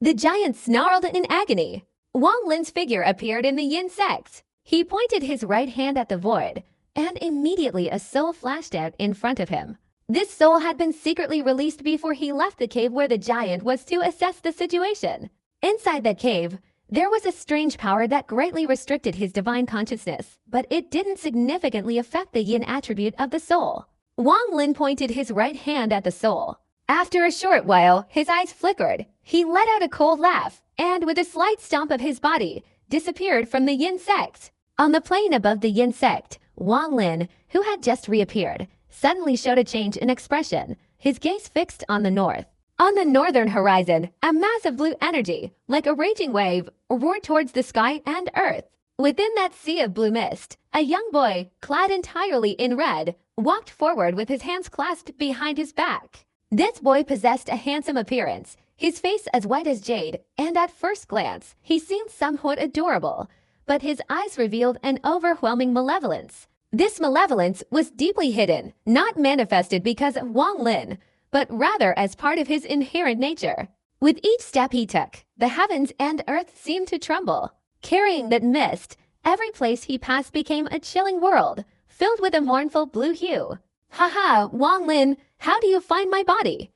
The giant snarled in agony. Wang Lin's figure appeared in the insect. He pointed his right hand at the void, and immediately a soul flashed out in front of him. This soul had been secretly released before he left the cave where the giant was to assess the situation. Inside the cave, there was a strange power that greatly restricted his divine consciousness, but it didn't significantly affect the yin attribute of the soul. Wang Lin pointed his right hand at the soul. After a short while, his eyes flickered. He let out a cold laugh, and with a slight stomp of his body, disappeared from the yin sect. On the plane above the yin sect, Wang Lin, who had just reappeared, suddenly showed a change in expression, his gaze fixed on the north. On the northern horizon, a mass of blue energy, like a raging wave, roared towards the sky and earth. Within that sea of blue mist, a young boy, clad entirely in red, walked forward with his hands clasped behind his back. This boy possessed a handsome appearance, his face as white as jade, and at first glance, he seemed somewhat adorable, but his eyes revealed an overwhelming malevolence. This malevolence was deeply hidden, not manifested because of Wang Lin, but rather as part of his inherent nature. With each step he took, the heavens and earth seemed to tremble. Carrying that mist, every place he passed became a chilling world, filled with a mournful blue hue. Haha, Wang Lin, how do you find my body?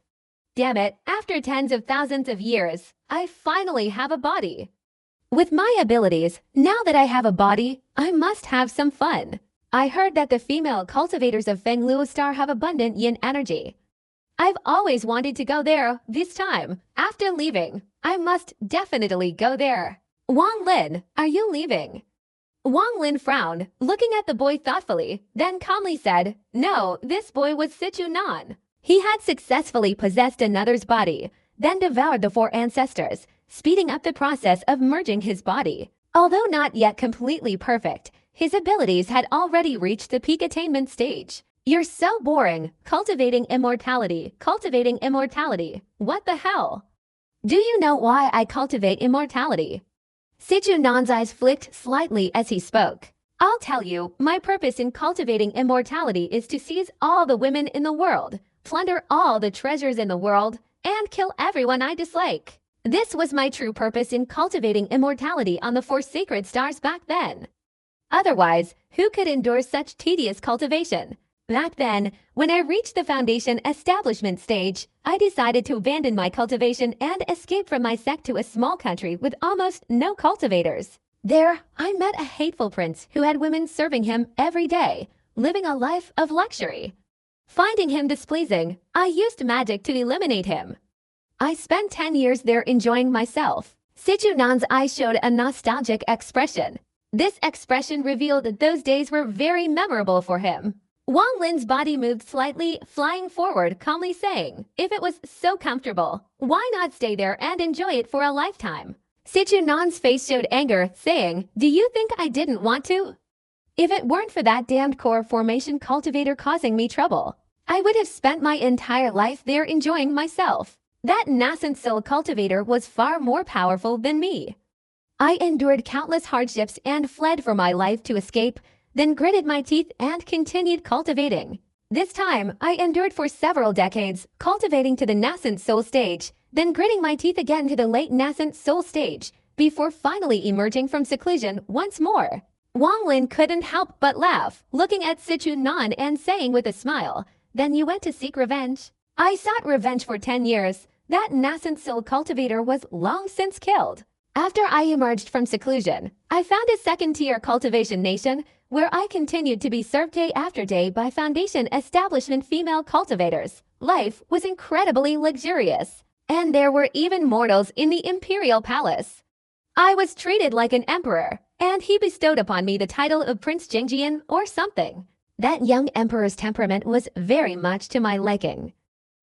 Damn it, after tens of thousands of years, I finally have a body. With my abilities, now that I have a body, I must have some fun. I heard that the female cultivators of Feng Luo Star have abundant yin energy. I've always wanted to go there this time. After leaving, I must definitely go there. Wang Lin, are you leaving? Wang Lin frowned, looking at the boy thoughtfully, then calmly said, no, this boy was Sichu Nan. He had successfully possessed another's body, then devoured the 4 ancestors, speeding up the process of merging his body. Although not yet completely perfect, his abilities had already reached the peak attainment stage. You're so boring, cultivating immortality. What the hell? Do you know why I cultivate immortality? Sichu Nan's eyes flicked slightly as he spoke. I'll tell you, my purpose in cultivating immortality is to seize all the women in the world, plunder all the treasures in the world, and kill everyone I dislike. This was my true purpose in cultivating immortality on the 4 sacred stars back then. Otherwise, who could endure such tedious cultivation? Back then, when I reached the foundation establishment stage, I decided to abandon my cultivation and escape from my sect to a small country with almost no cultivators. There, I met a hateful prince who had women serving him every day, living a life of luxury. Finding him displeasing, I used magic to eliminate him. I spent 10 years there enjoying myself. Sejunan's eyes showed a nostalgic expression. This expression revealed that those days were very memorable for him. Wang Lin's body moved slightly, flying forward, calmly saying, "If it was so comfortable, why not stay there and enjoy it for a lifetime?" Sejunan's face showed anger, saying, "Do you think I didn't want to? If it weren't for that damned core formation cultivator causing me trouble, I would have spent my entire life there enjoying myself. That nascent soul cultivator was far more powerful than me. I endured countless hardships and fled for my life to escape, then gritted my teeth and continued cultivating. This time, I endured for several decades, cultivating to the nascent soul stage, then gritting my teeth again to the late nascent soul stage, before finally emerging from seclusion once more." Wang Lin couldn't help but laugh, looking at Sichuan and saying with a smile, "Then you went to seek revenge?" "I sought revenge for 10 years. That nascent soul cultivator was long since killed. After I emerged from seclusion, I found a second-tier cultivation nation where I continued to be served day after day by Foundation establishment female cultivators. Life was incredibly luxurious, and there were even mortals in the imperial palace. I was treated like an emperor, and he bestowed upon me the title of Prince Jingjian or something. That young emperor's temperament was very much to my liking.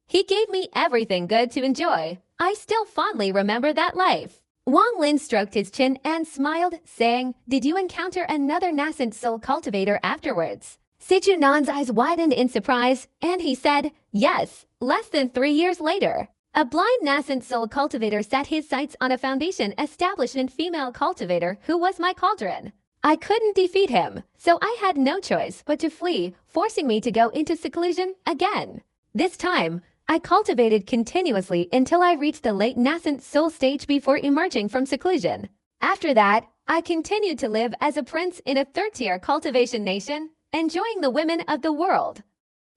He gave me everything good to enjoy. I still fondly remember that life." Wang Lin stroked his chin and smiled, saying, "Did you encounter another nascent soul cultivator afterwards?" Sejunan's eyes widened in surprise, and he said, "Yes, less than 3 years later. A blind nascent soul cultivator set his sights on a Foundation establishment female cultivator who was my cauldron. I couldn't defeat him, so I had no choice but to flee, forcing me to go into seclusion again. This time, I cultivated continuously until I reached the late nascent soul stage before emerging from seclusion. After that, I continued to live as a prince in a third-tier cultivation nation, enjoying the women of the world.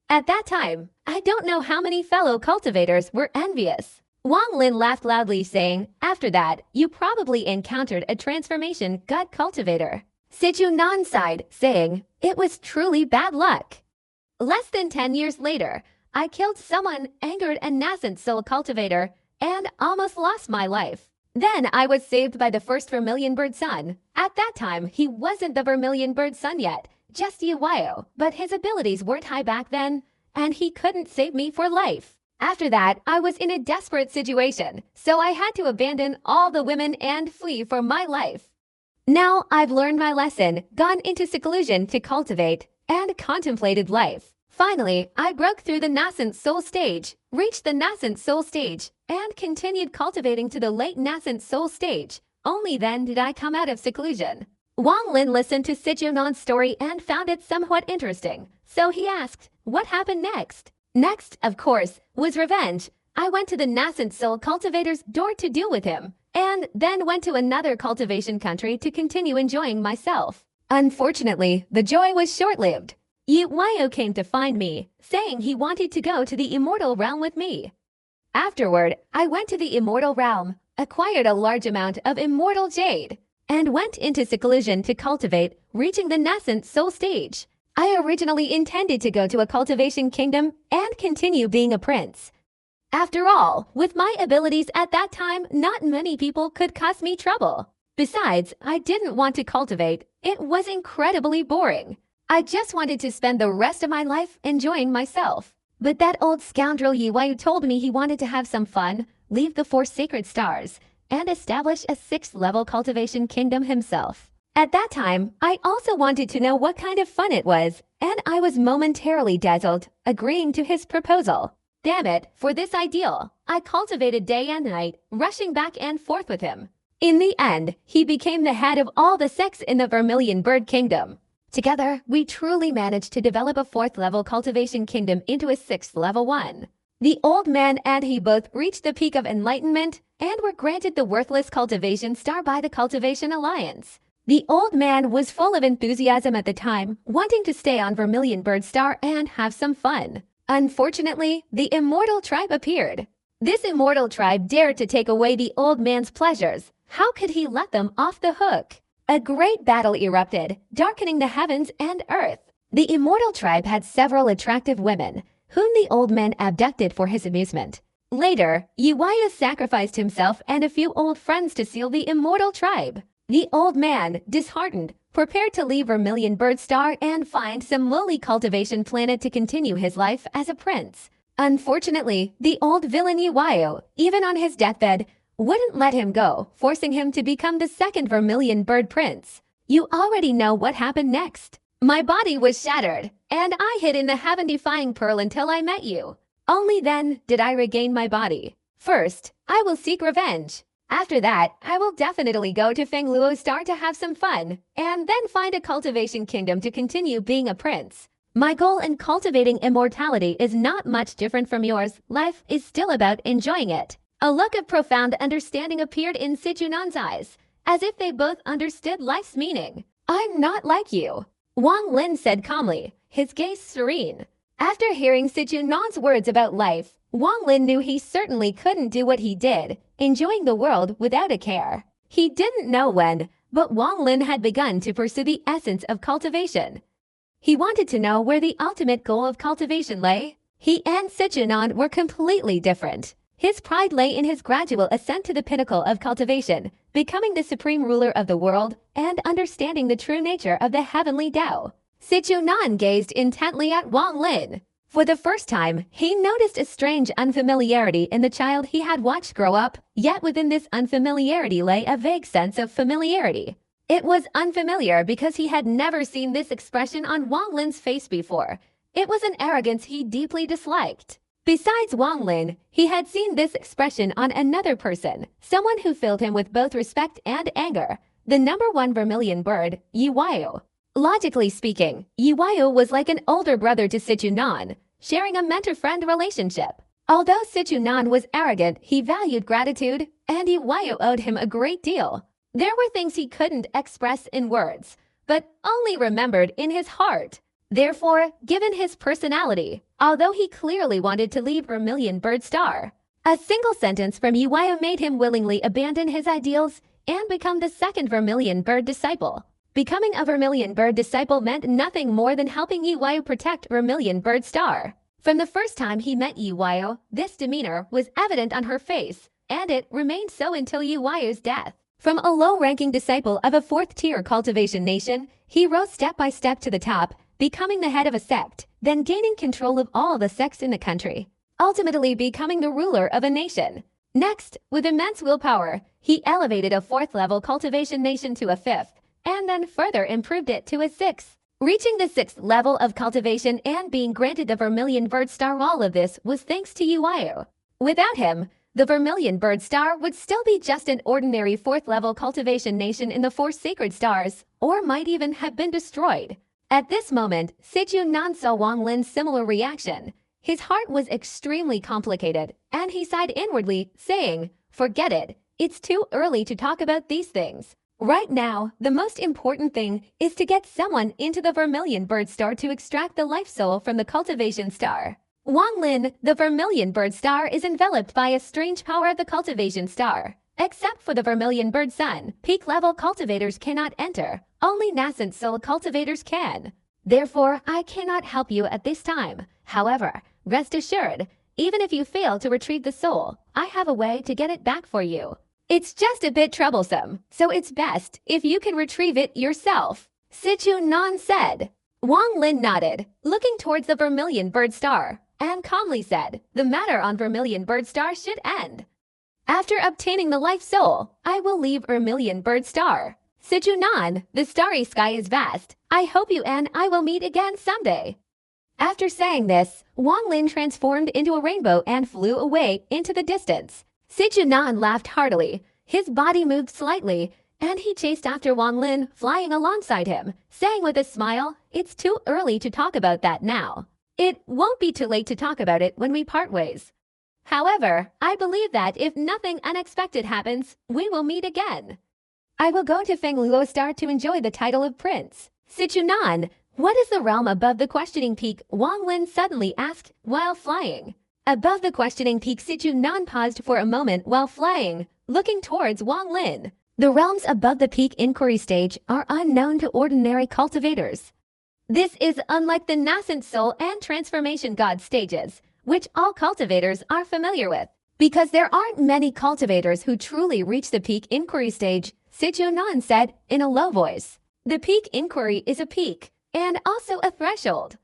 At that time, I don't know how many fellow cultivators were envious." Wang Lin laughed loudly, saying, "After that, you probably encountered a transformation gut cultivator." Sichuan sighed, saying, "It was truly bad luck. Less than 10 years later, I killed someone, angered a nascent soul cultivator, and almost lost my life. Then I was saved by the first Vermilion Bird Sun. At that time, he wasn't the Vermilion Bird Sun yet, just Yuwayo, but his abilities weren't high back then, and he couldn't save me for life. After that, I was in a desperate situation, so I had to abandon all the women and flee for my life. Now I've learned my lesson, gone into seclusion to cultivate, and contemplated life. Finally, I broke through the nascent soul stage, reached the nascent soul stage, and continued cultivating to the late nascent soul stage. Only then did I come out of seclusion." Wang Lin listened to Sejunan's story and found it somewhat interesting, so he asked, "What happened next?" "Next, of course, was revenge. I went to the nascent soul cultivator's door to deal with him, and then went to another cultivation country to continue enjoying myself. Unfortunately, the joy was short-lived. Yuwayo came to find me, saying he wanted to go to the immortal realm with me. Afterward, I went to the immortal realm, acquired a large amount of immortal jade, and went into seclusion to cultivate, reaching the nascent soul stage. I originally intended to go to a cultivation kingdom and continue being a prince. After all, with my abilities at that time, not many people could cause me trouble. Besides, I didn't want to cultivate. It was incredibly boring. I just wanted to spend the rest of my life enjoying myself. But that old scoundrel Yuwayu told me he wanted to have some fun, leave the 4 sacred stars, and establish a 6th-level cultivation kingdom himself. At that time, I also wanted to know what kind of fun it was, and I was momentarily dazzled, agreeing to his proposal. Damn it, for this ideal, I cultivated day and night, rushing back and forth with him. In the end, he became the head of all the sects in the Vermilion Bird Kingdom. Together, we truly managed to develop a 4th-level cultivation kingdom into a 6th-level one. The old man and he both reached the peak of enlightenment and were granted the worthless cultivation star by the Cultivation Alliance. The old man was full of enthusiasm at the time, wanting to stay on Vermilion Bird Star and have some fun. Unfortunately, the immortal tribe appeared. This immortal tribe dared to take away the old man's pleasures. How could he let them off the hook? A great battle erupted, darkening the heavens and earth. The immortal tribe had several attractive women, whom the old man abducted for his amusement. Later, Uwayu sacrificed himself and a few old friends to seal the immortal tribe. The old man, disheartened, prepared to leave Vermilion Bird Star and find some lowly cultivation planet to continue his life as a prince. Unfortunately, the old villain Uwayu, even on his deathbed, wouldn't let him go, forcing him to become the second Vermilion Bird Prince. You already know what happened next. My body was shattered, and I hid in the heaven-defying pearl until I met you. Only then did I regain my body. First, I will seek revenge. After that, I will definitely go to Fengluo Star to have some fun, and then find a cultivation kingdom to continue being a prince. My goal in cultivating immortality is not much different from yours. Life is still about enjoying it. A look of profound understanding appeared in Sijunan's eyes, as if they both understood life's meaning. I'm not like you, Wang Lin said calmly, his gaze serene. After hearing Sijunan's words about life, Wang Lin knew he certainly couldn't do what he did, enjoying the world without a care. He didn't know when, but Wang Lin had begun to pursue the essence of cultivation. He wanted to know where the ultimate goal of cultivation lay. He and Sijunan were completely different. His pride lay in his gradual ascent to the pinnacle of cultivation, becoming the supreme ruler of the world and understanding the true nature of the heavenly Tao. Sijunan gazed intently at Wang Lin. For the first time, he noticed a strange unfamiliarity in the child he had watched grow up, yet within this unfamiliarity lay a vague sense of familiarity. It was unfamiliar because he had never seen this expression on Wang Lin's face before. It was an arrogance he deeply disliked. Besides Wang Lin, he had seen this expression on another person, someone who filled him with both respect and anger, the number one Vermilion bird, Uwayu. Logically speaking, Uwayu was like an older brother to Sijunan, sharing a mentor-friend relationship. Although Sijunan was arrogant, he valued gratitude, and Uwayu owed him a great deal. There were things he couldn't express in words, but only remembered in his heart. Therefore, given his personality, although he clearly wanted to leave Vermilion Bird Star, a single sentence from Uwayu made him willingly abandon his ideals and become the second Vermilion Bird disciple. Becoming a Vermilion Bird disciple meant nothing more than helping Uwayu protect Vermilion Bird Star. From the first time he met Uwayu, this demeanor was evident on her face, and it remained so until Uwayu's death. From a low-ranking disciple of a fourth-tier cultivation nation, he rose step by step to the top, becoming the head of a sect, then gaining control of all the sects in the country, ultimately becoming the ruler of a nation. Next, with immense willpower, he elevated a fourth-level cultivation nation to a fifth, and then further improved it to a sixth. Reaching the sixth level of cultivation and being granted the Vermilion Bird Star, all of this was thanks to Uwayu. Without him, the Vermilion Bird Star would still be just an ordinary fourth-level cultivation nation in the four sacred stars, or might even have been destroyed. At this moment, Sijunan saw Wang Lin's similar reaction. His heart was extremely complicated, and he sighed inwardly, saying, "Forget it. It's too early to talk about these things. Right now, the most important thing is to get someone into the Vermilion Bird Star to extract the life soul from the cultivation star." Wang Lin, the Vermilion Bird Star, is enveloped by a strange power of the cultivation star. Except for the Vermilion Bird Sun, peak-level cultivators cannot enter. Only nascent soul cultivators can. Therefore, I cannot help you at this time. However, rest assured, even if you fail to retrieve the soul, I have a way to get it back for you. It's just a bit troublesome, so it's best if you can retrieve it yourself, Sijunan said. Wang Lin nodded, looking towards the Vermilion Bird Star, and calmly said, "The matter on Vermilion Bird Star should end. After obtaining the life soul, I will leave Vermilion Bird Star. Sijunan, the starry sky is vast. I hope you and I will meet again someday." After saying this, Wang Lin transformed into a rainbow and flew away into the distance. Sijunan laughed heartily. His body moved slightly, and he chased after Wang Lin, flying alongside him, saying with a smile, "It's too early to talk about that now. It won't be too late to talk about it when we part ways. However, I believe that if nothing unexpected happens, we will meet again. I will go to Fengluo Star to enjoy the title of prince." "Sijunan, what is the realm above the questioning peak?" Wang Lin suddenly asked while flying. Above the questioning peak, Sijunan paused for a moment while flying, looking towards Wang Lin. The realms above the peak inquiry stage are unknown to ordinary cultivators. This is unlike the nascent soul and transformation god stages, which all cultivators are familiar with. Because there aren't many cultivators who truly reach the peak inquiry stage, Sichunan said in a low voice. The peak inquiry is a peak, and also a threshold.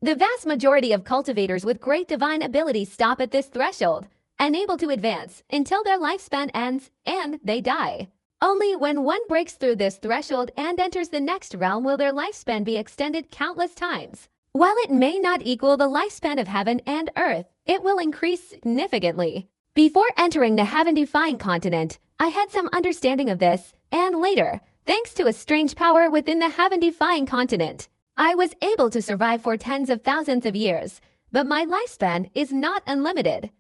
The vast majority of cultivators with great divine ability stop at this threshold, unable to advance until their lifespan ends and they die. Only when one breaks through this threshold and enters the next realm will their lifespan be extended countless times. While it may not equal the lifespan of heaven and earth, it will increase significantly. Before entering the heaven-defying continent, I had some understanding of this, and later, thanks to a strange power within the heaven-defying continent, I was able to survive for tens of thousands of years, but my lifespan is not unlimited.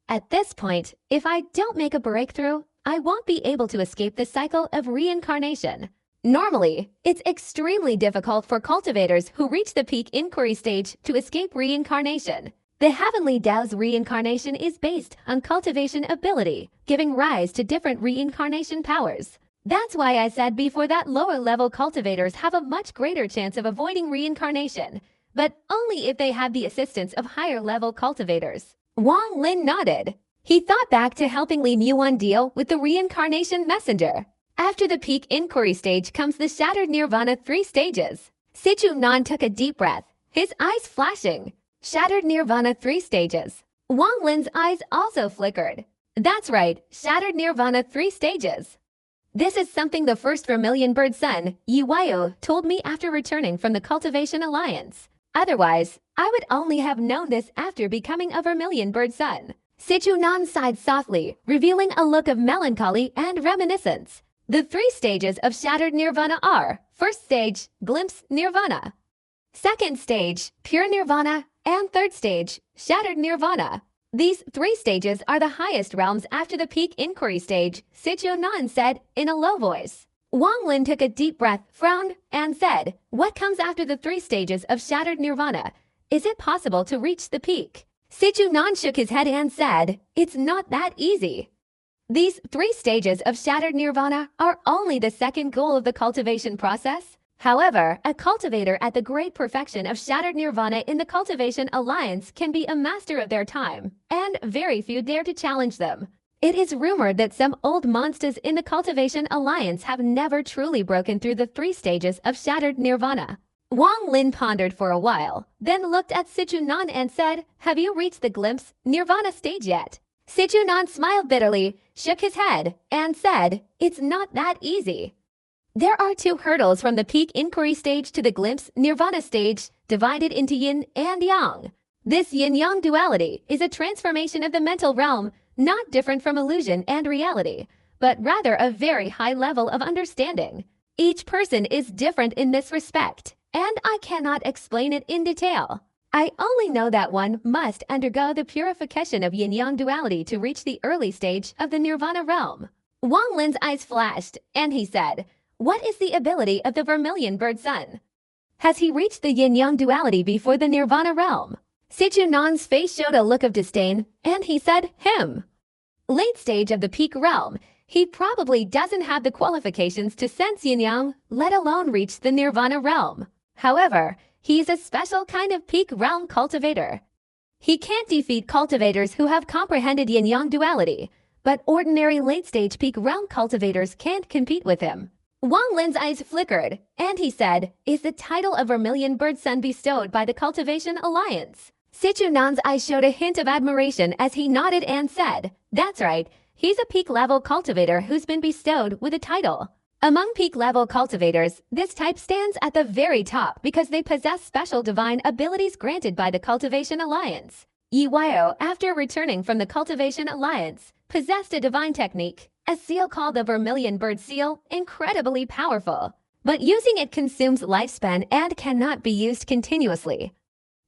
At this point, if I don't make a breakthrough, I won't be able to escape the cycle of reincarnation. Normally, it's extremely difficult for cultivators who reach the peak inquiry stage to escape reincarnation. The Heavenly Tao's reincarnation is based on cultivation ability, giving rise to different reincarnation powers. That's why I said before that lower-level cultivators have a much greater chance of avoiding reincarnation, but only if they have the assistance of higher-level cultivators. Wang Lin nodded. He thought back to helping Li Muan deal with the reincarnation messenger. After the peak inquiry stage comes the Shattered Nirvana 3 stages. Sichunan took a deep breath, his eyes flashing. Shattered Nirvana 3 stages. Wang Lin's eyes also flickered. That's right, Shattered Nirvana 3 stages. This is something the first Vermilion Bird son, Yi Waiu, told me after returning from the Cultivation Alliance. Otherwise, I would only have known this after becoming a Vermilion Bird son. Sichunan sighed softly, revealing a look of melancholy and reminiscence. The 3 stages of Shattered Nirvana are: first stage, Glimpse Nirvana; second stage, Pure Nirvana; and third stage, Shattered Nirvana. These 3 stages are the highest realms after the peak inquiry stage, Sichunan said in a low voice. Wang Lin took a deep breath, frowned, and said, "What comes after the 3 stages of Shattered Nirvana? Is it possible to reach the peak?" Sichunan shook his head and said, "It's not that easy." These 3 stages of Shattered Nirvana are only the second goal of the cultivation process. However, a cultivator at the great perfection of Shattered Nirvana in the Cultivation Alliance can be a master of their time, and very few dare to challenge them. It is rumored that some old monsters in the Cultivation Alliance have never truly broken through the 3 stages of Shattered Nirvana. Wang Lin pondered for a while, then looked at Sichunan and said, "Have you reached the Glimpse Nirvana stage yet?" Sichunan smiled bitterly, shook his head, and said, "It's not that easy." There are 2 hurdles from the peak inquiry stage to the Glimpse Nirvana stage, divided into yin and yang. This yin-yang duality is a transformation of the mental realm, not different from illusion and reality, but rather a very high level of understanding. Each person is different in this respect, and I cannot explain it in detail. I only know that one must undergo the purification of yin-yang duality to reach the early stage of the Nirvana realm. Wang Lin's eyes flashed, and he said, "What is the ability of the Vermilion Bird son? Has he reached the yin-yang duality before the Nirvana realm?" Sichunan's face showed a look of disdain, and he said, "Him. Late stage of the peak realm, he probably doesn't have the qualifications to sense yin-yang, let alone reach the Nirvana realm. However, he's a special kind of peak realm cultivator. He can't defeat cultivators who have comprehended yin-yang duality, but ordinary late-stage peak realm cultivators can't compete with him." Wang Lin's eyes flickered, and he said, "Is the title of Vermilion Bird son bestowed by the Cultivation Alliance?" Sichunan's eyes showed a hint of admiration as he nodded and said, "That's right, he's a peak-level cultivator who's been bestowed with a title." Among peak-level cultivators, this type stands at the very top because they possess special divine abilities granted by the Cultivation Alliance. Yi Waiu, after returning from the Cultivation Alliance, possessed a divine technique, a seal called the Vermilion Bird Seal, incredibly powerful. But using it consumes lifespan and cannot be used continuously.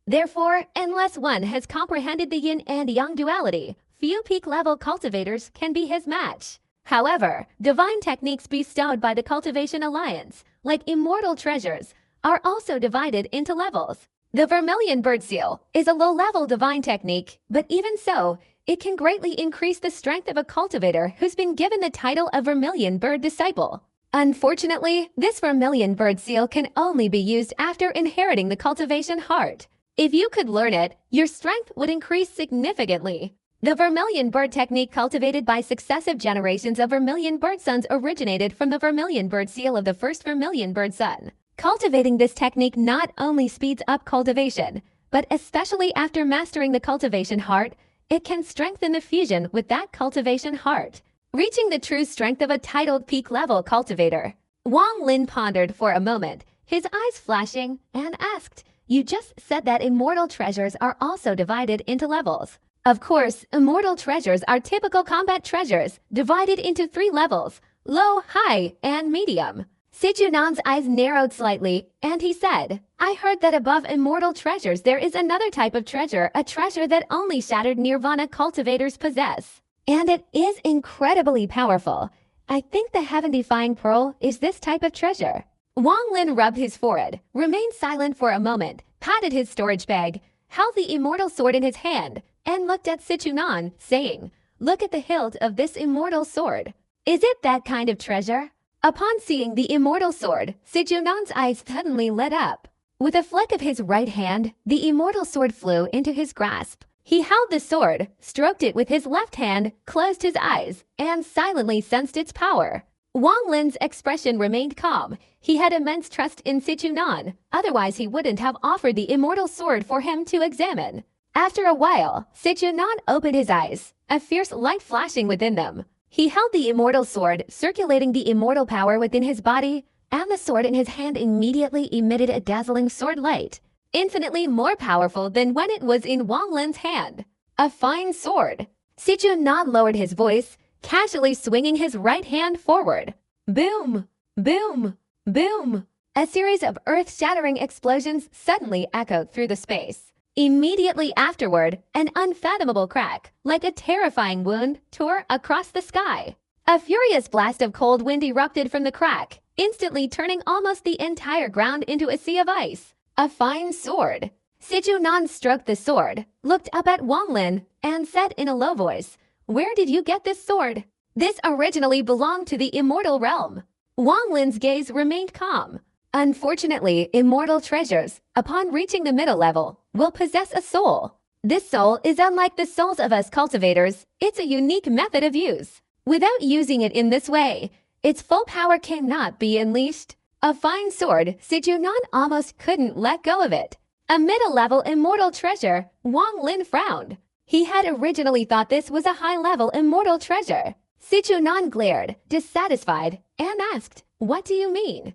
Therefore, unless one has comprehended the yin and yang duality, few peak-level cultivators can be his match. However, divine techniques bestowed by the Cultivation Alliance, like immortal treasures, are also divided into levels. The Vermilion Bird Seal is a low-level divine technique, but even so, it can greatly increase the strength of a cultivator who's been given the title of Vermilion Bird Disciple. Unfortunately, this Vermilion Bird seal can only be used after inheriting the cultivation heart. If you could learn it, your strength would increase significantly. The Vermilion Bird technique cultivated by successive generations of Vermilion Bird sons originated from the Vermilion Bird seal of the first Vermilion Bird son. Cultivating this technique not only speeds up cultivation, but especially after mastering the cultivation heart, it can strengthen the fusion with that cultivation heart, reaching the true strength of a titled peak-level cultivator. Wang Lin pondered for a moment, his eyes flashing, and asked, "You just said that immortal treasures are also divided into levels." Of course, immortal treasures are typical combat treasures, divided into 3 levels: low, high, and medium. Sijunan's eyes narrowed slightly, and he said, "I heard that above immortal treasures there is another type of treasure, a treasure that only shattered nirvana cultivators possess. And it is incredibly powerful. I think the heaven-defying pearl is this type of treasure." Wang Lin rubbed his forehead, remained silent for a moment, patted his storage bag, held the immortal sword in his hand, and looked at Sichunan, saying, "Look at the hilt of this immortal sword. Is it that kind of treasure?" Upon seeing the immortal sword, Sijunan's eyes suddenly lit up. With a flick of his right hand, the immortal sword flew into his grasp. He held the sword, stroked it with his left hand, closed his eyes, and silently sensed its power. Wang Lin's expression remained calm. He had immense trust in Sichunan, otherwise he wouldn't have offered the immortal sword for him to examine. After a while, Sichunan opened his eyes, a fierce light flashing within them. He held the immortal sword, circulating the immortal power within his body, and the sword in his hand immediately emitted a dazzling sword light, infinitely more powerful than when it was in Wang Lin's hand. A fine sword. Sichunan lowered his voice, casually swinging his right hand forward. Boom! Boom! Boom! A series of earth-shattering explosions suddenly echoed through the space. Immediately afterward, an unfathomable crack, like a terrifying wound, tore across the sky. A furious blast of cold wind erupted from the crack, instantly turning almost the entire ground into a sea of ice. A fine sword. Sichunan stroked the sword, looked up at Wang Lin, and said in a low voice, "Where did you get this sword?" "This originally belonged to the immortal realm." Wang Lin's gaze remained calm. Unfortunately, immortal treasures, upon reaching the middle level, will possess a soul. This soul is unlike the souls of us cultivators. It's a unique method of use. Without using it in this way, its full power cannot be unleashed. A fine sword, Sichunan almost couldn't let go of it. A middle-level immortal treasure, Wang Lin frowned. He had originally thought this was a high-level immortal treasure. Sichunan glared, dissatisfied, and asked, "What do you mean?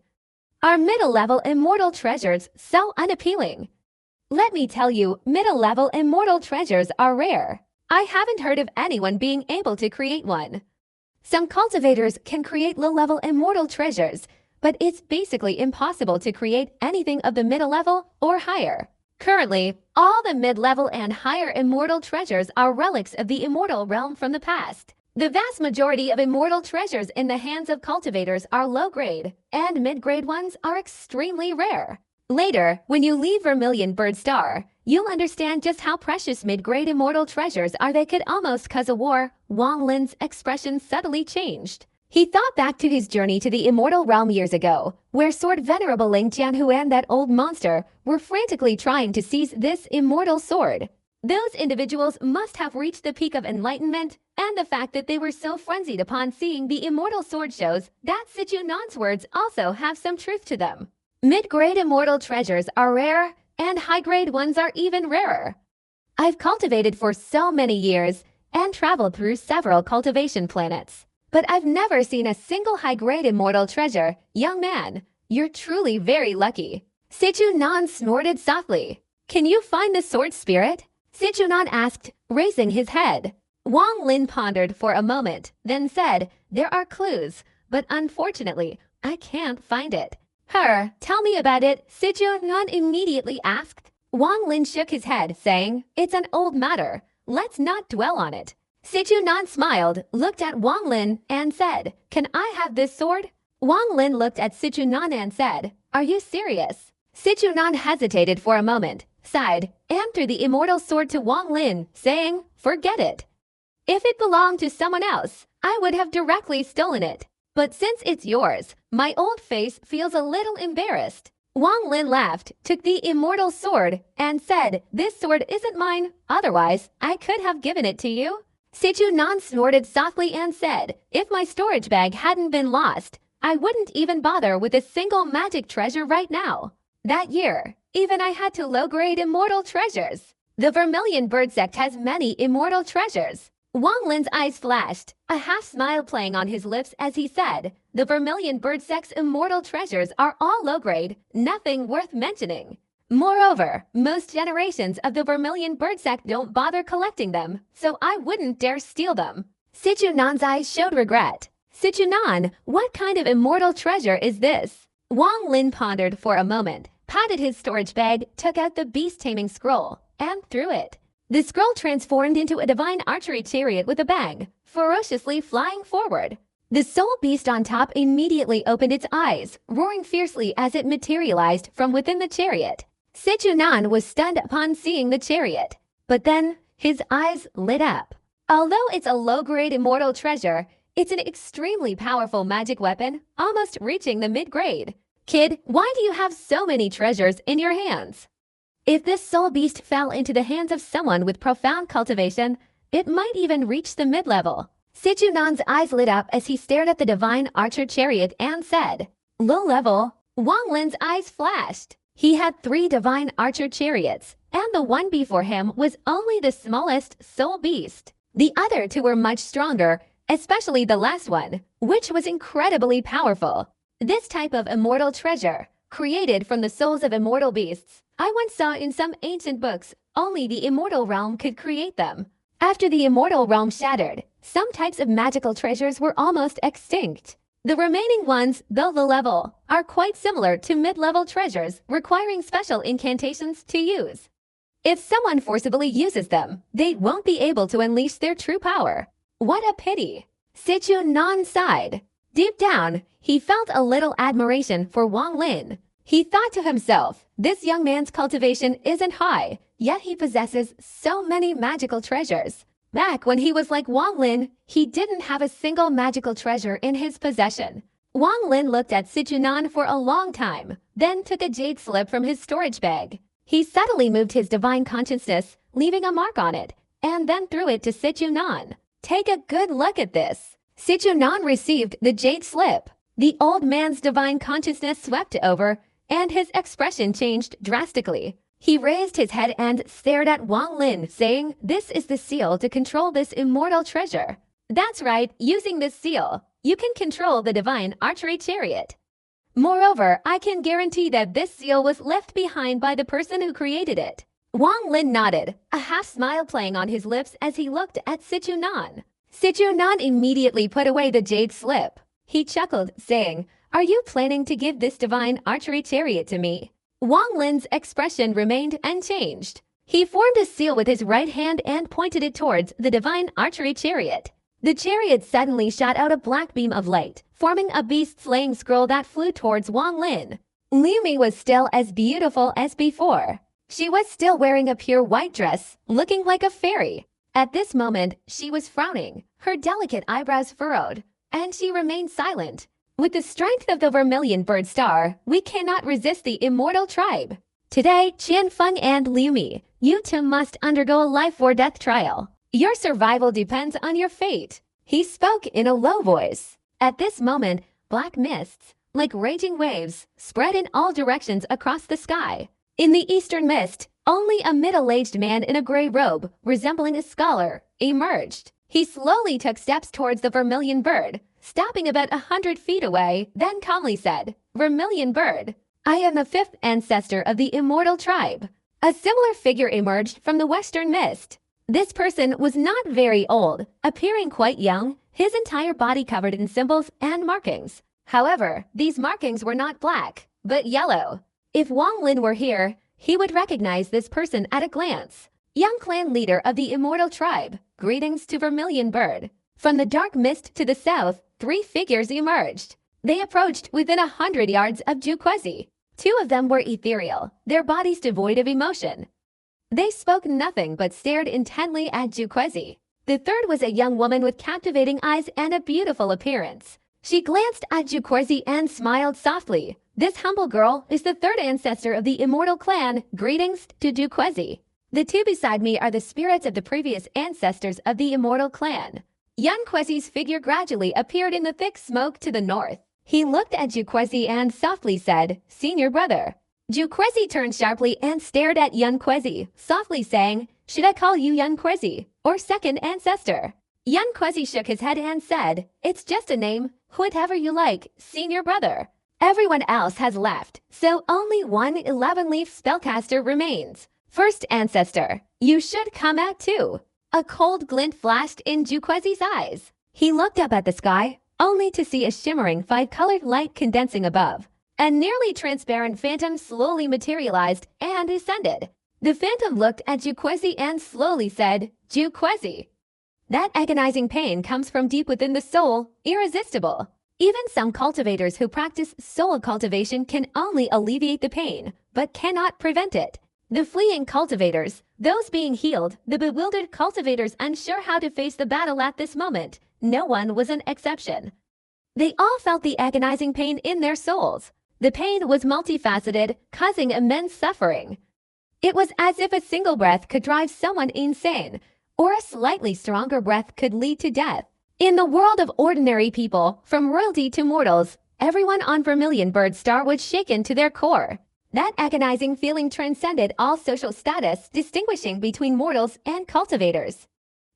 Are middle-level immortal treasures so unappealing?" "Let me tell you, middle-level immortal treasures are rare. I haven't heard of anyone being able to create one. Some cultivators can create low-level immortal treasures, but it's basically impossible to create anything of the middle level or higher. Currently, all the mid-level and higher immortal treasures are relics of the immortal realm from the past. The vast majority of immortal treasures in the hands of cultivators are low-grade, and mid-grade ones are extremely rare. Later, when you leave Vermilion Bird Star, you'll understand just how precious mid-grade immortal treasures are. They could almost cause a war." Wang Lin's expression subtly changed. He thought back to his journey to the immortal realm years ago, where Sword Venerable Ling Jianhu and that old monster were frantically trying to seize this immortal sword. Those individuals must have reached the peak of enlightenment, and the fact that they were so frenzied upon seeing the immortal sword shows that Sichunan's words also have some truth to them. Mid-grade immortal treasures are rare, and high-grade ones are even rarer. I've cultivated for so many years and traveled through several cultivation planets, but I've never seen a single high-grade immortal treasure. Young man, you're truly very lucky." Sichunan snorted softly. "Can you find the sword spirit?" Sichunan asked, raising his head. Wang Lin pondered for a moment, then said, "There are clues, but unfortunately, I can't find it." Tell me about it," Sichunan immediately asked. Wang Lin shook his head, saying, "It's an old matter. Let's not dwell on it." Sichunan smiled, looked at Wang Lin, and said, "Can I have this sword?" Wang Lin looked at Sichunan and said, "Are you serious?" Sichunan hesitated for a moment, sighed, and threw the immortal sword to Wang Lin, saying, "Forget it." If it belonged to someone else, I would have directly stolen it. But since it's yours, my old face feels a little embarrassed. Wang Lin laughed, took the immortal sword, and said, "This sword isn't mine, otherwise I could have given it to you." Sichu Nan snorted softly and said, "If my storage bag hadn't been lost, I wouldn't even bother with a single magic treasure right now." That year, even I had to low-grade immortal treasures. The Vermilion Bird sect has many immortal treasures. Wang Lin's eyes flashed, a half-smile playing on his lips as he said, "The Vermilion Bird sect's immortal treasures are all low-grade, nothing worth mentioning. Moreover, most generations of the Vermilion Bird sect don't bother collecting them, so I wouldn't dare steal them." Sichu Nan's eyes showed regret. "Sichu Nan, what kind of immortal treasure is this?" Wang Lin pondered for a moment, patted his storage bag, took out the beast-taming scroll, and threw it. The scroll transformed into a divine archery chariot with a bang, ferociously flying forward. The soul beast on top immediately opened its eyes, roaring fiercely as it materialized from within the chariot. Sichu Nan was stunned upon seeing the chariot, but then his eyes lit up. Although it's a low-grade immortal treasure, it's an extremely powerful magic weapon, almost reaching the mid-grade. "Kid, why do you have so many treasures in your hands?" If this soul beast fell into the hands of someone with profound cultivation, it might even reach the mid-level. Sichu Nan's eyes lit up as he stared at the divine archer chariot and said, "Low level?" Wang Lin's eyes flashed. He had 3 divine archer chariots, and the one before him was only the smallest soul beast. The other 2 were much stronger, especially the last one, which was incredibly powerful. This type of immortal treasure, created from the souls of immortal beasts, I once saw in some ancient books. Only the immortal realm could create them. After the immortal realm shattered, some types of magical treasures were almost extinct. The remaining ones, though the level, are quite similar to mid-level treasures requiring special incantations to use. If someone forcibly uses them, they won't be able to unleash their true power. What a pity. Sichu Nan sighed. Deep down, he felt a little admiration for Wang Lin. He thought to himself, this young man's cultivation isn't high, yet he possesses so many magical treasures. Back when he was like Wang Lin, he didn't have a single magical treasure in his possession. Wang Lin looked at Sichu Nan for a long time, then took a jade slip from his storage bag. He subtly moved his divine consciousness, leaving a mark on it, and then threw it to Sichu Nan. "Take a good look at this." Sichu Nan received the jade slip. The old man's divine consciousness swept over, and his expression changed drastically. He raised his head and stared at Wang Lin, saying, "This is the seal to control this immortal treasure." "That's right, using this seal, you can control the divine archery chariot. Moreover, I can guarantee that this seal was left behind by the person who created it." Wang Lin nodded, a half-smile playing on his lips as he looked at Sichu Nan. Sichu Nan immediately put away the jade slip. He chuckled, saying, "Are you planning to give this divine archery chariot to me?" Wang Lin's expression remained unchanged. He formed a seal with his right hand and pointed it towards the divine archery chariot. The chariot suddenly shot out a black beam of light, forming a beast-slaying scroll that flew towards Wang Lin. Liu Mi was still as beautiful as before. She was still wearing a pure white dress, looking like a fairy. At this moment, she was frowning, her delicate eyebrows furrowed, and she remained silent. "With the strength of the Vermilion Bird Star, we cannot resist the immortal tribe. Today, Qian Feng and Liu Mi, you two must undergo a life-or-death trial. Your survival depends on your fate." He spoke in a low voice. At this moment, black mists, like raging waves, spread in all directions across the sky. In the eastern mist, only a middle-aged man in a gray robe, resembling a scholar, emerged. He slowly took steps towards the Vermilion Bird, stopping about 100 feet away, then calmly said, "Vermilion Bird, I am the 5th ancestor of the immortal tribe." A similar figure emerged from the western mist. This person was not very old, appearing quite young, his entire body covered in symbols and markings. However, these markings were not black, but yellow. If Wang Lin were here, he would recognize this person at a glance. Young clan leader of the immortal tribe, greetings to Vermilion Bird. From the dark mist to the south, 3 figures emerged. They approached within 100 yards of Juquezi. 2 of them were ethereal, their bodies devoid of emotion. They spoke nothing but stared intently at Juquezi. The third was a young woman with captivating eyes and a beautiful appearance. She glanced at Jukwezi and smiled softly. This humble girl is the third ancestor of the immortal clan. Greetings to Jukwezi. The two beside me are the spirits of the previous ancestors of the immortal clan. Yunkwezi's figure gradually appeared in the thick smoke to the north. He looked at Jukwezi and softly said, "Senior brother." Jukwezi turned sharply and stared at Yunkweezi, softly saying, "Should I call you Yunkweezi, or second ancestor?" Yunkweezi shook his head and said, "It's just a name, whatever you like, senior brother." Everyone else has left, so only one 11-leaf spellcaster remains. First ancestor, you should come out too. A cold glint flashed in Jukwezi's eyes. He looked up at the sky, only to see a shimmering 5-colored light condensing above. A nearly transparent phantom slowly materialized and descended. The phantom looked at Jukwezi and slowly said, "Jukwezi." That agonizing pain comes from deep within the soul, irresistible. Even some cultivators who practice soul cultivation can only alleviate the pain, but cannot prevent it. The fleeing cultivators, those being healed, the bewildered cultivators unsure how to face the battle at this moment, no one was an exception. They all felt the agonizing pain in their souls. The pain was multifaceted, causing immense suffering. It was as if a single breath could drive someone insane, or a slightly stronger breath could lead to death. In the world of ordinary people, from royalty to mortals, everyone on Vermilion Bird Star was shaken to their core. That agonizing feeling transcended all social status, distinguishing between mortals and cultivators.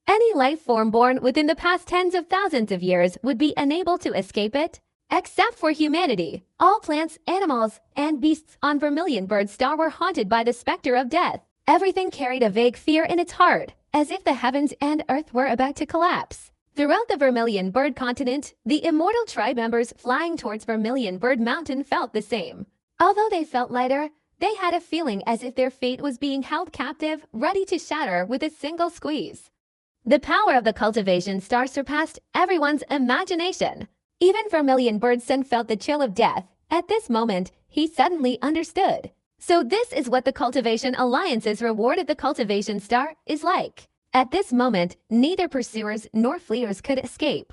Any life form born within the past tens of thousands of years would be unable to escape it. Except for humanity, all plants, animals, and beasts on Vermilion Bird Star were haunted by the specter of death. Everything carried a vague fear in its heart, as if the heavens and earth were about to collapse. Throughout the Vermilion Bird continent, the immortal tribe members flying towards Vermilion Bird Mountain felt the same. Although they felt lighter, they had a feeling as if their fate was being held captive, ready to shatter with a single squeeze. The power of the cultivation star surpassed everyone's imagination. Even Vermilion Bird's son felt the chill of death. At this moment, he suddenly understood. So this is what the Cultivation Alliance's reward of the Cultivation Star is like. At this moment, neither pursuers nor fleers could escape.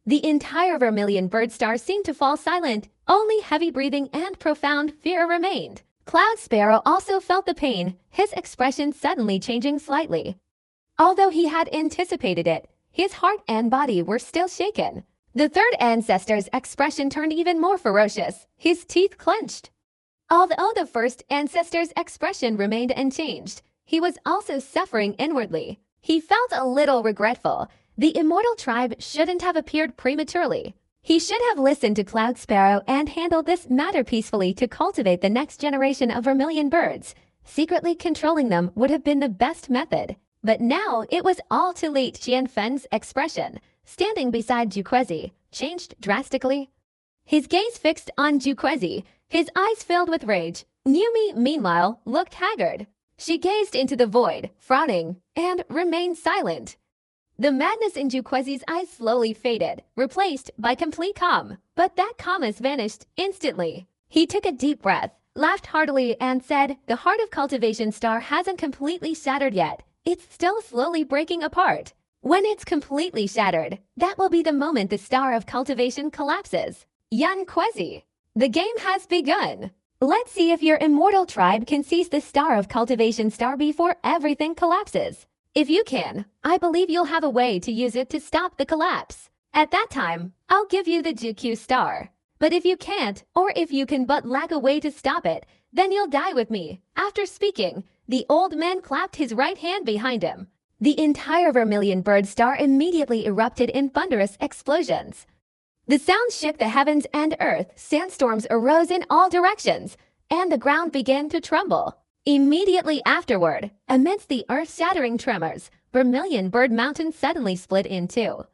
The entire Vermilion Bird Star seemed to fall silent. Only heavy breathing and profound fear remained. Cloud Sparrow also felt the pain, his expression suddenly changing slightly. Although he had anticipated it, his heart and body were still shaken. The third ancestor's expression turned even more ferocious, his teeth clenched. Although the first ancestor's expression remained unchanged, he was also suffering inwardly. He felt a little regretful. The immortal tribe shouldn't have appeared prematurely. He should have listened to Cloud Sparrow and handled this matter peacefully to cultivate the next generation of Vermilion birds. Secretly controlling them would have been the best method. But now it was all too late. Qian Fen's expression, standing beside Jukwezi, changed drastically. His gaze fixed on Jukwezi, his eyes filled with rage. Yumi, meanwhile, looked haggard. She gazed into the void, frowning, and remained silent. The madness in Jukwezi's eyes slowly faded, replaced by complete calm. But that calmness vanished instantly. He took a deep breath, laughed heartily, and said, "The heart of Cultivation Star hasn't completely shattered yet. It's still slowly breaking apart. When it's completely shattered, that will be the moment the Star of Cultivation collapses." Yanquezi. The game has begun. Let's see if your immortal tribe can seize the Star of Cultivation Star before everything collapses. If you can, I believe you'll have a way to use it to stop the collapse. At that time, I'll give you the GQ Star. But if you can't, or if you can but lack a way to stop it, then you'll die with me. After speaking, the old man clapped his right hand behind him. The entire Vermilion Bird Star immediately erupted in thunderous explosions. The sound shook the heavens and earth, sandstorms arose in all directions, and the ground began to tremble. Immediately afterward, amidst the earth-shattering tremors, Vermilion Bird Mountain suddenly split in two.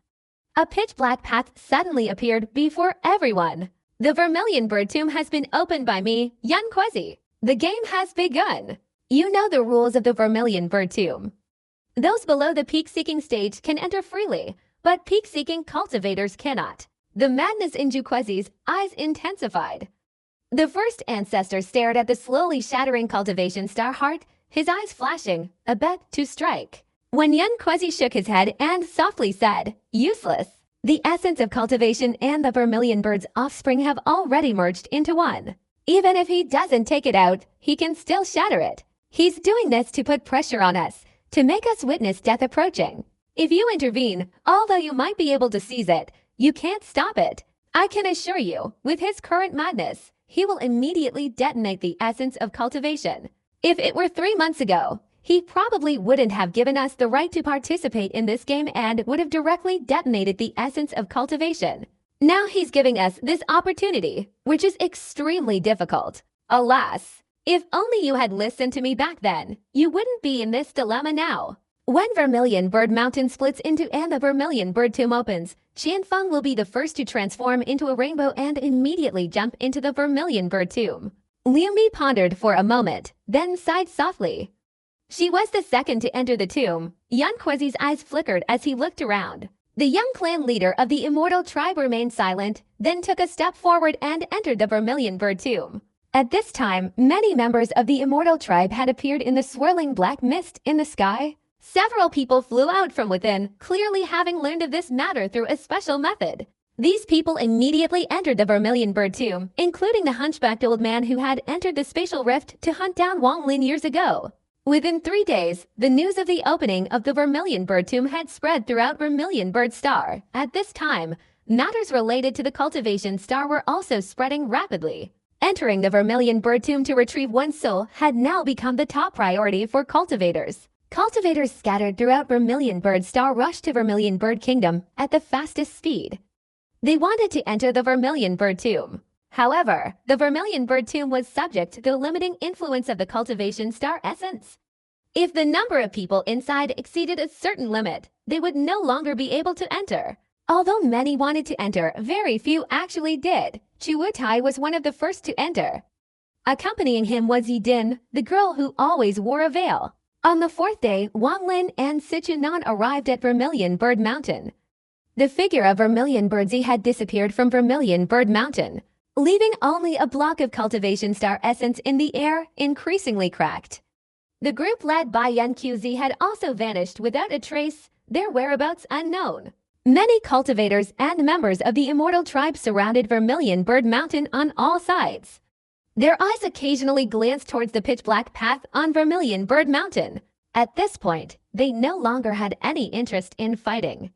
A pitch-black path suddenly appeared before everyone. The Vermilion Bird Tomb has been opened by me, Yanquezi. The game has begun. You know the rules of the Vermilion Bird Tomb. Those below the peak-seeking stage can enter freely, but peak-seeking cultivators cannot. The madness in Jukwezi's eyes intensified. The first ancestor stared at the slowly shattering Cultivation Star heart, his eyes flashing, about to strike. When Yun Quasi shook his head and softly said, "Useless." The essence of cultivation and the vermilion bird's offspring have already merged into one. Even if he doesn't take it out, he can still shatter it. He's doing this to put pressure on us, to make us witness death approaching. If you intervene, although you might be able to seize it, you can't stop it. I can assure you, with his current madness, he will immediately detonate the essence of cultivation. If it were 3 months ago, he probably wouldn't have given us the right to participate in this game and would have directly detonated the essence of cultivation. Now he's giving us this opportunity, which is extremely difficult. Alas, if only you had listened to me back then, you wouldn't be in this dilemma now. When Vermilion Bird Mountain splits into and the Vermilion Bird Tomb opens, Qianfeng will be the first to transform into a rainbow and immediately jump into the Vermilion Bird Tomb. Liu Mi pondered for a moment, then sighed softly. She was the second to enter the tomb. Yun Quasi's eyes flickered as he looked around. The young clan leader of the immortal tribe remained silent, then took a step forward and entered the Vermilion Bird Tomb. At this time, many members of the immortal tribe had appeared in the swirling black mist in the sky. Several people flew out from within, clearly having learned of this matter through a special method. These people immediately entered the Vermilion Bird Tomb, including the hunchbacked old man who had entered the spatial rift to hunt down Wang Lin years ago. Within 3 days, the news of the opening of the Vermilion Bird Tomb had spread throughout Vermilion Bird Star. At this time, matters related to the cultivation star were also spreading rapidly. Entering the Vermilion Bird Tomb to retrieve one's soul had now become the top priority for cultivators. Cultivators scattered throughout Vermilion Bird Star rushed to Vermilion Bird Kingdom at the fastest speed. They wanted to enter the Vermilion Bird Tomb. However, the Vermilion Bird Tomb was subject to the limiting influence of the cultivation star essence. If the number of people inside exceeded a certain limit, they would no longer be able to enter. Although many wanted to enter, very few actually did. Chu Wutai was one of the first to enter. Accompanying him was Yi Din, the girl who always wore a veil. On the 4th day, Wang Lin and Sichuan arrived at Vermilion Bird Mountain. The figure of Vermilion Bird Z had disappeared from Vermilion Bird Mountain, leaving only a block of cultivation star essence in the air, increasingly cracked. The group led by Yun QZ had also vanished without a trace, their whereabouts unknown. Many cultivators and members of the immortal tribe surrounded Vermilion Bird Mountain on all sides. Their eyes occasionally glanced towards the pitch-black path on Vermilion Bird Mountain. At this point, they no longer had any interest in fighting.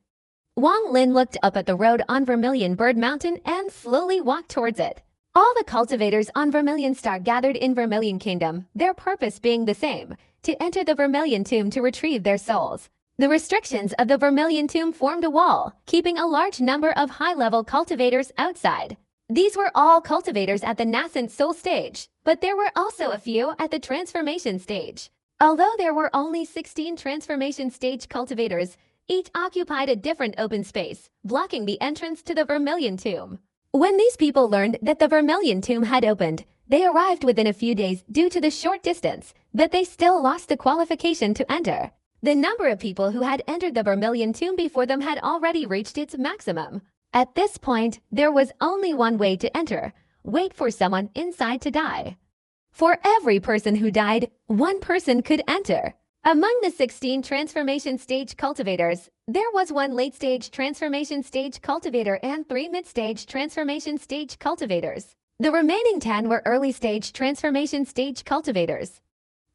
Wang Lin looked up at the road on Vermilion Bird Mountain and slowly walked towards it. All the cultivators on Vermilion Star gathered in Vermilion Kingdom, their purpose being the same, to enter the Vermilion Tomb to retrieve their souls. The restrictions of the Vermilion Tomb formed a wall, keeping a large number of high-level cultivators outside. These were all cultivators at the nascent soul stage, but there were also a few at the transformation stage. Although there were only 16 transformation stage cultivators, each occupied a different open space, blocking the entrance to the Vermilion Tomb. When these people learned that the Vermilion Tomb had opened, they arrived within a few days due to the short distance, but they still lost the qualification to enter. The number of people who had entered the Vermilion Tomb before them had already reached its maximum. At this point, there was only one way to enter: wait for someone inside to die. For every person who died, one person could enter. Among the 16 transformation stage cultivators, there was one late-stage transformation stage cultivator and 3 mid-stage transformation stage cultivators. The remaining 10 were early-stage transformation stage cultivators.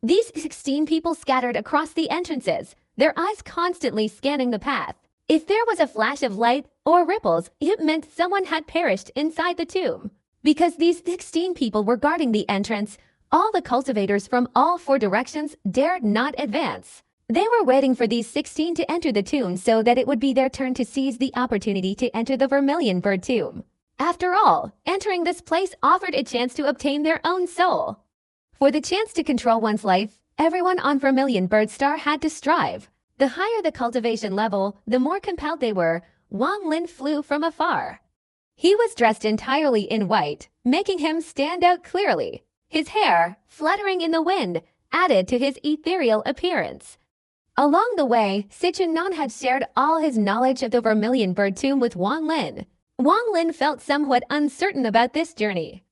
These 16 people scattered across the entrances, their eyes constantly scanning the path. If there was a flash of light or ripples, it meant someone had perished inside the tomb. Because these 16 people were guarding the entrance, all the cultivators from all 4 directions dared not advance. They were waiting for these 16 to enter the tomb so that it would be their turn to seize the opportunity to enter the Vermilion Bird Tomb. After all, entering this place offered a chance to obtain their own soul. For the chance to control one's life, everyone on Vermilion Bird Star had to strive. The higher the cultivation level, the more compelled they were. Wang Lin flew from afar. He was dressed entirely in white, making him stand out clearly. His hair, fluttering in the wind, added to his ethereal appearance. Along the way, Sichuan had shared all his knowledge of the Vermilion Bird Tomb with Wang Lin. Wang Lin felt somewhat uncertain about this journey.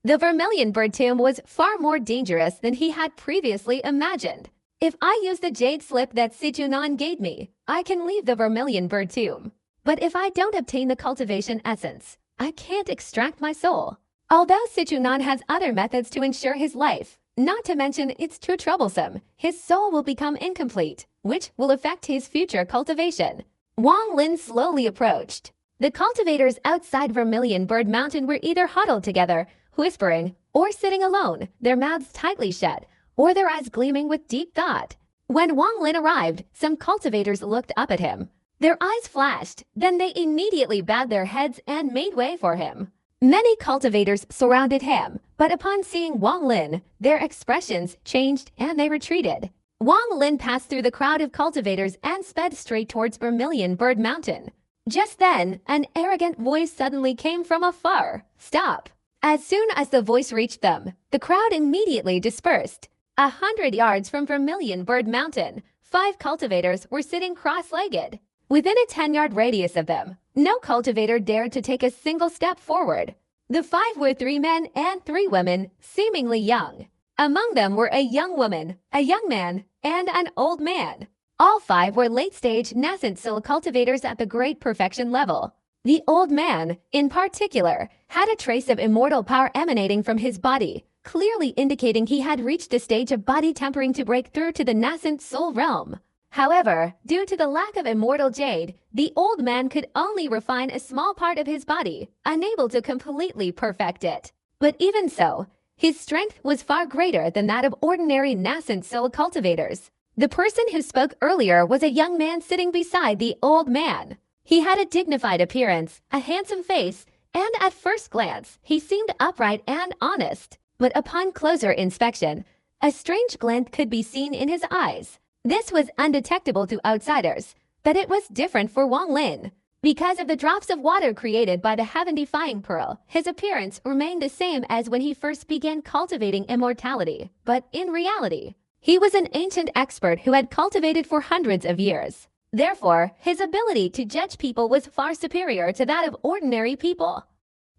The Vermilion Bird Tomb was far more dangerous than he had previously imagined. If I use the jade slip that Sichunan gave me, I can leave the vermilion bird tomb. But if I don't obtain the cultivation essence, I can't extract my soul. Although Sichunan has other methods to ensure his life, not to mention it's too troublesome, his soul will become incomplete, which will affect his future cultivation. Wang Lin slowly approached. The cultivators outside Vermilion Bird Mountain were either huddled together, whispering, or sitting alone, their mouths tightly shut, or their eyes gleaming with deep thought. When Wang Lin arrived, some cultivators looked up at him. Their eyes flashed, then they immediately bowed their heads and made way for him. Many cultivators surrounded him, but upon seeing Wang Lin, their expressions changed and they retreated. Wang Lin passed through the crowd of cultivators and sped straight towards Vermilion Bird Mountain. Just then, an arrogant voice suddenly came from afar. "Stop!" As soon as the voice reached them, the crowd immediately dispersed. 100 yards from Vermilion Bird Mountain, 5 cultivators were sitting cross-legged. Within a 10-yard radius of them, no cultivator dared to take a single step forward. The 5 were 3 men and 3 women, seemingly young. Among them were a young woman, a young man, and an old man. All 5 were late-stage nascent soul cultivators at the great perfection level. The old man, in particular, had a trace of immortal power emanating from his body, clearly indicating he had reached a stage of body tempering to break through to the nascent soul realm. However, due to the lack of immortal jade, the old man could only refine a small part of his body, unable to completely perfect it. But even so, his strength was far greater than that of ordinary nascent soul cultivators. The person who spoke earlier was a young man sitting beside the old man. He had a dignified appearance, a handsome face, and at first glance, he seemed upright and honest. But upon closer inspection, a strange glint could be seen in his eyes. This was undetectable to outsiders, but it was different for Wang Lin. Because of the drops of water created by the heaven-defying pearl, his appearance remained the same as when he first began cultivating immortality. But in reality, he was an ancient expert who had cultivated for hundreds of years. Therefore, his ability to judge people was far superior to that of ordinary people.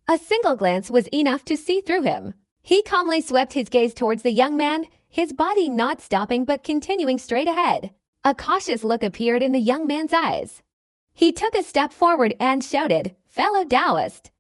A single glance was enough to see through him. He calmly swept his gaze towards the young man, his body not stopping but continuing straight ahead. A cautious look appeared in the young man's eyes. He took a step forward and shouted, "Fellow Taoist,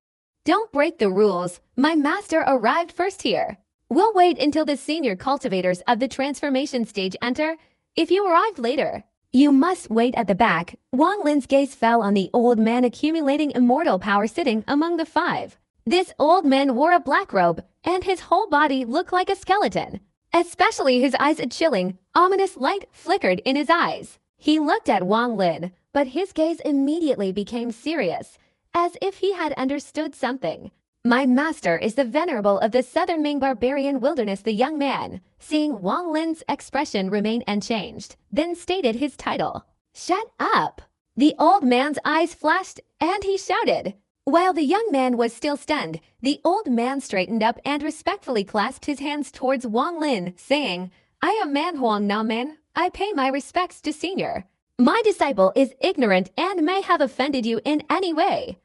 don't break the rules. My master arrived first here. We'll wait until the senior cultivators of the transformation stage enter. If you arrived later, you must wait at the back." Wang Lin's gaze fell on the old man accumulating immortal power sitting among the 5. This old man wore a black robe, and his whole body looked like a skeleton. Especially his eyes, a chilling, ominous light flickered in his eyes. He looked at Wang Lin, but his gaze immediately became serious, as if he had understood something. "My master is the venerable of the southern Ming barbarian wilderness," the young man, seeing Wang Lin's expression remain unchanged, then stated his title. "Shut up!" The old man's eyes flashed, and he shouted. While the young man was still stunned, the old man straightened up and respectfully clasped his hands towards Wang Lin, saying, "I am Man Huang Namen. I pay my respects to senior. My disciple is ignorant and may have offended you in any way."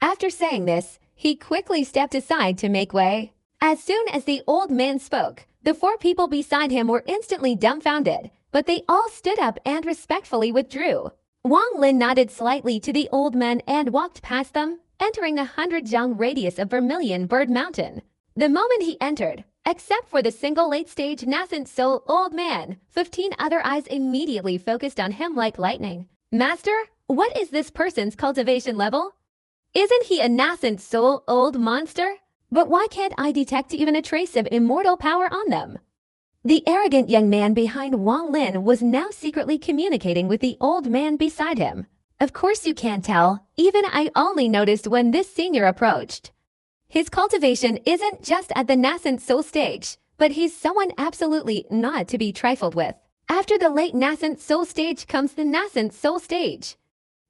After saying this, he quickly stepped aside to make way. As soon as the old man spoke, the 4 people beside him were instantly dumbfounded, but they all stood up and respectfully withdrew. Wang Lin nodded slightly to the old man and walked past them, entering the 100-jang radius of Vermilion Bird Mountain. The moment he entered, except for the single late-stage nascent soul old man, 15 other eyes immediately focused on him like lightning. "Master, what is this person's cultivation level? Isn't he a nascent soul old monster? But why can't I detect even a trace of immortal power on them?" The arrogant young man behind Wang Lin was now secretly communicating with the old man beside him. "Of course you can't tell. Even I only noticed when this senior approached. His cultivation isn't just at the nascent soul stage, but he's someone absolutely not to be trifled with. After the late nascent soul stage comes the nascent soul stage.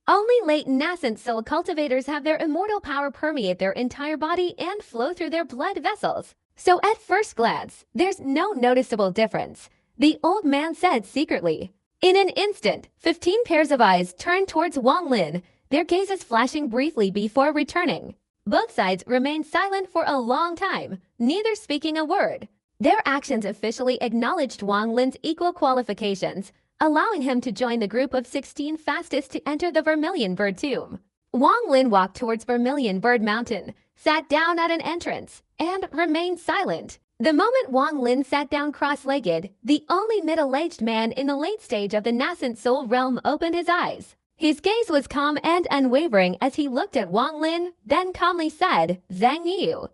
Only late nascent soul cultivators have their immortal power permeate their entire body and flow through their blood vessels. So at first glance, there's no noticeable difference," the old man said secretly. In an instant, 15 pairs of eyes turned towards Wang Lin, their gazes flashing briefly before returning. Both sides remained silent for a long time, neither speaking a word. Their actions officially acknowledged Wang Lin's equal qualifications, allowing him to join the group of 16 fastest to enter the Vermilion Bird Tomb. Wang Lin walked towards Vermilion Bird Mountain, sat down at an entrance, and remained silent. The moment Wang Lin sat down cross-legged, the only middle-aged man in the late stage of the nascent soul realm opened his eyes. His gaze was calm and unwavering as he looked at Wang Lin, then calmly said, "Zhang Yu."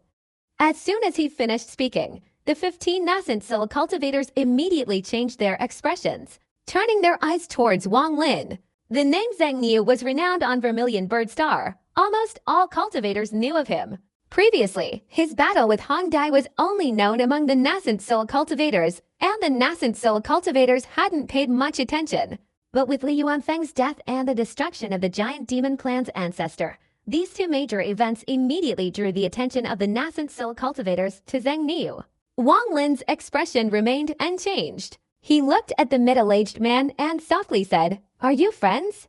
As soon as he finished speaking, the 15 nascent soul cultivators immediately changed their expressions, turning their eyes towards Wang Lin. The name Zhang Yu was renowned on Vermilion Bird Star. Almost all cultivators knew of him. Previously, his battle with Hong Dai was only known among the nascent soul cultivators, and the nascent soul cultivators hadn't paid much attention. But with Li Yuanfeng's death and the destruction of the giant demon clan's ancestor, these two major events immediately drew the attention of the nascent soul cultivators to Zhang Yu. Wang Lin's expression remained unchanged. He looked at the middle-aged man and softly said, "Are you friends?"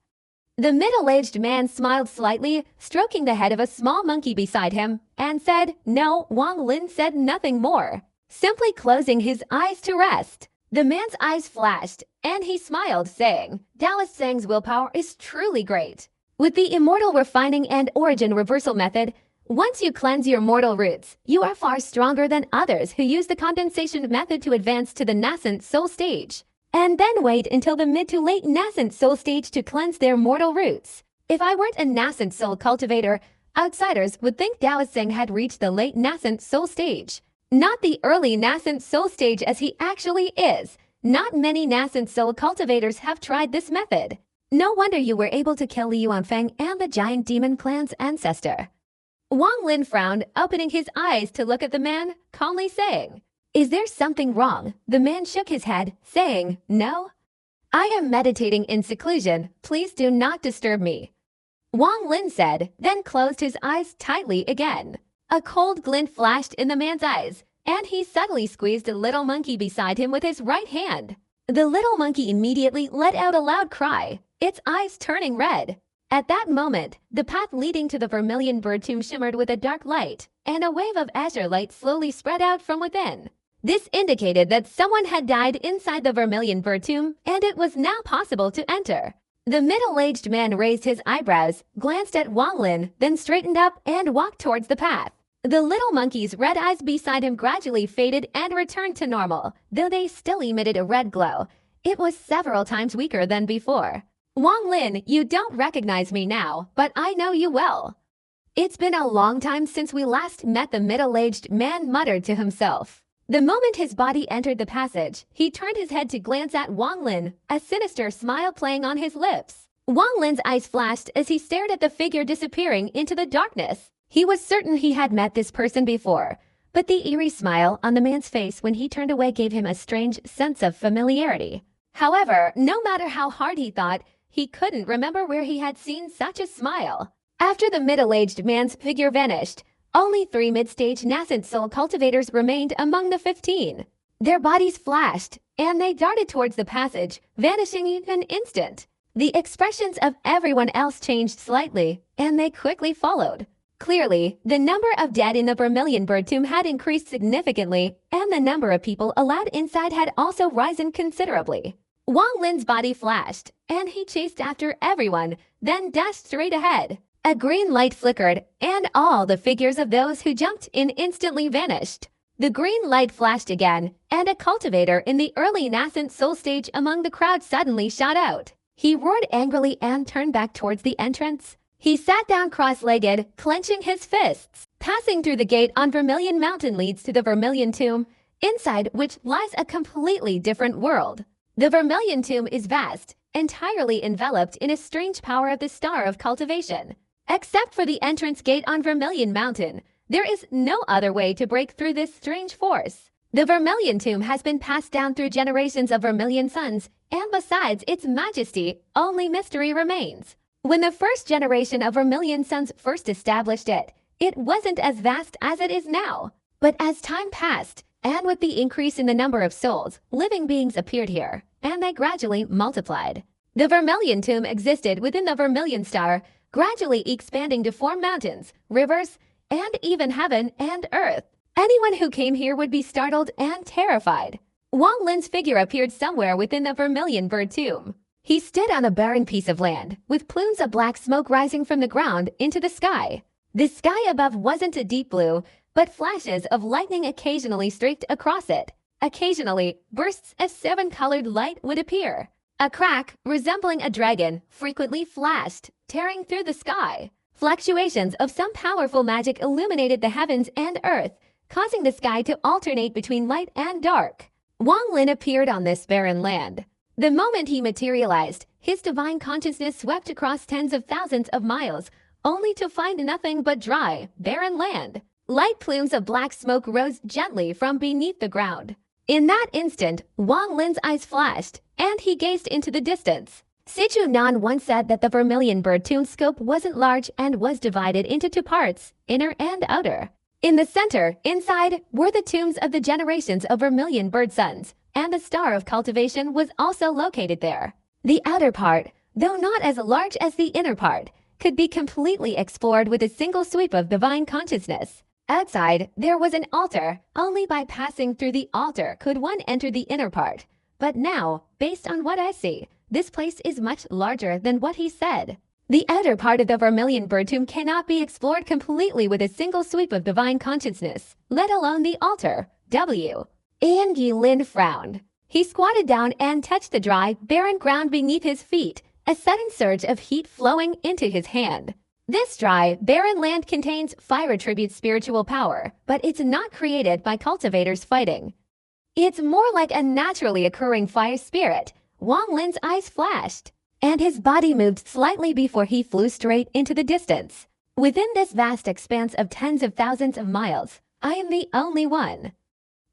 The middle-aged man smiled slightly, stroking the head of a small monkey beside him, and said, "No." Wang Lin said nothing more, simply closing his eyes to rest. The man's eyes flashed, and he smiled, saying, "Taoist Zhang's willpower is truly great. With the immortal refining and origin reversal method, once you cleanse your mortal roots, you are far stronger than others who use the condensation method to advance to the nascent soul stage, and then wait until the mid to late nascent soul stage to cleanse their mortal roots. If I weren't a nascent soul cultivator, outsiders would think Taoist Zhang had reached the late nascent soul stage, not the early nascent soul stage as he actually is. Not many nascent soul cultivators have tried this method. No wonder you were able to kill Li Yuanfeng and the giant demon clan's ancestor." Wang Lin frowned, opening his eyes to look at the man, calmly saying, "Is there something wrong?" The man shook his head, saying, "No. I am meditating in seclusion. Please do not disturb me." Wang Lin said, then closed his eyes tightly again. A cold glint flashed in the man's eyes, and he suddenly squeezed a little monkey beside him with his right hand. The little monkey immediately let out a loud cry, its eyes turning red. At that moment, the path leading to the Vermilion Bird Tomb shimmered with a dark light, and a wave of azure light slowly spread out from within. This indicated that someone had died inside the Vermilion Bird Tomb, and it was now possible to enter. The middle-aged man raised his eyebrows, glanced at Wang Lin, then straightened up and walked towards the path. The little monkey's red eyes beside him gradually faded and returned to normal, though they still emitted a red glow. It was several times weaker than before. "Wang Lin, you don't recognize me now, but I know you well." "It's been a long time since we last met," the middle-aged man muttered to himself. The moment his body entered the passage, he turned his head to glance at Wang Lin, a sinister smile playing on his lips. Wang Lin's eyes flashed as he stared at the figure disappearing into the darkness. He was certain he had met this person before, but the eerie smile on the man's face when he turned away gave him a strange sense of familiarity. However, no matter how hard he thought, he couldn't remember where he had seen such a smile. After the middle-aged man's figure vanished, only 3 mid-stage nascent soul cultivators remained among the 15. Their bodies flashed, and they darted towards the passage, vanishing in an instant. The expressions of everyone else changed slightly, and they quickly followed. Clearly, the number of dead in the Vermilion Bird Tomb had increased significantly, and the number of people allowed inside had also risen considerably. Wang Lin's body flashed, and he chased after everyone, then dashed straight ahead. A green light flickered, and all the figures of those who jumped in instantly vanished. The green light flashed again, and a cultivator in the early nascent soul stage among the crowd suddenly shot out. He roared angrily and turned back towards the entrance. He sat down cross-legged, clenching his fists. Passing through the gate on Vermilion Mountain leads to the Vermilion Tomb, inside which lies a completely different world. The Vermilion Tomb is vast, entirely enveloped in a strange power of the Star of Cultivation. Except for the entrance gate on Vermilion Mountain, there is no other way to break through this strange force. The Vermilion Tomb has been passed down through generations of Vermilion suns, and besides its majesty, only mystery remains. When the first generation of Vermilion suns first established it, it wasn't as vast as it is now. But as time passed, and with the increase in the number of souls, living beings appeared here, and they gradually multiplied. The Vermilion Tomb existed within the Vermilion Star, gradually expanding to form mountains, rivers, and even heaven and earth. Anyone who came here would be startled and terrified. Wang Lin's figure appeared somewhere within the vermilion bird tomb. He stood on a barren piece of land, with plumes of black smoke rising from the ground into the sky. The sky above wasn't a deep blue, but flashes of lightning occasionally streaked across it. Occasionally, bursts of seven-colored light would appear. A crack, resembling a dragon, frequently flashed, tearing through the sky. Fluctuations of some powerful magic illuminated the heavens and earth, causing the sky to alternate between light and dark. Wang Lin appeared on this barren land. The moment he materialized, his divine consciousness swept across tens of thousands of miles, only to find nothing but dry, barren land. Light plumes of black smoke rose gently from beneath the ground. In that instant, Wang Lin's eyes flashed, and he gazed into the distance. Sichu Nan once said that the vermilion bird tomb scope wasn't large and was divided into two parts, inner and outer. In the center, inside, were the tombs of the generations of vermilion bird sons, and the star of cultivation was also located there. The outer part, though not as large as the inner part, could be completely explored with a single sweep of divine consciousness. Outside, there was an altar. Only by passing through the altar could one enter the inner part. But now, based on what I see, this place is much larger than what he said. The outer part of the vermilion bird tomb cannot be explored completely with a single sweep of divine consciousness, let alone the altar. An Yilin frowned. He squatted down and touched the dry, barren ground beneath his feet, a sudden surge of heat flowing into his hand. This dry, barren land contains fire attributes spiritual power, but it's not created by cultivators fighting. It's more like a naturally occurring fire spirit. Wang Lin's eyes flashed, and his body moved slightly before he flew straight into the distance. Within this vast expanse of tens of thousands of miles, I am the only one.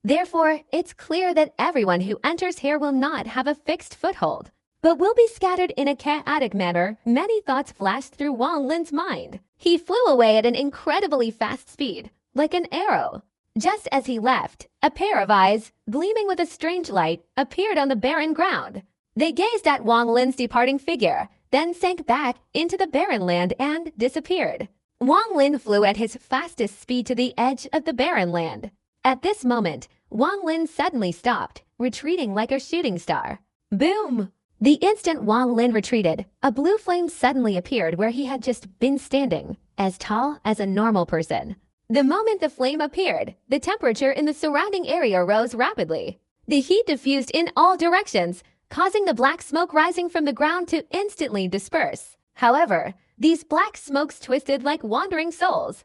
Therefore, it's clear that everyone who enters here will not have a fixed foothold, but will be scattered in a chaotic manner. Many thoughts flashed through Wang Lin's mind. He flew away at an incredibly fast speed, like an arrow. Just as he left, a pair of eyes, gleaming with a strange light, appeared on the barren ground. They gazed at Wang Lin's departing figure, then sank back into the barren land and disappeared. Wang Lin flew at his fastest speed to the edge of the barren land. At this moment, Wang Lin suddenly stopped, retreating like a shooting star. Boom! The instant Wang Lin retreated, a blue flame suddenly appeared where he had just been standing, as tall as a normal person. The moment the flame appeared, the temperature in the surrounding area rose rapidly. The heat diffused in all directions, causing the black smoke rising from the ground to instantly disperse. However, these black smokes twisted like wandering souls.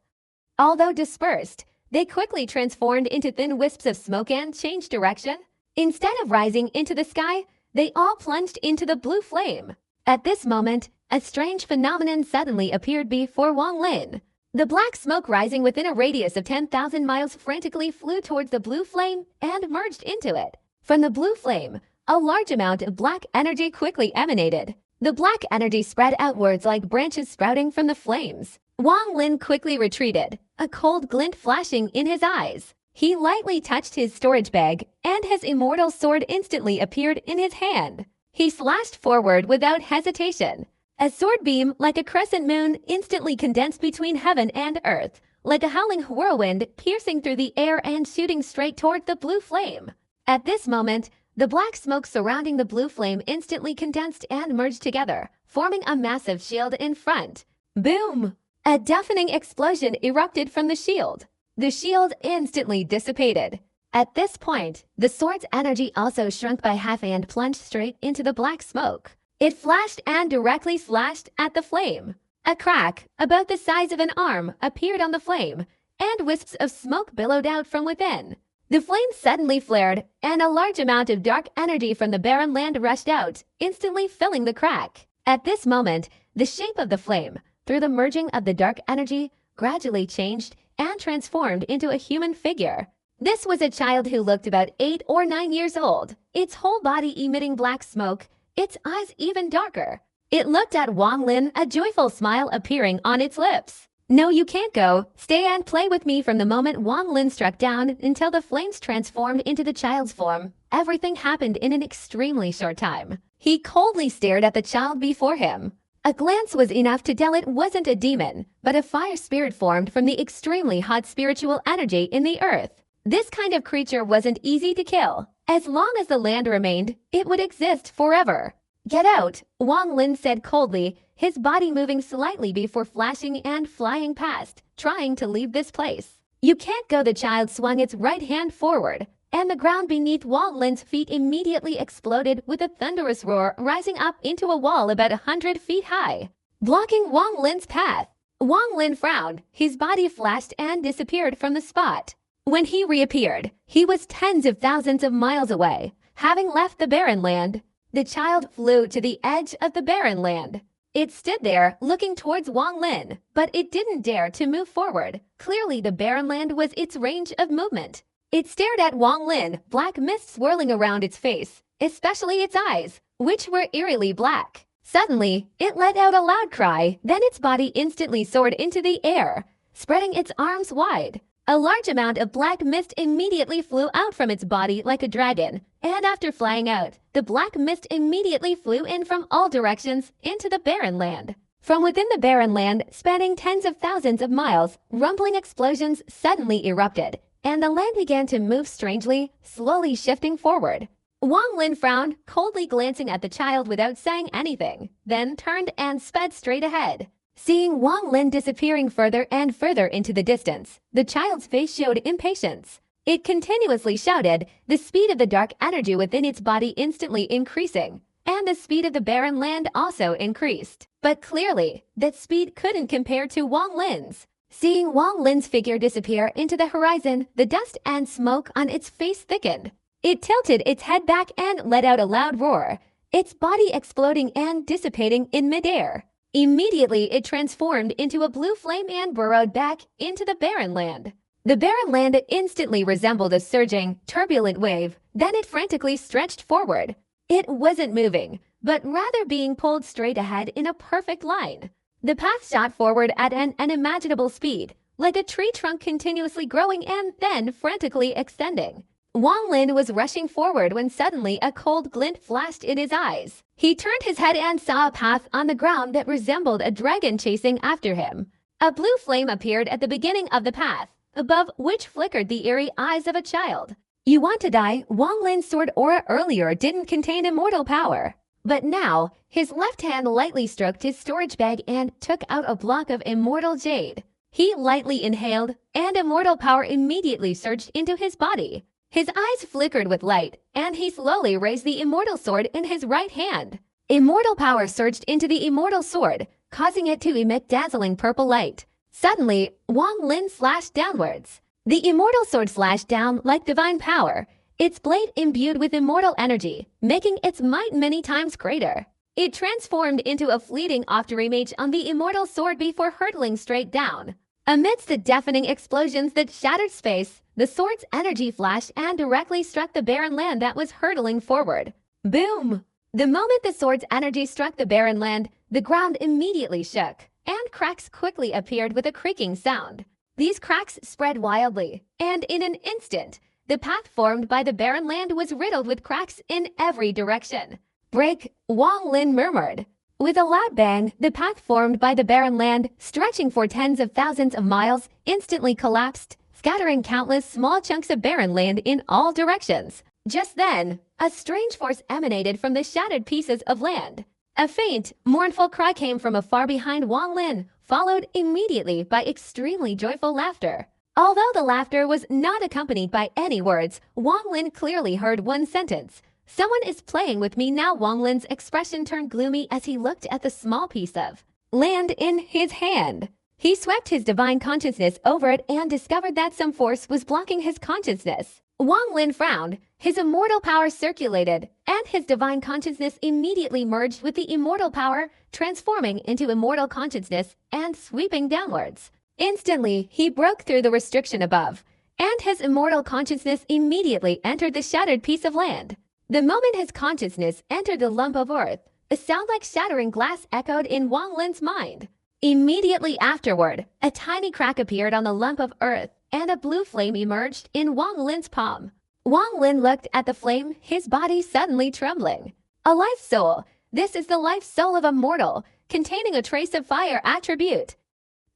Although dispersed, they quickly transformed into thin wisps of smoke and changed direction. Instead of rising into the sky, they all plunged into the blue flame. At this moment, a strange phenomenon suddenly appeared before Wang Lin. The black smoke rising within a radius of 10,000 miles frantically flew towards the blue flame and merged into it. From the blue flame, a large amount of black energy quickly emanated. The black energy spread outwards like branches sprouting from the flames. Wang Lin quickly retreated, a cold glint flashing in his eyes. He lightly touched his storage bag, and his immortal sword instantly appeared in his hand. He slashed forward without hesitation. A sword beam, like a crescent moon, instantly condensed between heaven and earth, like a howling whirlwind piercing through the air and shooting straight toward the blue flame. At this moment, the black smoke surrounding the blue flame instantly condensed and merged together, forming a massive shield in front. Boom! A deafening explosion erupted from the shield. The shield instantly dissipated. At this point, the sword's energy also shrunk by half and plunged straight into the black smoke. It flashed and directly slashed at the flame. A crack, about the size of an arm, appeared on the flame, and wisps of smoke billowed out from within. The flame suddenly flared, and a large amount of dark energy from the barren land rushed out, instantly filling the crack. At this moment, the shape of the flame, through the merging of the dark energy, gradually changed and transformed into a human figure. This was a child who looked about 8 or 9 years old, its whole body emitting black smoke, its eyes even darker. It looked at Wang Lin, a joyful smile appearing on its lips. No, you can't go. Stay and play with me. From the moment Wang Lin struck down until the flames transformed into the child's form, everything happened in an extremely short time. He coldly stared at the child before him. A glance was enough to tell it wasn't a demon, but a fire spirit formed from the extremely hot spiritual energy in the earth. This kind of creature wasn't easy to kill. As long as the land remained, it would exist forever. "Get out," Wang Lin said coldly, his body moving slightly before flashing and flying past, trying to leave this place. "You can't go." The child swung its right hand forward, and the ground beneath Wang Lin's feet immediately exploded with a thunderous roar, rising up into a wall about 100 feet high, blocking Wang Lin's path. Wang Lin frowned, his body flashed and disappeared from the spot. When he reappeared, he was tens of thousands of miles away, having left the barren land. The child flew to the edge of the barren land. It stood there, looking towards Wang Lin, but it didn't dare to move forward. Clearly, the barren land was its range of movement. It stared at Wang Lin, black mist swirling around its face, especially its eyes, which were eerily black. Suddenly, it let out a loud cry, then its body instantly soared into the air, spreading its arms wide. A large amount of black mist immediately flew out from its body like a dragon, and after flying out, the black mist immediately flew in from all directions into the barren land. From within the barren land, spanning tens of thousands of miles, rumbling explosions suddenly erupted, and the land began to move strangely, slowly shifting forward. Wang Lin frowned, coldly glancing at the child without saying anything, then turned and sped straight ahead. Seeing Wang Lin disappearing further and further into the distance, the child's face showed impatience. It continuously shouted, the speed of the dark energy within its body instantly increasing, and the speed of the barren land also increased. But clearly, that speed couldn't compare to Wang Lin's. Seeing Wang Lin's figure disappear into the horizon, the dust and smoke on its face thickened. It tilted its head back and let out a loud roar, its body exploding and dissipating in midair. Immediately, it transformed into a blue flame and burrowed back into the barren land. The barren land instantly resembled a surging, turbulent wave, then it frantically stretched forward. It wasn't moving, but rather being pulled straight ahead in a perfect line. The path shot forward at an unimaginable speed, like a tree trunk continuously growing and then frantically extending. Wang Lin was rushing forward when suddenly a cold glint flashed in his eyes. He turned his head and saw a path on the ground that resembled a dragon chasing after him. A blue flame appeared at the beginning of the path, above which flickered the eerie eyes of a child. "You want to die?" Wang Lin's sword aura earlier didn't contain immortal power. But now, his left hand lightly stroked his storage bag and took out a block of immortal jade. He lightly inhaled, and immortal power immediately surged into his body. His eyes flickered with light, and he slowly raised the immortal sword in his right hand. Immortal power surged into the immortal sword, causing it to emit dazzling purple light. Suddenly, Wang Lin slashed downwards. The immortal sword slashed down like divine power, its blade imbued with immortal energy, making its might many times greater. It transformed into a fleeting afterimage on the immortal sword before hurtling straight down. Amidst the deafening explosions that shattered space, the sword's energy flashed and directly struck the barren land that was hurtling forward. Boom! The moment the sword's energy struck the barren land, the ground immediately shook, and cracks quickly appeared with a creaking sound. These cracks spread wildly, and in an instant, the path formed by the barren land was riddled with cracks in every direction. "Break," Wang Lin murmured. With a loud bang, the path formed by the barren land, stretching for tens of thousands of miles, instantly collapsed, scattering countless small chunks of barren land in all directions. Just then, a strange force emanated from the shattered pieces of land. A faint, mournful cry came from afar behind Wang Lin, followed immediately by extremely joyful laughter. Although the laughter was not accompanied by any words, Wang Lin clearly heard one sentence. "Someone is playing with me now." Wang Lin's expression turned gloomy as he looked at the small piece of land in his hand. He swept his divine consciousness over it and discovered that some force was blocking his consciousness. Wang Lin frowned, his immortal power circulated, and his divine consciousness immediately merged with the immortal power, transforming into immortal consciousness and sweeping downwards. Instantly, he broke through the restriction above, and his immortal consciousness immediately entered the shattered piece of land. The moment his consciousness entered the lump of earth, a sound like shattering glass echoed in Wang Lin's mind. Immediately afterward, a tiny crack appeared on the lump of earth, and a blue flame emerged in Wang Lin's palm. Wang Lin looked at the flame, his body suddenly trembling. "A life soul! This is the life soul of a mortal! containing a trace of fire attribute.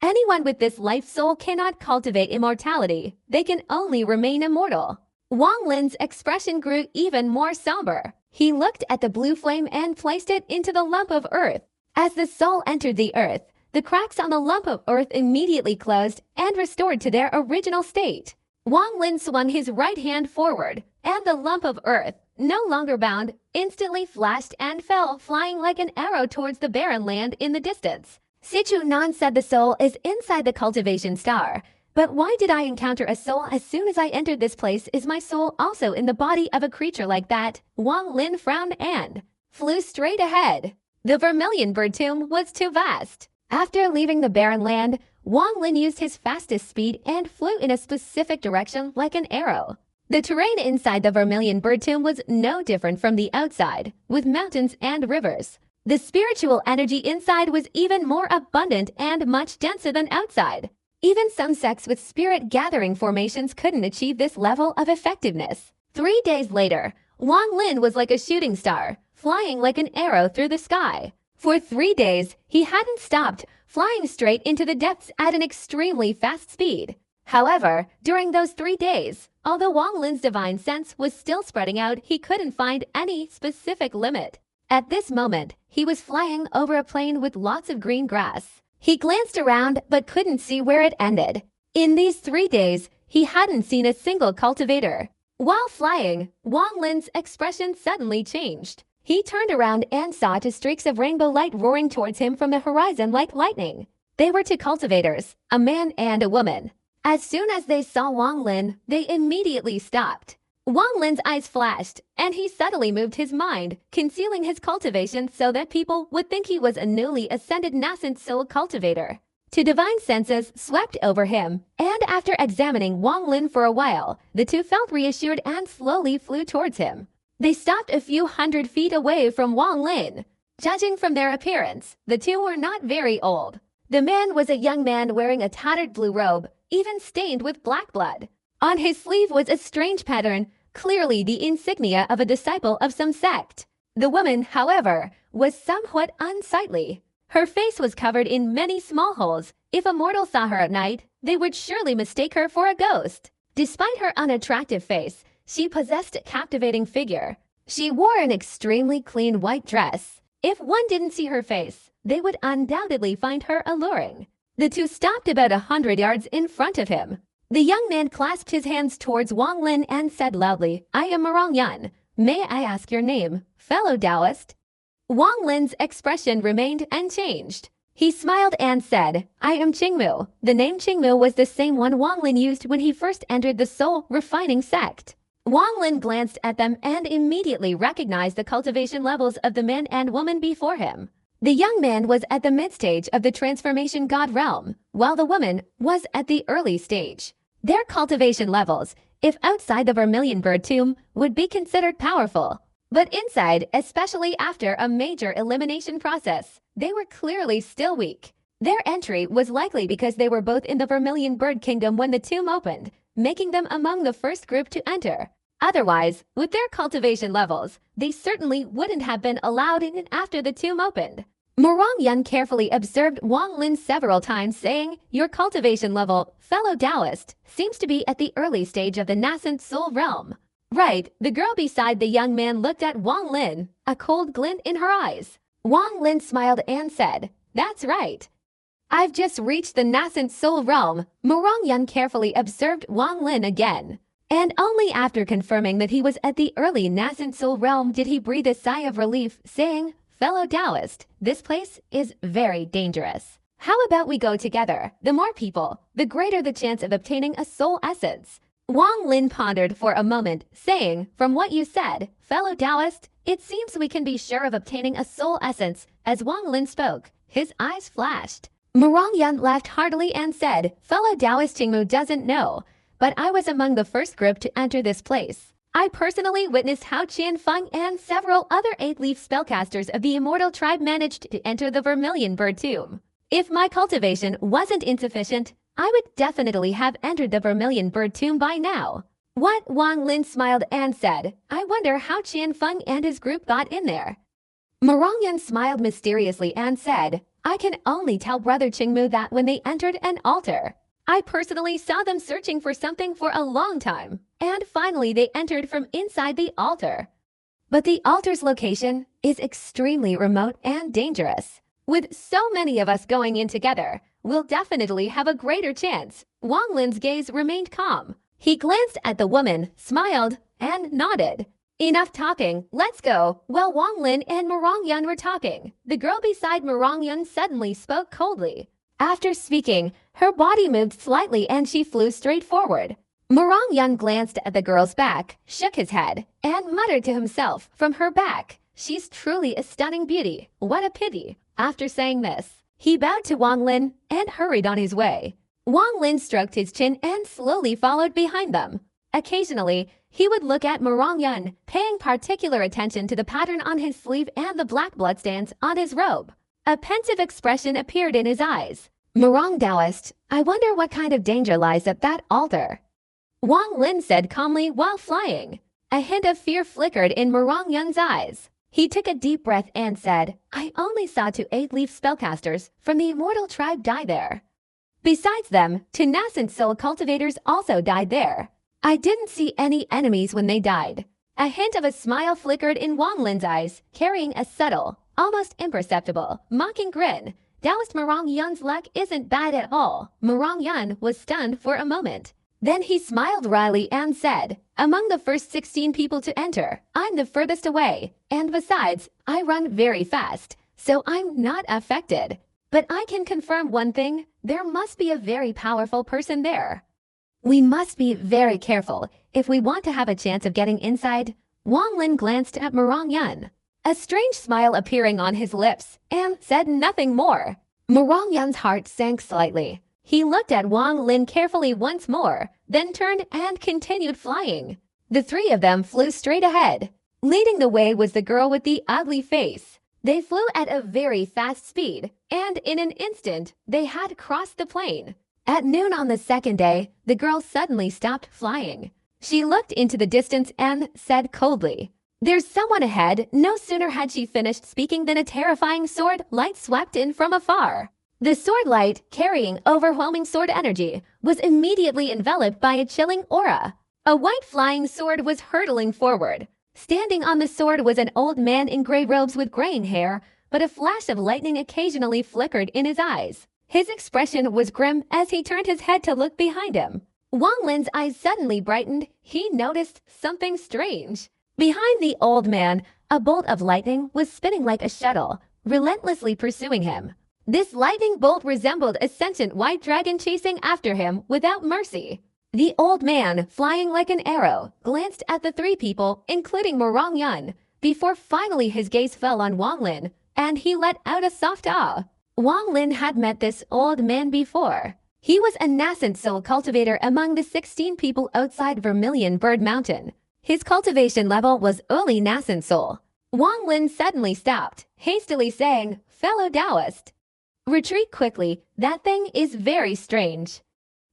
Anyone with this life soul cannot cultivate immortality. They can only remain immortal. Wang Lin's expression grew even more somber. He looked at the blue flame and placed it into the lump of earth. As the soul entered the earth, the cracks on the lump of earth immediately closed and restored to their original state. Wang Lin swung his right hand forward, and the lump of earth, no longer bound, instantly flashed and fell flying like an arrow towards the barren land in the distance. Sichu Nan said the soul is inside the cultivation star. But why did I encounter a soul as soon as I entered this place? Is my soul also in the body of a creature like that? Wang Lin frowned and flew straight ahead. The vermilion bird tomb was too vast. After leaving the barren land, Wang Lin used his fastest speed and flew in a specific direction like an arrow. The terrain inside the vermilion bird tomb was no different from the outside, with mountains and rivers. The spiritual energy inside was even more abundant and much denser than outside. Even some sects with spirit-gathering formations couldn't achieve this level of effectiveness. 3 days later, Wang Lin was like a shooting star, flying like an arrow through the sky. For 3 days, he hadn't stopped, flying straight into the depths at an extremely fast speed. However, during those 3 days, although Wang Lin's divine sense was still spreading out, he couldn't find any specific limit. At this moment, he was flying over a plain with lots of green grass. He glanced around but couldn't see where it ended. In these 3 days, he hadn't seen a single cultivator. While flying, Wang Lin's expression suddenly changed. He turned around and saw 2 streaks of rainbow light roaring towards him from the horizon like lightning. They were 2 cultivators, a man and a woman. As soon as they saw Wang Lin, they immediately stopped. Wang Lin's eyes flashed, and he subtly moved his mind, concealing his cultivation so that people would think he was a newly ascended nascent soul cultivator. 2 divine senses swept over him, and after examining Wang Lin for a while, the 2 felt reassured and slowly flew towards him. They stopped a few hundred feet away from Wang Lin. Judging from their appearance, the 2 were not very old. The man was a young man wearing a tattered blue robe, even stained with black blood. On his sleeve was a strange pattern, clearly the insignia of a disciple of some sect. The woman, however, was somewhat unsightly. Her face was covered in many small holes. If a mortal saw her at night, they would surely mistake her for a ghost. Despite her unattractive face, she possessed a captivating figure. She wore an extremely clean white dress. If one didn't see her face, they would undoubtedly find her alluring. The 2 stopped about 100 yards in front of him. The young man clasped his hands towards Wang Lin and said loudly, "I am Marong Yan. May I ask your name, fellow Taoist?" Wang Lin's expression remained unchanged. He smiled and said, "I am Qingmu." The name Qingmu was the same one Wang Lin used when he first entered the soul refining sect. Wang Lin glanced at them and immediately recognized the cultivation levels of the man and woman before him. The young man was at the mid-stage of the transformation god realm, while the woman was at the early stage. Their cultivation levels, if outside the vermilion bird tomb, would be considered powerful. But inside, especially after a major elimination process, they were clearly still weak. Their entry was likely because they were both in the vermilion bird kingdom when the tomb opened, making them among the first group to enter. Otherwise, with their cultivation levels, they certainly wouldn't have been allowed in after the tomb opened. Morong Yun carefully observed Wang Lin several times, saying, "Your cultivation level, fellow Taoist, seems to be at the early stage of the nascent soul realm." Right, the girl beside the young man looked at Wang Lin, a cold glint in her eyes. Wang Lin smiled and said, "That's right. I've just reached the nascent soul realm." Morong Yun carefully observed Wang Lin again. And only after confirming that he was at the early nascent soul realm did he breathe a sigh of relief, saying, "Fellow Taoist, this place is very dangerous. How about we go together? The more people, the greater the chance of obtaining a soul essence." Wang Lin pondered for a moment, saying, "From what you said, fellow Taoist, it seems we can be sure of obtaining a soul essence." As Wang Lin spoke, his eyes flashed. Morong Yun laughed heartily and said, "Fellow Taoist Qingmu doesn't know, but I was among the first group to enter this place. I personally witnessed how Qian Feng and several other 8-leaf spellcasters of the Immortal tribe managed to enter the vermilion bird tomb. If my cultivation wasn't insufficient, I would definitely have entered the vermilion bird tomb by now." Wang Lin smiled and said, "I wonder how Qian Feng and his group got in there." Morongyan smiled mysteriously and said, I can only tell Brother Qingmu that when they entered an altar. I personally saw them searching for something for a long time, and finally they entered from inside the altar. But the altar's location is extremely remote and dangerous. With so many of us going in together, we'll definitely have a greater chance. Wang Lin's gaze remained calm. He glanced at the woman, smiled, and nodded. Enough talking, let's go. While Wang Lin and Morongyan were talking, the girl beside Morongyan suddenly spoke coldly. After speaking, her body moved slightly and she flew straight forward. Morongyan glanced at the girl's back, shook his head, and muttered to himself from her back, she's truly a stunning beauty. What a pity. After saying this, he bowed to Wang Lin and hurried on his way. Wang Lin stroked his chin and slowly followed behind them. Occasionally, he would look at Morongyan, paying particular attention to the pattern on his sleeve and the black bloodstains on his robe. A pensive expression appeared in his eyes. Morong Taoist, I wonder what kind of danger lies at that altar. Wang Lin said calmly while flying. A hint of fear flickered in Morongyan's eyes. He took a deep breath and said, I only saw 2 8-leaf spellcasters from the immortal tribe die there. Besides them, 2 nascent soul cultivators also died there. I didn't see any enemies when they died. A hint of a smile flickered in Wang Lin's eyes, carrying a subtle, almost imperceptible, mocking grin. Taoist Morongyan's luck isn't bad at all. Morongyan was stunned for a moment. Then he smiled wryly and said, among the first 16 people to enter, I'm the furthest away. And besides, I run very fast, so I'm not affected. But I can confirm one thing, there must be a very powerful person there. We must be very careful if we want to have a chance of getting inside. Wang Lin glanced at Morongyan, a strange smile appearing on his lips, and said nothing more. Morongyan's heart sank slightly. He looked at Wang Lin carefully once more, then turned and continued flying. The 3 of them flew straight ahead. Leading the way was the girl with the ugly face. They flew at a very fast speed, and in an instant, they had crossed the plain. At noon on the second day, the girl suddenly stopped flying. She looked into the distance and said coldly, there's someone ahead. No sooner had she finished speaking than a terrifying sword light swept in from afar. The sword light, carrying overwhelming sword energy, was immediately enveloped by a chilling aura. A white flying sword was hurtling forward. Standing on the sword was an old man in gray robes with graying hair, but a flash of lightning occasionally flickered in his eyes. His expression was grim as he turned his head to look behind him. Wang Lin's eyes suddenly brightened. He noticed something strange. Behind the old man, a bolt of lightning was spinning like a shuttle, relentlessly pursuing him. This lightning bolt resembled a sentient white dragon chasing after him without mercy. The old man, flying like an arrow, glanced at the 3 people, including Morongyan, before finally his gaze fell on Wang Lin, and he let out a soft ah. Wang Lin had met this old man before. He was a nascent soul cultivator among the 16 people outside Vermilion Bird Mountain. His cultivation level was early nascent soul. Wang Lin suddenly stopped, hastily saying, fellow Taoist, retreat quickly, that thing is very strange.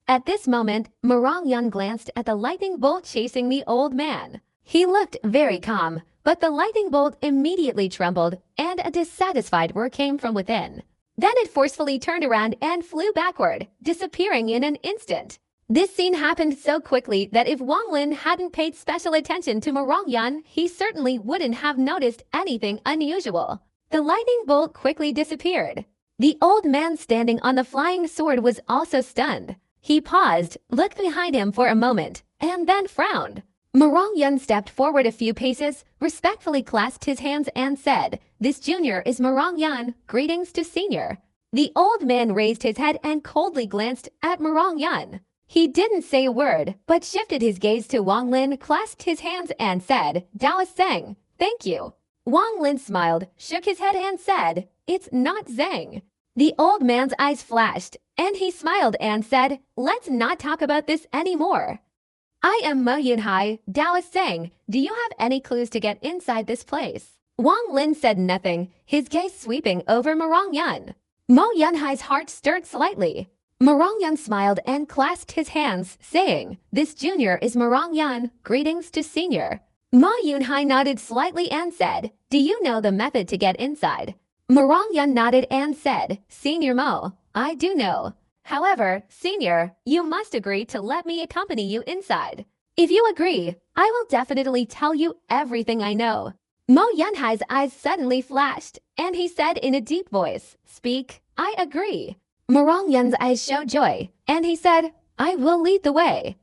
At this moment, Morongyan glanced at the lightning bolt chasing the old man. He looked very calm, but the lightning bolt immediately trembled, and a dissatisfied whir came from within. Then it forcefully turned around and flew backward, disappearing in an instant. This scene happened so quickly that if Wang Lin hadn't paid special attention to Morongyan, he certainly wouldn't have noticed anything unusual. The lightning bolt quickly disappeared. The old man standing on the flying sword was also stunned. He paused, looked behind him for a moment, and then frowned. Morongyan stepped forward a few paces, respectfully clasped his hands and said, this junior is Morongyan, greetings to senior. The old man raised his head and coldly glanced at Morongyan. He didn't say a word, but shifted his gaze to Wang Lin, clasped his hands and said, Taoist Zheng, thank you. Wang Lin smiled, shook his head and said, it's not Zheng. The old man's eyes flashed, and he smiled and said, let's not talk about this anymore. I am Mo Yunhai, Taoist Zheng. Do you have any clues to get inside this place? Wang Lin said nothing, his gaze sweeping over Morongyan. Mo Yunhai's heart stirred slightly. Morongyan smiled and clasped his hands, saying, this junior is Morongyan, greetings to senior. Ma Yunhai nodded slightly and said, "Do you know the method to get inside?" Morongyun nodded and said, "Senior Mo, I do know. However, Senior, you must agree to let me accompany you inside. If you agree, I will definitely tell you everything I know." Mo Yunhai's eyes suddenly flashed, and he said in a deep voice, "Speak, I agree." Morongyun's eyes showed joy, and he said, "I will lead the way."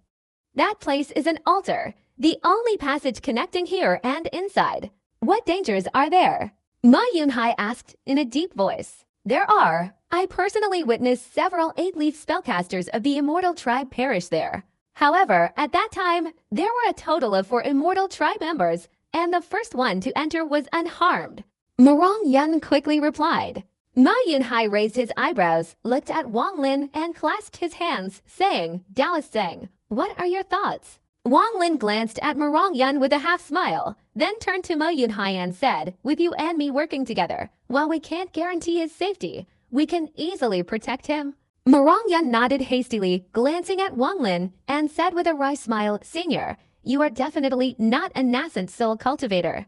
That place is an altar, the only passage connecting here and inside. What dangers are there? Ma Yunhai asked in a deep voice. There are. I personally witnessed several 8-leaf spellcasters of the Immortal tribe perish there. However, at that time, there were a total of 4 Immortal tribe members, and the first one to enter was unharmed. Morongyun quickly replied. Ma Yunhai raised his eyebrows, looked at Wang Lin, and clasped his hands, saying, "Dallas Zhang, what are your thoughts?" Wang Lin glanced at Morongyun with a half-smile, then turned to Mo Yunhai and said, "With you and me working together, while we can't guarantee his safety, we can easily protect him." Morongyun nodded hastily, glancing at Wang Lin, and said with a wry smile, "Senior, you are definitely not a nascent soul cultivator.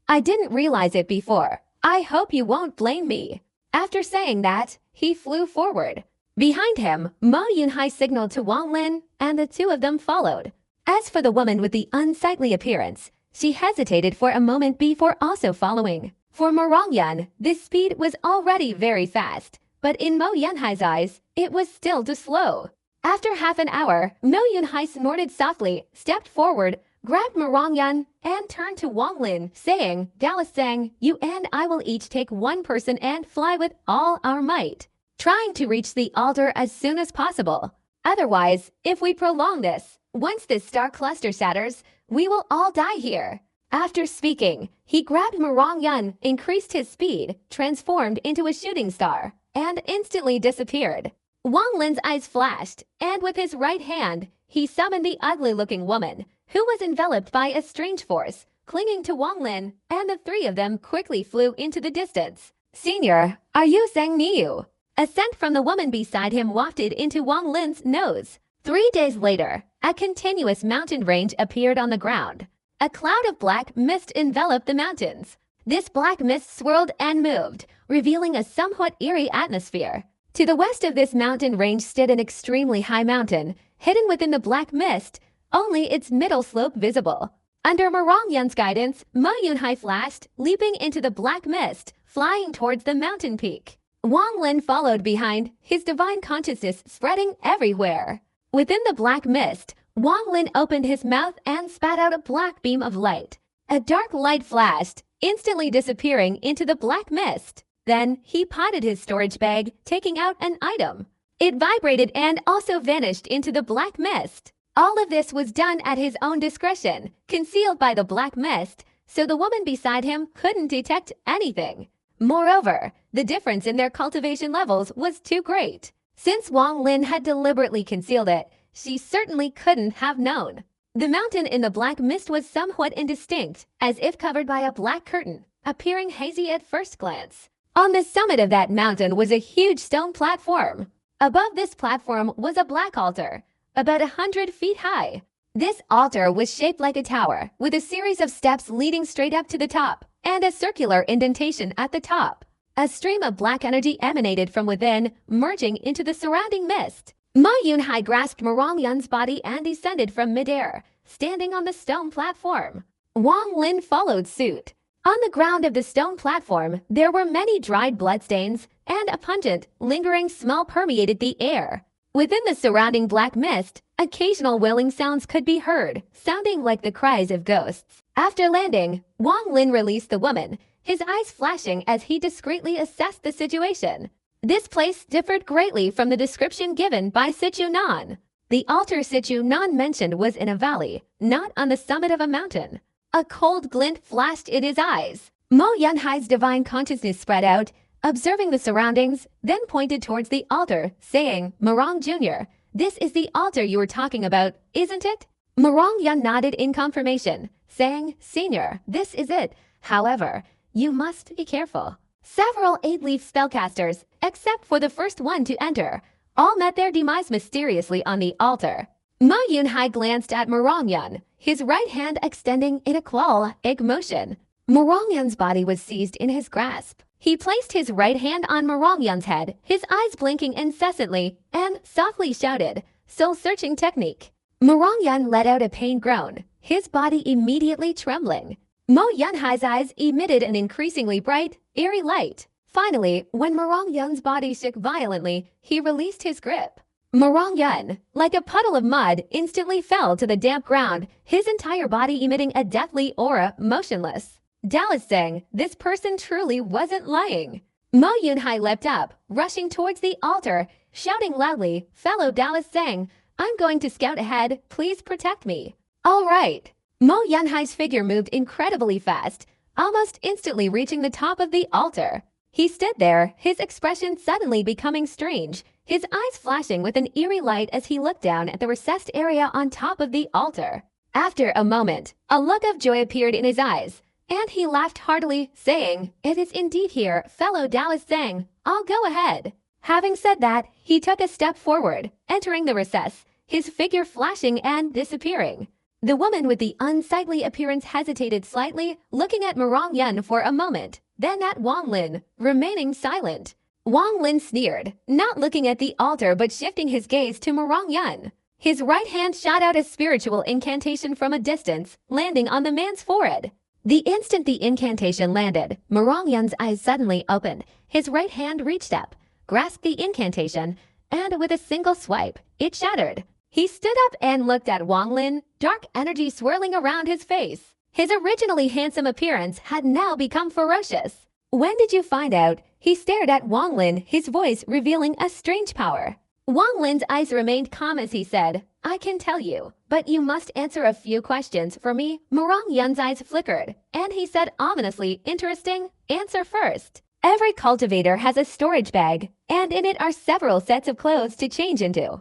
I didn't realize it before. I hope you won't blame me." After saying that, he flew forward. Behind him, Mo Yunhai signaled to Wang Lin, and the two of them followed. As for the woman with the unsightly appearance, she hesitated for a moment before also following. For Morongyun, this speed was already very fast, but in Mo Yunhai's eyes, it was still too slow. After half an hour, Mo Yunhai snorted softly, stepped forward, grabbed Morongyun, and turned to Wang Lin, saying, "Dallas Zhang, you and I will each take one person and fly with all our might, trying to reach the altar as soon as possible. Otherwise, if we prolong this, once this star cluster shatters, we will all die here." After speaking, he grabbed Morongyun, increased his speed, transformed into a shooting star, and instantly disappeared. Wang Lin's eyes flashed, and with his right hand, he summoned the ugly-looking woman, who was enveloped by a strange force, clinging to Wang Lin, and the three of them quickly flew into the distance. "Senior, are you Zhang Niu?" A scent from the woman beside him wafted into Wang Lin's nose. 3 days later, a continuous mountain range appeared on the ground. A cloud of black mist enveloped the mountains. This black mist swirled and moved, revealing a somewhat eerie atmosphere. To the west of this mountain range stood an extremely high mountain, hidden within the black mist, only its middle slope visible. Under Morongyun's guidance, Mo Yunhai flashed, leaping into the black mist, flying towards the mountain peak. Wang Lin followed behind, his divine consciousness spreading everywhere. Within the black mist, Wang Lin opened his mouth and spat out a black beam of light. A dark light flashed, instantly disappearing into the black mist. Then he potted his storage bag, taking out an item. It vibrated and also vanished into the black mist. All of this was done at his own discretion, concealed by the black mist, so the woman beside him couldn't detect anything. Moreover, the difference in their cultivation levels was too great. Since Wang Lin had deliberately concealed it, she certainly couldn't have known. The mountain in the black mist was somewhat indistinct, as if covered by a black curtain, appearing hazy at first glance. On the summit of that mountain was a huge stone platform. Above this platform was a black altar, about 100 feet high. This altar was shaped like a tower, with a series of steps leading straight up to the top, and a circular indentation at the top. A stream of black energy emanated from within, merging into the surrounding mist. Ma Yunhai grasped Morongyun's body and descended from midair, standing on the stone platform. Wang Lin followed suit. On the ground of the stone platform, there were many dried bloodstains, and a pungent, lingering smell permeated the air. Within the surrounding black mist, occasional wailing sounds could be heard, sounding like the cries of ghosts. After landing, Wang Lin released the woman, his eyes flashing as he discreetly assessed the situation. This place differed greatly from the description given by Sichu Nan. The altar Sichu Nan mentioned was in a valley, not on the summit of a mountain. A cold glint flashed in his eyes. Mo Yunhai's divine consciousness spread out, observing the surroundings, then pointed towards the altar, saying, "Morong Jr., this is the altar you were talking about, isn't it?" Morongyun nodded in confirmation, saying, "Senior, this is it. However, you must be careful." Several 8-leaf spellcasters, except for the first one to enter, all met their demise mysteriously on the altar. Mo Yunhai glanced at Morongyun, his right hand extending in a claw-like motion. Morongyun's body was seized in his grasp. He placed his right hand on Morongyun's head, his eyes blinking incessantly, and softly shouted, "Soul-searching technique." Morongyun let out a pained groan, his body immediately trembling. Mo Yunhai's eyes emitted an increasingly bright, eerie light. Finally, when Morongyun's body shook violently, he released his grip. Morongyun, like a puddle of mud, instantly fell to the damp ground, his entire body emitting a deathly aura, motionless. Dallas sang, "This person truly wasn't lying." Mo Yunhai leapt up, rushing towards the altar, shouting loudly, "Fellow Dallas sang, I'm going to scout ahead, please protect me." "All right." Mo Yunhai's figure moved incredibly fast, almost instantly reaching the top of the altar. He stood there, his expression suddenly becoming strange, his eyes flashing with an eerie light as he looked down at the recessed area on top of the altar. After a moment, a look of joy appeared in his eyes, and he laughed heartily, saying, "It is indeed here, fellow Dallas sang. I'll go ahead." Having said that, he took a step forward, entering the recess, his figure flashing and disappearing. The woman with the unsightly appearance hesitated slightly, looking at Morongyun for a moment, then at Wang Lin, remaining silent. Wang Lin sneered, not looking at the altar but shifting his gaze to Morongyun. His right hand shot out a spiritual incantation from a distance, landing on the man's forehead. The instant the incantation landed, Morongyun's eyes suddenly opened. His right hand reached up, grasped the incantation, and with a single swipe, it shattered. He stood up and looked at Wang Lin, dark energy swirling around his face. His originally handsome appearance had now become ferocious. "When did you find out?" He stared at Wang Lin, his voice revealing a strange power. Wang Lin's eyes remained calm as he said, "I can tell you, but you must answer a few questions for me." Morongyun's eyes flickered, and he said ominously, "Interesting, answer first." "Every cultivator has a storage bag, and in it are several sets of clothes to change into.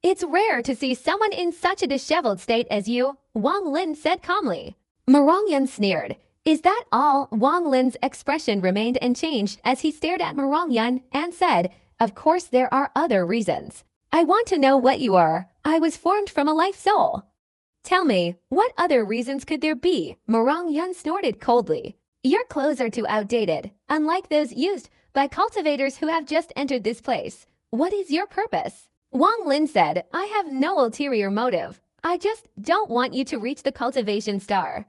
It's rare to see someone in such a disheveled state as you," Wang Lin said calmly. Morongyun sneered. "Is that all?" Wang Lin's expression remained unchanged as he stared at Morongyun and said, "Of course there are other reasons. I want to know what you are. I was formed from a life soul." "Tell me, what other reasons could there be?" Morongyun snorted coldly. "Your clothes are too outdated, unlike those used by cultivators who have just entered this place. What is your purpose?" Wang Lin said, "I have no ulterior motive. I just don't want you to reach the cultivation star.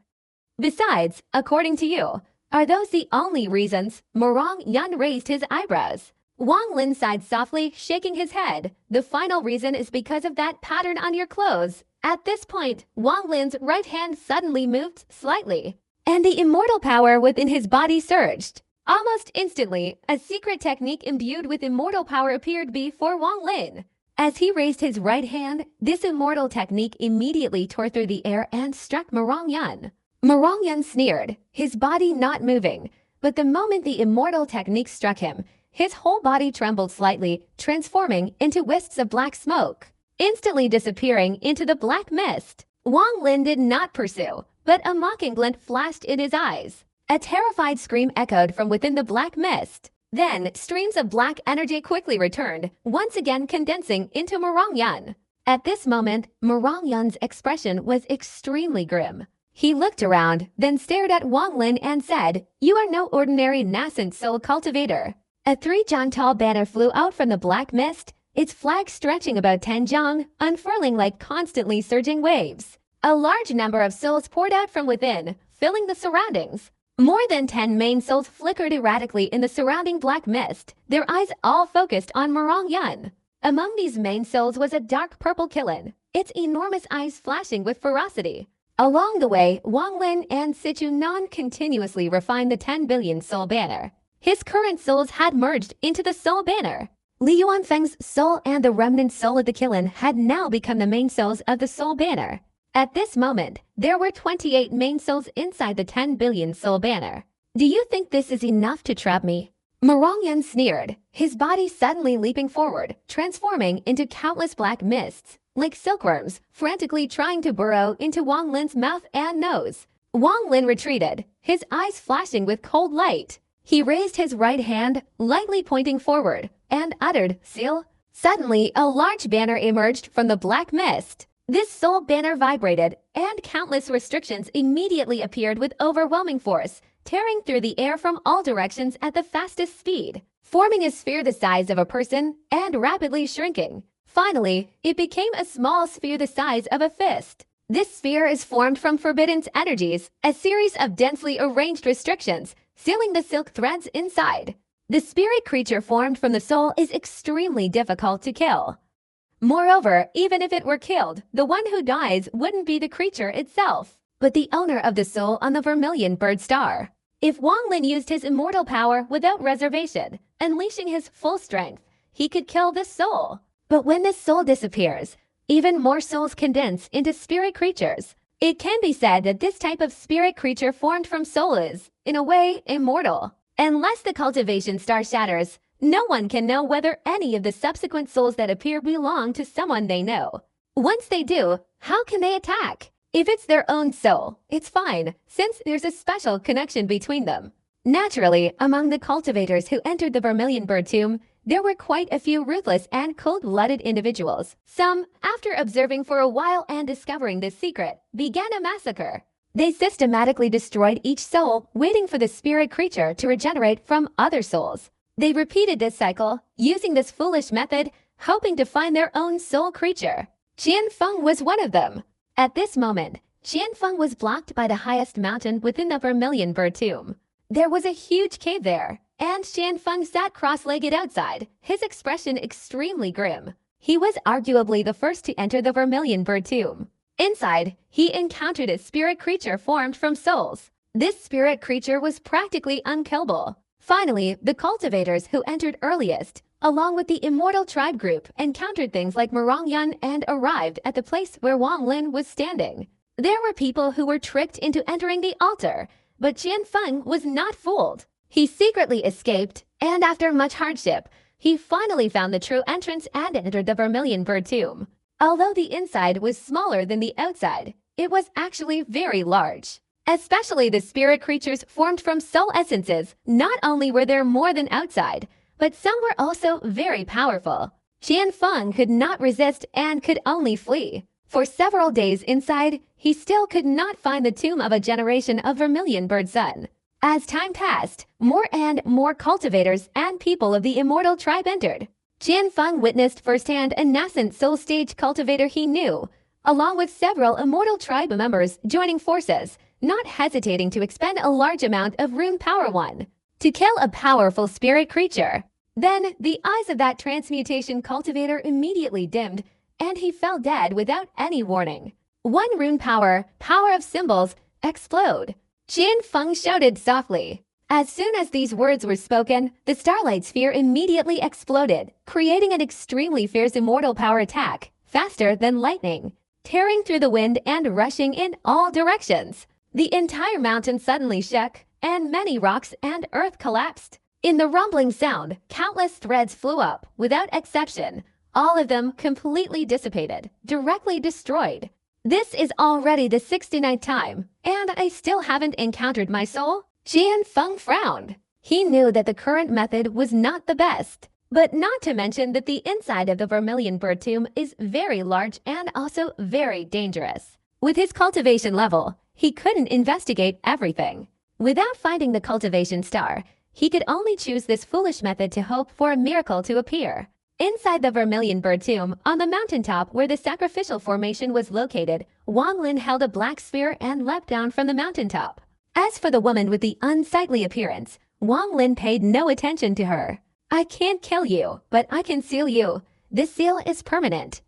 Besides, according to you, are those the only reasons?" Morongyun raised his eyebrows. Wang Lin sighed softly, shaking his head. "The final reason is because of that pattern on your clothes." At this point, Wang Lin's right hand suddenly moved slightly, and the immortal power within his body surged. Almost instantly, a secret technique imbued with immortal power appeared before Wang Lin. As he raised his right hand, this immortal technique immediately tore through the air and struck Morongyun. Morongyun sneered, his body not moving, but the moment the immortal technique struck him, his whole body trembled slightly, transforming into wisps of black smoke, instantly disappearing into the black mist. Wang Lin did not pursue, but a mocking glint flashed in his eyes. A terrified scream echoed from within the black mist. Then, streams of black energy quickly returned, once again condensing into Morongyun. At this moment, Morongyun's expression was extremely grim. He looked around, then stared at Wang Lin and said, "You are no ordinary nascent soul cultivator." A 3-jang-tall banner flew out from the black mist, its flag stretching about 10 jang, unfurling like constantly surging waves. A large number of souls poured out from within, filling the surroundings. More than 10 main souls flickered erratically in the surrounding black mist, their eyes all focused on Morongyun. Among these main souls was a dark purple Qilin, its enormous eyes flashing with ferocity. Along the way, Wang Lin and Sichu Nan continuously refined the 10 billion soul banner. His current souls had merged into the soul banner. Li Yuanfeng's soul and the remnant soul of the Qilin had now become the main souls of the soul banner. At this moment, there were 28 main souls inside the 10 billion soul banner. "Do you think this is enough to trap me?" Morongyun sneered, his body suddenly leaping forward, transforming into countless black mists, like silkworms, frantically trying to burrow into Wang Lin's mouth and nose. Wang Lin retreated, his eyes flashing with cold light. He raised his right hand, lightly pointing forward, and uttered, "Seal." Suddenly, a large banner emerged from the black mist. This soul banner vibrated, and countless restrictions immediately appeared with overwhelming force, tearing through the air from all directions at the fastest speed, forming a sphere the size of a person and rapidly shrinking. Finally, it became a small sphere the size of a fist. This sphere is formed from Forbidden's energies, a series of densely arranged restrictions, sealing the silk threads inside. The spirit creature formed from the soul is extremely difficult to kill. Moreover, even if it were killed, the one who dies wouldn't be the creature itself, but the owner of the soul on the vermilion bird star. If Wang Lin used his immortal power without reservation, unleashing his full strength, he could kill this soul. But when this soul disappears, even more souls condense into spirit creatures. It can be said that this type of spirit creature formed from soul is, in a way, immortal. Unless the cultivation star shatters, no one can know whether any of the subsequent souls that appear belong to someone they know. Once they do, how can they attack? If it's their own soul, it's fine, since there's a special connection between them. Naturally, among the cultivators who entered the Vermilion Bird tomb, there were quite a few ruthless and cold-blooded individuals. Some, after observing for a while and discovering this secret, began a massacre. They systematically destroyed each soul, waiting for the spirit creature to regenerate from other souls. They repeated this cycle, using this foolish method, hoping to find their own soul creature. Qian Feng was one of them. At this moment, Qian Feng was blocked by the highest mountain within the Vermilion Bird tomb. There was a huge cave there, and Qian Feng sat cross-legged outside, his expression extremely grim. He was arguably the first to enter the Vermilion Bird tomb. Inside, he encountered a spirit creature formed from souls. This spirit creature was practically unkillable. Finally, the cultivators who entered earliest, along with the immortal tribe group, encountered things like Morongyan and arrived at the place where Wang Lin was standing. There were people who were tricked into entering the altar, but Qian Feng was not fooled. He secretly escaped, and after much hardship, he finally found the true entrance and entered the Vermilion Bird tomb. Although the inside was smaller than the outside, it was actually very large. Especially the spirit creatures formed from soul essences, not only were there more than outside, but some were also very powerful. Qian Feng could not resist and could only flee. For several days inside, he still could not find the tomb of a generation of Vermilion Bird Sun. As time passed, more and more cultivators and people of the immortal tribe entered. Qian Feng witnessed firsthand a nascent soul stage cultivator he knew, along with several immortal tribe members joining forces, not hesitating to expend a large amount of rune power to kill a powerful spirit creature. Then, the eyes of that transmutation cultivator immediately dimmed, and he fell dead without any warning. One rune power of symbols, explode. Qian Feng shouted softly. As soon as these words were spoken, the starlight sphere immediately exploded, creating an extremely fierce immortal power attack, faster than lightning, tearing through the wind and rushing in all directions. The entire mountain suddenly shook, and many rocks and earth collapsed. In the rumbling sound, countless threads flew up, without exception, all of them completely dissipated, directly destroyed. This is already the 69th time, and I still haven't encountered my soul? Qian Feng frowned. He knew that the current method was not the best, but not to mention that the inside of the Vermilion Bird tomb is very large and also very dangerous. With his cultivation level, he couldn't investigate everything. Without finding the cultivation star, he could only choose this foolish method to hope for a miracle to appear. Inside the Vermilion Bird tomb, on the mountaintop where the sacrificial formation was located, Wang Lin held a black sphere and leapt down from the mountaintop. As for the woman with the unsightly appearance, Wang Lin paid no attention to her. I can't kill you, but I can seal you. This seal is permanent.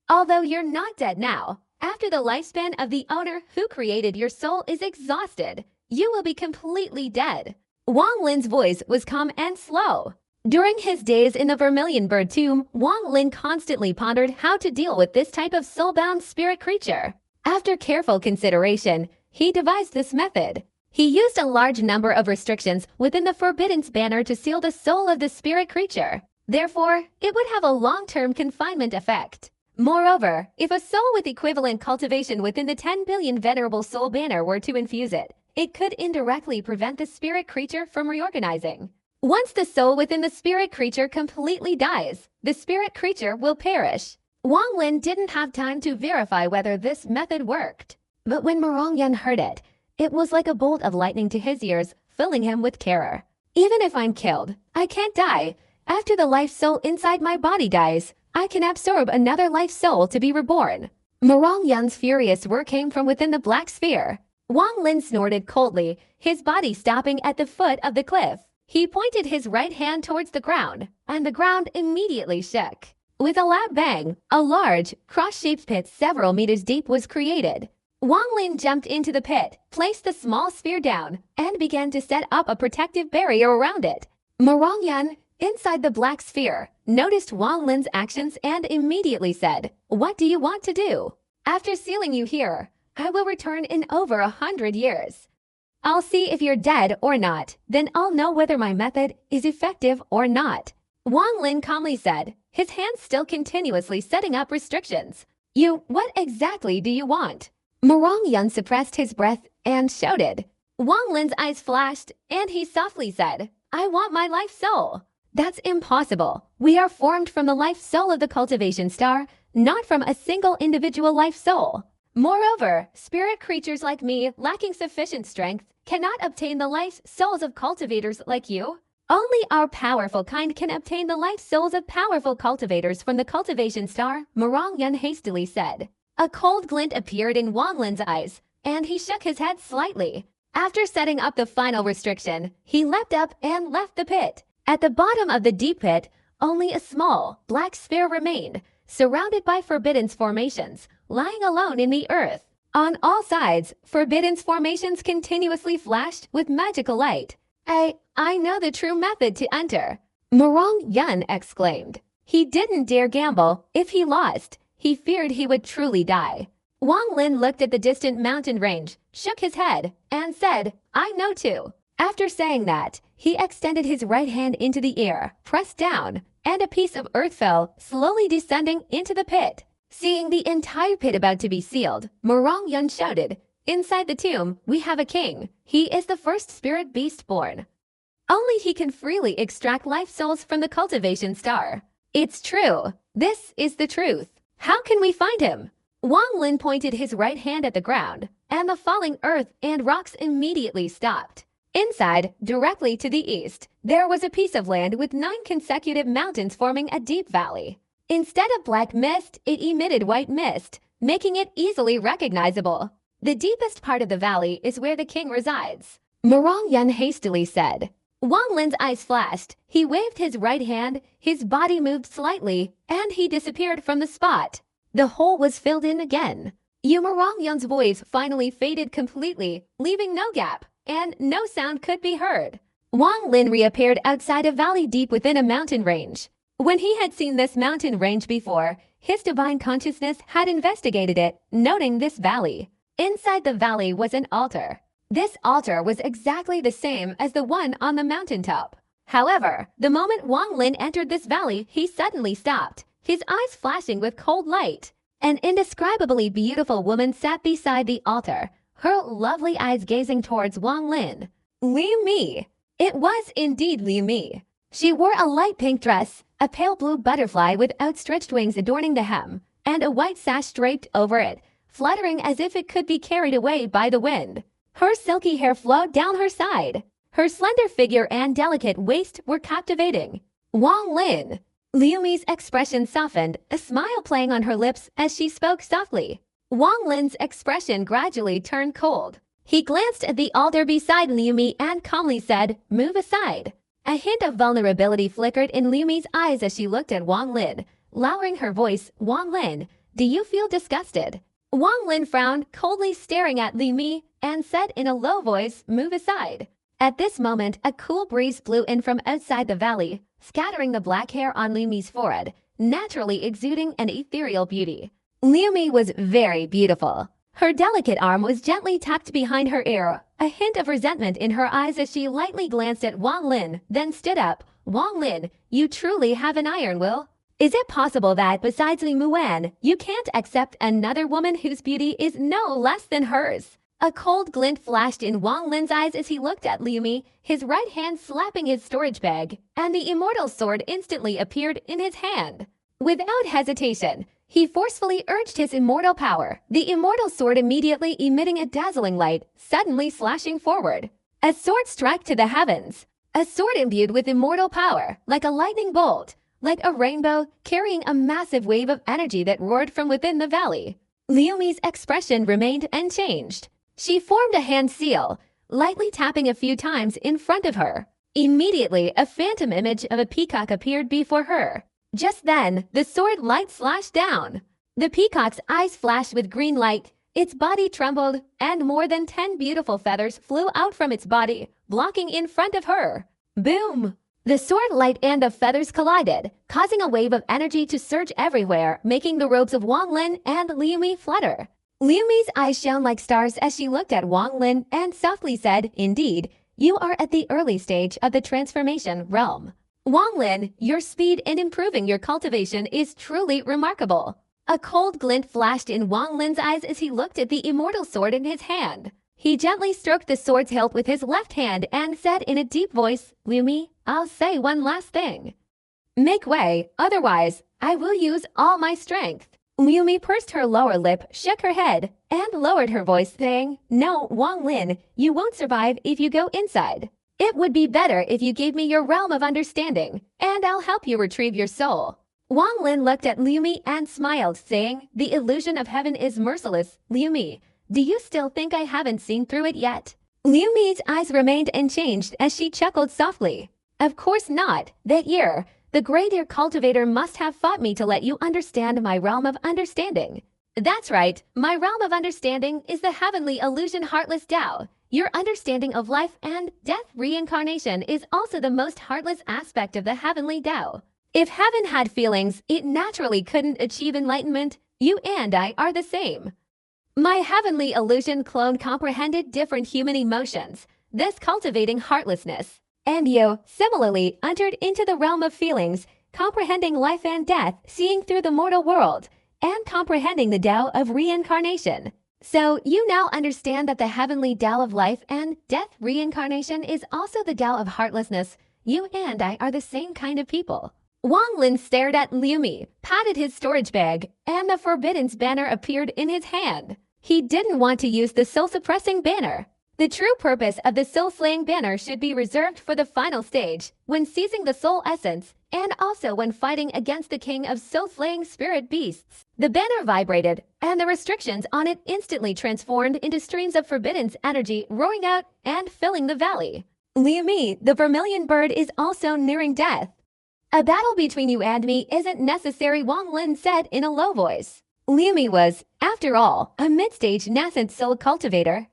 Although you're not dead now, after the lifespan of the owner who created your soul is exhausted, you will be completely dead. Wang Lin's voice was calm and slow. During his days in the Vermilion Bird tomb, Wang Lin constantly pondered how to deal with this type of soul-bound spirit creature. After careful consideration, he devised this method. He used a large number of restrictions within the Forbidden's banner to seal the soul of the spirit creature. Therefore, it would have a long-term confinement effect. Moreover, if a soul with equivalent cultivation within the 10 billion Venerable Soul banner were to infuse it, it could indirectly prevent the spirit creature from reorganizing. Once the soul within the spirit creature completely dies, the spirit creature will perish. Wang Lin didn't have time to verify whether this method worked. But when Morongyan heard it, it was like a bolt of lightning to his ears, filling him with terror. Even if I'm killed, I can't die. After the life soul inside my body dies, I can absorb another life soul to be reborn. Morongyan's furious roar came from within the black sphere. Wang Lin snorted coldly, his body stopping at the foot of the cliff. He pointed his right hand towards the ground, and the ground immediately shook. With a loud bang, a large, cross-shaped pit several meters deep was created. Wang Lin jumped into the pit, placed the small sphere down, and began to set up a protective barrier around it. Morongyan, inside the black sphere, noticed Wang Lin's actions and immediately said, "What do you want to do? After sealing you here, I will return in over 100 years. I'll see if you're dead or not, then I'll know whether my method is effective or not." Wang Lin calmly said, his hands still continuously setting up restrictions. What exactly do you want?" Morongyan suppressed his breath and shouted. Wang Lin's eyes flashed, and he softly said, "I want my life soul." "That's impossible. We are formed from the life soul of the cultivation star, not from a single individual life soul. Moreover, spirit creatures like me, lacking sufficient strength, cannot obtain the life souls of cultivators like you. Only our powerful kind can obtain the life souls of powerful cultivators from the cultivation star," Morongyan hastily said. A cold glint appeared in Wang Lin's eyes, and he shook his head slightly. After setting up the final restriction, he leapt up and left the pit. At the bottom of the deep pit, only a small, black sphere remained, surrounded by Forbidden's formations, lying alone in the earth. On all sides, Forbidden's formations continuously flashed with magical light. I know the true method to enter," Morongyan exclaimed. He didn't dare gamble. If he lost, he feared he would truly die. Wang Lin looked at the distant mountain range, shook his head, and said, "I know too." After saying that, he extended his right hand into the air, pressed down, and a piece of earth fell, slowly descending into the pit. Seeing the entire pit about to be sealed, Morongyan shouted, "Inside the tomb, we have a king. He is the first spirit beast born. Only he can freely extract life souls from the cultivation star. It's true. This is the truth. How can we find him?" Wang Lin pointed his right hand at the ground, and the falling earth and rocks immediately stopped. Inside, directly to the east, there was a piece of land with 9 consecutive mountains forming a deep valley. Instead of black mist, it emitted white mist, making it easily recognizable. "The deepest part of the valley is where the king resides," Morongyan hastily said. Wang Lin's eyes flashed. He waved his right hand, his body moved slightly, and he disappeared from the spot. The hole was filled in again. Morongyan's voice finally faded completely, leaving no gap, and no sound could be heard. Wang Lin reappeared outside a valley deep within a mountain range. When he had seen this mountain range before, his divine consciousness had investigated it, noting this valley. Inside the valley was an altar. This altar was exactly the same as the one on the mountaintop. However, the moment Wang Lin entered this valley, he suddenly stopped, his eyes flashing with cold light. An indescribably beautiful woman sat beside the altar, her lovely eyes gazing towards Wang Lin. Liu Mi. It was indeed Liu Mi. She wore a light pink dress, a pale blue butterfly with outstretched wings adorning the hem, and a white sash draped over it, fluttering as if it could be carried away by the wind. Her silky hair flowed down her side. Her slender figure and delicate waist were captivating. Wang Lin. Liu Mi's expression softened, a smile playing on her lips as she spoke softly. Wang Lin's expression gradually turned cold. He glanced at the altar beside Liu Mi and calmly said, "Move aside." A hint of vulnerability flickered in Liu Mi's eyes as she looked at Wang Lin, lowering her voice. "Wang Lin, do you feel disgusted?" Wang Lin frowned, coldly staring at Liu Mi, and said in a low voice, "Move aside." At this moment, a cool breeze blew in from outside the valley, scattering the black hair on Liu Mi's forehead, naturally exuding an ethereal beauty. Liu Mi was very beautiful. Her delicate arm was gently tucked behind her ear, a hint of resentment in her eyes as she lightly glanced at Wang Lin, then stood up. "Wang Lin, you truly have an iron will. Is it possible that, besides Li Muan, you can't accept another woman whose beauty is no less than hers?" A cold glint flashed in Wang Lin's eyes as he looked at Liu Mi, his right hand slapping his storage bag, and the immortal sword instantly appeared in his hand. Without hesitation, He forcefully urged his immortal power, the immortal sword immediately emitting a dazzling light, suddenly slashing forward. A sword struck to the heavens. A sword imbued with immortal power, like a lightning bolt, like a rainbow, carrying a massive wave of energy that roared from within the valley. Liumi's expression remained unchanged. She formed a hand seal, lightly tapping a few times in front of her. Immediately, a phantom image of a peacock appeared before her. Just then, the sword light slashed down. The peacock's eyes flashed with green light, its body trembled, and more than 10 beautiful feathers flew out from its body, blocking in front of her. Boom! The sword light and the feathers collided, causing a wave of energy to surge everywhere, making the robes of Wang Lin and Liumi flutter. Liumi's eyes shone like stars as she looked at Wang Lin and softly said, "Indeed, you are at the early stage of the transformation realm. Wang Lin, your speed in improving your cultivation is truly remarkable." A cold glint flashed in Wang Lin's eyes as he looked at the immortal sword in his hand. He gently stroked the sword's hilt with his left hand and said in a deep voice, "Liumi, I'll say one last thing. Make way, otherwise I will use all my strength." Liumi pursed her lower lip, shook her head, and lowered her voice, saying, "No, Wang Lin, you won't survive if you go inside. It would be better if you gave me your realm of understanding, and I'll help you retrieve your soul." Wang Lin looked at Liumi and smiled, saying, "The illusion of heaven is merciless, Liumi. Do you still think I haven't seen through it yet?" Liumi's eyes remained unchanged as she chuckled softly. "Of course not. That year, the Great Ear Cultivator must have fought me to let you understand my realm of understanding." "That's right. My realm of understanding is the heavenly illusion heartless Tao. Your understanding of life and death reincarnation is also the most heartless aspect of the heavenly Tao. If heaven had feelings, it naturally couldn't achieve enlightenment. You and I are the same. My heavenly illusion clone comprehended different human emotions, thus cultivating heartlessness. And you, similarly, entered into the realm of feelings, comprehending life and death, seeing through the mortal world, and comprehending the Tao of reincarnation. So you now understand that the heavenly Tao of life and death reincarnation is also the Tao of heartlessness. You and I are the same kind of people." Wang Lin stared at Liumi, patted his storage bag, and the Forbidden's banner appeared in his hand. He didn't want to use the soul-suppressing banner. The true purpose of the soul-slaying banner should be reserved for the final stage, when seizing the soul essence, and also when fighting against the king of soul-slaying spirit beasts. The banner vibrated, and the restrictions on it instantly transformed into streams of Forbidden's energy roaring out and filling the valley. "Liumi, the vermilion bird is also nearing death. A battle between you and me isn't necessary," Wang Lin said in a low voice. Liumi was, after all, a mid-stage nascent soul cultivator.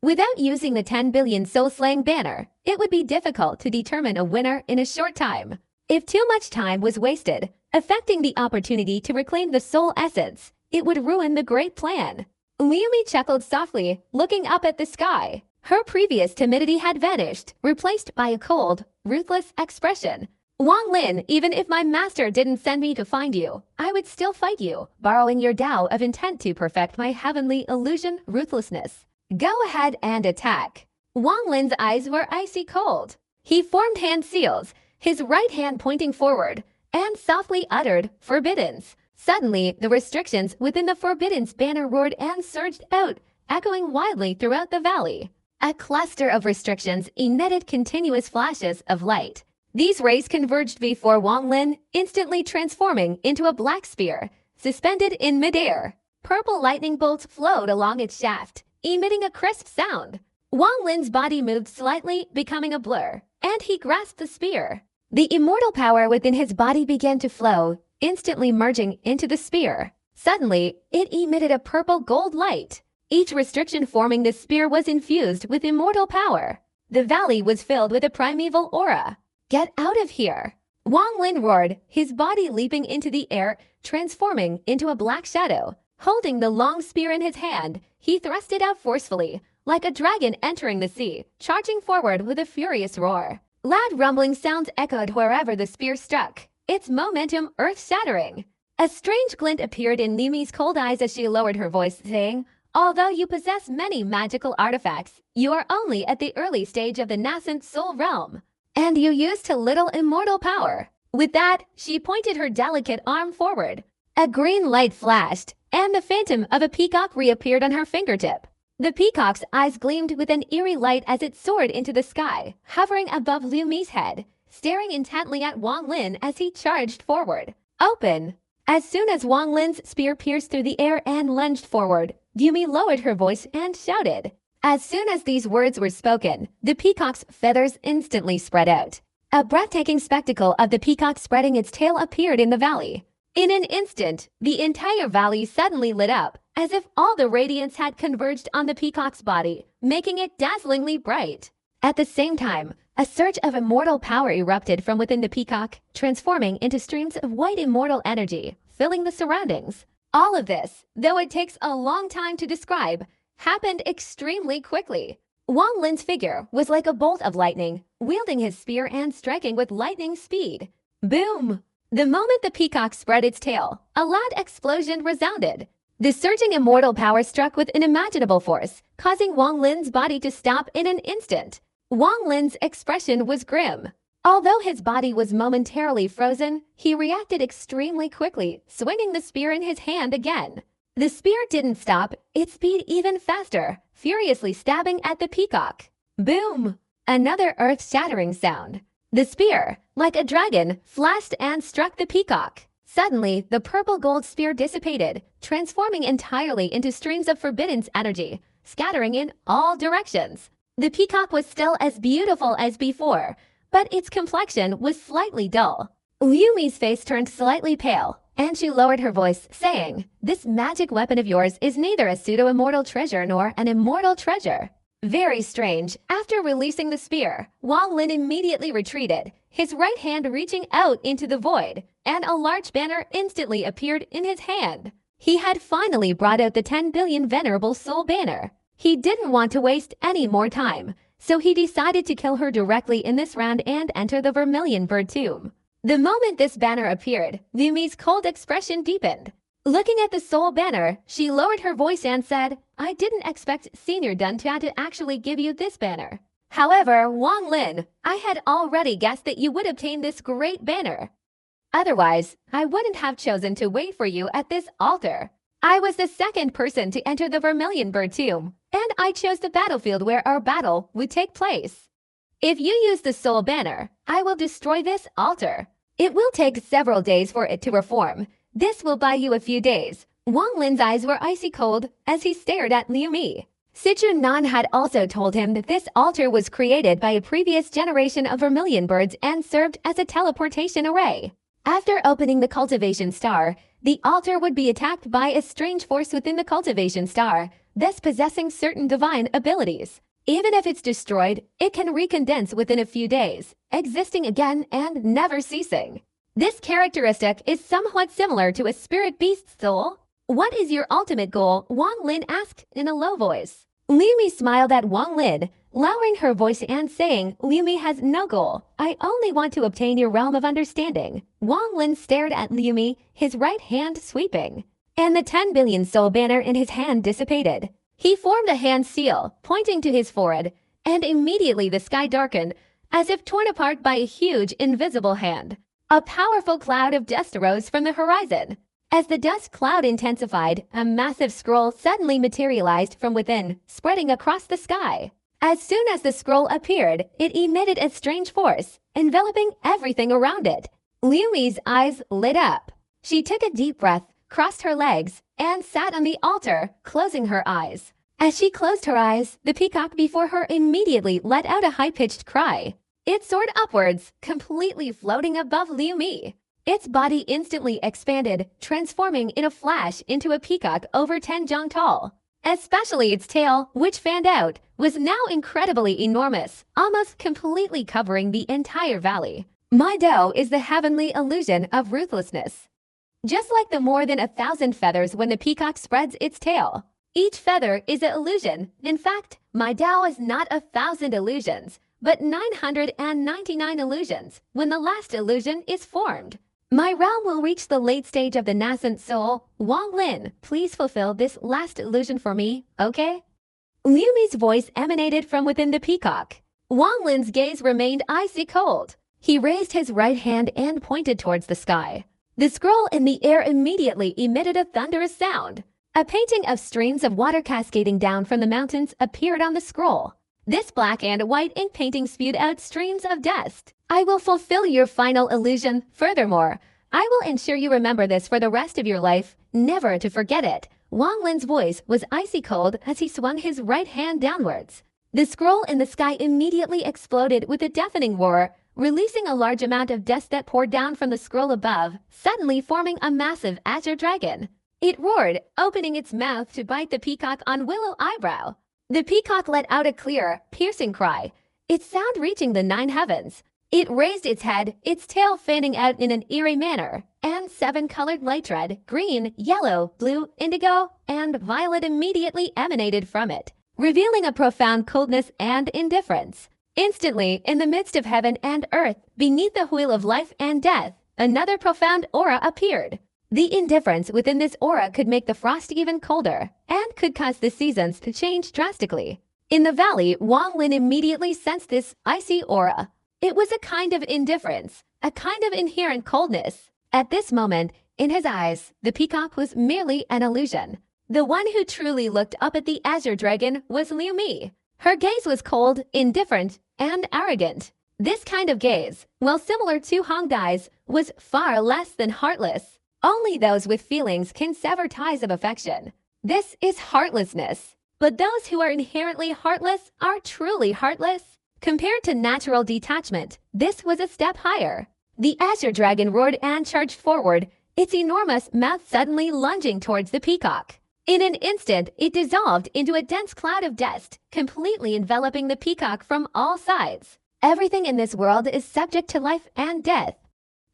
Without using the 10 billion soul-slaying banner, it would be difficult to determine a winner in a short time. If too much time was wasted, affecting the opportunity to reclaim the soul essence, it would ruin the great plan. Liumi chuckled softly, looking up at the sky. Her previous timidity had vanished, replaced by a cold, ruthless expression. "Wang Lin, even if my master didn't send me to find you, I would still fight you, borrowing your Tao of intent to perfect my heavenly illusion ruthlessness. Go ahead and attack." Wang Lin's eyes were icy cold. He formed hand seals, his right hand pointing forward, and softly uttered, "Forbiddens." Suddenly, the restrictions within the Forbidden's banner roared and surged out, echoing wildly throughout the valley. A cluster of restrictions emitted continuous flashes of light. These rays converged before Wang Lin, instantly transforming into a black spear, suspended in midair. Purple lightning bolts flowed along its shaft, emitting a crisp sound. Wang Lin's body moved slightly, becoming a blur, and he grasped the spear. The immortal power within his body began to flow, instantly merging into the spear. Suddenly, it emitted a purple gold light. Each restriction forming the spear was infused with immortal power. The valley was filled with a primeval aura. "Get out of here!" Wang Lin roared, his body leaping into the air, transforming into a black shadow. Holding the long spear in his hand, he thrust it out forcefully, like a dragon entering the sea, charging forward with a furious roar. Loud rumbling sounds echoed wherever the spear struck, its momentum earth-shattering. A strange glint appeared in Liumi's cold eyes as she lowered her voice, saying, "Although you possess many magical artifacts, you are only at the early stage of the nascent soul realm. And you use too little immortal power." With that, she pointed her delicate arm forward. A green light flashed, and the phantom of a peacock reappeared on her fingertip. The peacock's eyes gleamed with an eerie light as it soared into the sky, hovering above Liu Mi's head, staring intently at Wang Lin as he charged forward. Open! As soon as Wang Lin's spear pierced through the air and lunged forward, Liu Mi lowered her voice and shouted. As soon as these words were spoken, the peacock's feathers instantly spread out. A breathtaking spectacle of the peacock spreading its tail appeared in the valley. In an instant, the entire valley suddenly lit up, as if all the radiance had converged on the peacock's body, making it dazzlingly bright. At the same time, a surge of immortal power erupted from within the peacock, transforming into streams of white immortal energy, filling the surroundings. All of this, though it takes a long time to describe, happened extremely quickly. Wang Lin's figure was like a bolt of lightning, wielding his spear and striking with lightning speed. Boom! The moment the peacock spread its tail, a loud explosion resounded. The surging immortal power struck with unimaginable force, causing Wang Lin's body to stop in an instant. Wang Lin's expression was grim. Although his body was momentarily frozen, he reacted extremely quickly, swinging the spear in his hand again. The spear didn't stop, it sped even faster, furiously stabbing at the peacock. Boom! Another earth-shattering sound. The spear, like a dragon, flashed and struck the peacock. Suddenly, the purple-gold spear dissipated, transforming entirely into streams of forbidden energy, scattering in all directions. The peacock was still as beautiful as before, but its complexion was slightly dull. Liu Mi's face turned slightly pale, and she lowered her voice, saying, "This magic weapon of yours is neither a pseudo-immortal treasure nor an immortal treasure." Very strange. After releasing the spear, Wang Lin immediately retreated, his right hand reaching out into the void, and a large banner instantly appeared in his hand. He had finally brought out the 10 billion venerable soul banner. He didn't want to waste any more time, so he decided to kill her directly in this round and enter the Vermilion Bird tomb. The moment this banner appeared, Liu Mi's cold expression deepened. Looking at the soul banner, she lowered her voice and said, "I didn't expect Senior Duntia to actually give you this banner. However, Wang Lin, I had already guessed that you would obtain this great banner. Otherwise, I wouldn't have chosen to wait for you at this altar. I was the second person to enter the Vermilion Bird tomb, and I chose the battlefield where our battle would take place. If you use the soul banner, I will destroy this altar. It will take several days for it to reform. This will buy you a few days." Wang Lin's eyes were icy cold as he stared at Liu Mi. Sichun Nan had also told him that this altar was created by a previous generation of vermilion birds and served as a teleportation array. After opening the cultivation star, the altar would be attacked by a strange force within the cultivation star, thus possessing certain divine abilities. Even if it's destroyed, it can recondense within a few days, existing again and never ceasing. This characteristic is somewhat similar to a spirit beast's soul. "What is your ultimate goal?" Wang Lin asked in a low voice. Liu Mi smiled at Wang Lin, lowering her voice and saying, "Liu Mi has no goal. I only want to obtain your realm of understanding." Wang Lin stared at Liu Mi, his right hand sweeping, and the 10 billion soul banner in his hand dissipated. He formed a hand seal, pointing to his forehead, and immediately the sky darkened, as if torn apart by a huge invisible hand. A powerful cloud of dust arose from the horizon. As the dust cloud intensified, a massive scroll suddenly materialized from within, spreading across the sky. As soon as the scroll appeared, it emitted a strange force, enveloping everything around it. Liu Mi's eyes lit up. She took a deep breath, crossed her legs, and sat on the altar, closing her eyes. As she closed her eyes, the peacock before her immediately let out a high-pitched cry. It soared upwards, completely floating above Liu Mi. Its body instantly expanded, transforming in a flash into a peacock over 10 jong tall. Especially its tail, which fanned out, was now incredibly enormous, almost completely covering the entire valley. My Dao is the heavenly illusion of ruthlessness. Just like the more than 1,000 feathers when the peacock spreads its tail. Each feather is an illusion. In fact, my Dao is not 1,000 illusions, but 999 illusions when the last illusion is formed. My realm will reach the late stage of the nascent soul. Wang Lin, please fulfill this last illusion for me, okay? Liu Mi's voice emanated from within the peacock. Wang Lin's gaze remained icy cold. He raised his right hand and pointed towards the sky. The scroll in the air immediately emitted a thunderous sound. A painting of streams of water cascading down from the mountains appeared on the scroll. This black and white ink painting spewed out streams of dust. I will fulfill your final illusion. Furthermore, I will ensure you remember this for the rest of your life, never to forget it. Wang Lin's voice was icy cold as he swung his right hand downwards. The scroll in the sky immediately exploded with a deafening roar, releasing a large amount of dust that poured down from the scroll above, suddenly forming a massive azure dragon. It roared, opening its mouth to bite the peacock on Willow Eyebrow. The peacock let out a clear, piercing cry, its sound reaching the 9 heavens. It raised its head, its tail fanning out in an eerie manner, and 7 colored light red, green, yellow, blue, indigo, and violet immediately emanated from it, revealing a profound coldness and indifference. Instantly, in the midst of heaven and earth, beneath the wheel of life and death, another profound aura appeared. The indifference within this aura could make the frost even colder, and could cause the seasons to change drastically. In the valley, Wang Lin immediately sensed this icy aura. It was a kind of indifference, a kind of inherent coldness. At this moment, in his eyes, the peacock was merely an illusion. The one who truly looked up at the azure dragon was Liu Mi. Her gaze was cold, indifferent, and arrogant. This kind of gaze, while similar to Hong Dai's, was far less than heartless. Only those with feelings can sever ties of affection. This is heartlessness. But those who are inherently heartless are truly heartless. Compared to natural detachment, this was a step higher. The azure dragon roared and charged forward, its enormous mouth suddenly lunging towards the peacock. In an instant, it dissolved into a dense cloud of dust, completely enveloping the peacock from all sides. Everything in this world is subject to life and death.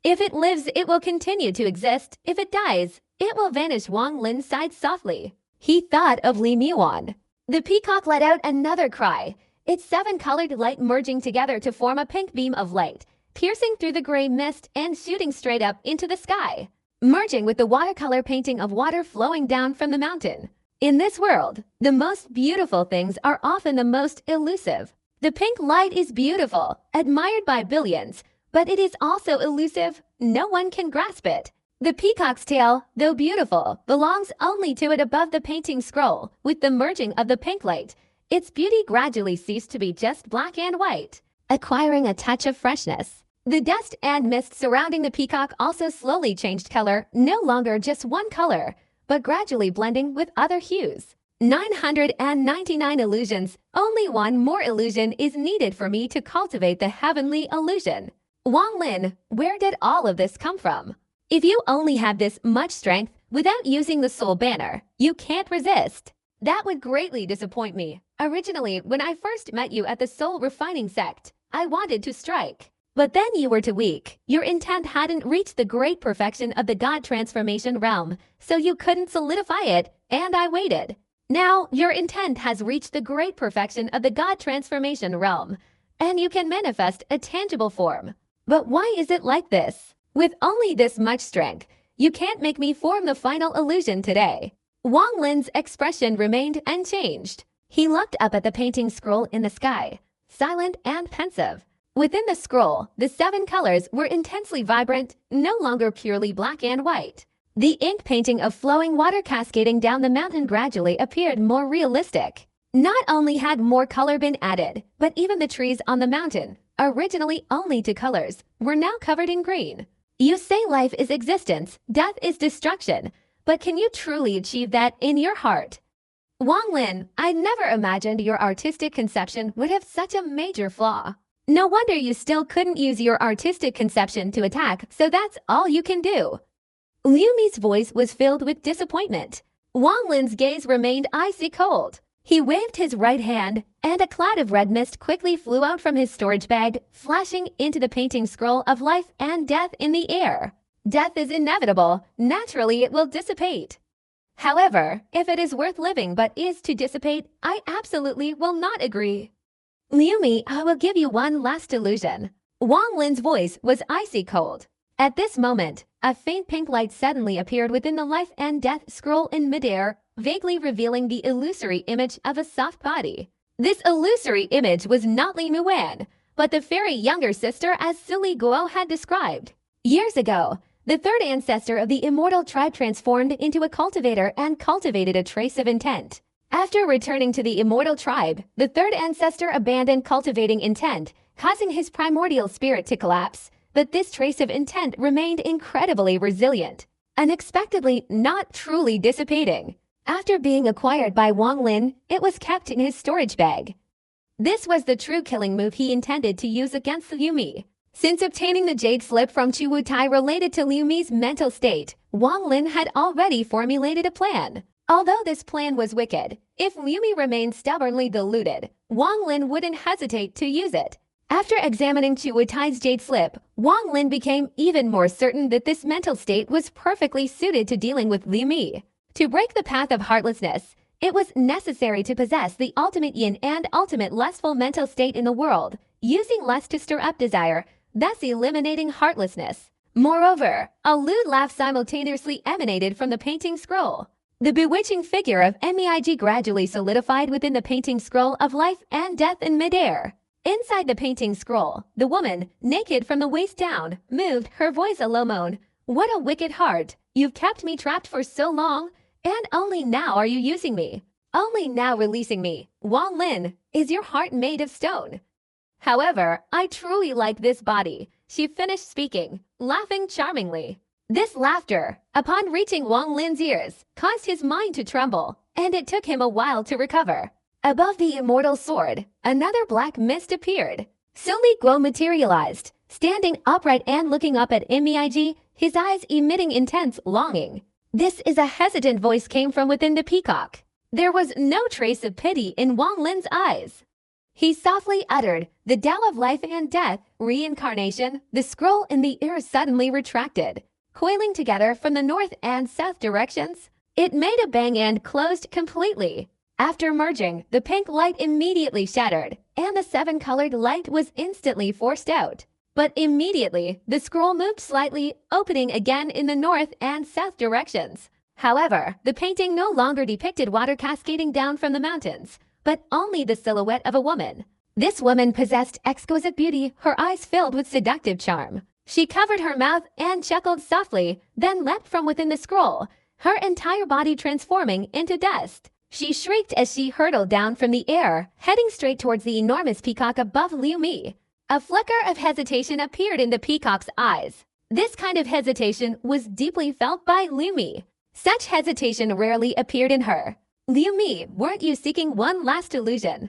If it lives, it will continue to exist. If it dies, it will vanish. Wang Lin sighed softly. He thought of Li Miwan. The peacock let out another cry, its 7-colored light merging together to form a pink beam of light, piercing through the gray mist and shooting straight up into the sky, merging with the watercolor painting of water flowing down from the mountain. In this world, the most beautiful things are often the most elusive. The pink light is beautiful, admired by billions, but it is also elusive. No one can grasp it. The peacock's tail, though beautiful, belongs only to it above the painting scroll. With the merging of the pink light, its beauty gradually ceased to be just black and white, acquiring a touch of freshness. The dust and mist surrounding the peacock also slowly changed color, no longer just one color, but gradually blending with other hues. 999 illusions. Only one more illusion is needed for me to cultivate the heavenly illusion. Wang Lin, where did all of this come from? If you only have this much strength without using the soul banner, you can't resist. That would greatly disappoint me. Originally, when I first met you at the soul refining sect, I wanted to strike. But then you were too weak. Your intent hadn't reached the great perfection of the God transformation realm, so you couldn't solidify it, and I waited. Now, your intent has reached the great perfection of the God transformation realm, and you can manifest a tangible form. But why is it like this? With only this much strength, you can't make me form the final illusion today. Wang Lin's expression remained unchanged. He looked up at the painting scroll in the sky, silent and pensive. Within the scroll, the 7 colors were intensely vibrant, no longer purely black and white. The ink painting of flowing water cascading down the mountain gradually appeared more realistic. Not only had more color been added, but even the trees on the mountain, originally only 2 colors, were now covered in green. You say life is existence, death is destruction, but can you truly achieve that in your heart? Wang Lin, I never imagined your artistic conception would have such a major flaw. No wonder you still couldn't use your artistic conception to attack, so that's all you can do. Liu Mi's voice was filled with disappointment. Wang Lin's gaze remained icy cold. He waved his right hand, and a cloud of red mist quickly flew out from his storage bag, flashing into the painting scroll of life and death in the air. Death is inevitable. Naturally, it will dissipate. However, if it is worth living but is to dissipate, I absolutely will not agree. Liu Mi, I will give you one last illusion. Wang Lin's voice was icy cold. At this moment, a faint pink light suddenly appeared within the life and death scroll in midair, vaguely revealing the illusory image of a soft body. This illusory image was not Li Muan, but the fairy younger sister as Suli Guo had described. Years ago, The third ancestor of the immortal tribe transformed into a cultivator and cultivated a trace of intent. After returning to the immortal tribe, the third ancestor abandoned cultivating intent, causing his primordial spirit to collapse, but this trace of intent remained incredibly resilient, unexpectedly not truly dissipating. After being acquired by Wang Lin, it was kept in his storage bag. This was the true killing move he intended to use against Liu Mi. Since obtaining the jade slip from Chu Wutai related to Liu Mi's mental state, Wang Lin had already formulated a plan. Although this plan was wicked, if Liu Mi remained stubbornly deluded, Wang Lin wouldn't hesitate to use it. After examining Chu Wutai's jade slip, Wang Lin became even more certain that this mental state was perfectly suited to dealing with Liu Mi. To break the path of heartlessness, it was necessary to possess the ultimate yin and ultimate lustful mental state in the world, using lust to stir up desire, thus eliminating heartlessness. Moreover, a lewd laugh simultaneously emanated from the painting scroll. The bewitching figure of Meig gradually solidified within the painting scroll of life and death in midair. Inside the painting scroll, the woman, naked from the waist down, moved, her voice a low moan. "What a wicked heart! You've kept me trapped for so long, and only now are you using me. Only now releasing me. Wang Lin, is your heart made of stone? However, I truly like this body," she finished speaking, laughing charmingly. This laughter, upon reaching Wang Lin's ears, caused his mind to tremble, and it took him a while to recover. Above the immortal sword, another black mist appeared. Li Guo materialized, standing upright and looking up at Meig, his eyes emitting intense longing. "This is a hesitant voice," came from within the peacock. There was no trace of pity in Wang Lin's eyes. He softly uttered, "The Tao of life and death, reincarnation." The scroll in the ear suddenly retracted, coiling together from the north and south directions. It made a bang and closed completely. After merging, the pink light immediately shattered, and the seven-colored light was instantly forced out. But immediately, the scroll moved slightly, opening again in the north and south directions. However, the painting no longer depicted water cascading down from the mountains, but only the silhouette of a woman. This woman possessed exquisite beauty, her eyes filled with seductive charm. She covered her mouth and chuckled softly, then leapt from within the scroll, her entire body transforming into dust. She shrieked as she hurtled down from the air, heading straight towards the enormous peacock above Liu Mi. A flicker of hesitation appeared in the peacock's eyes. This kind of hesitation was deeply felt by Liu Mi. Such hesitation rarely appeared in her. "Liu Mi, weren't you seeking one last illusion?"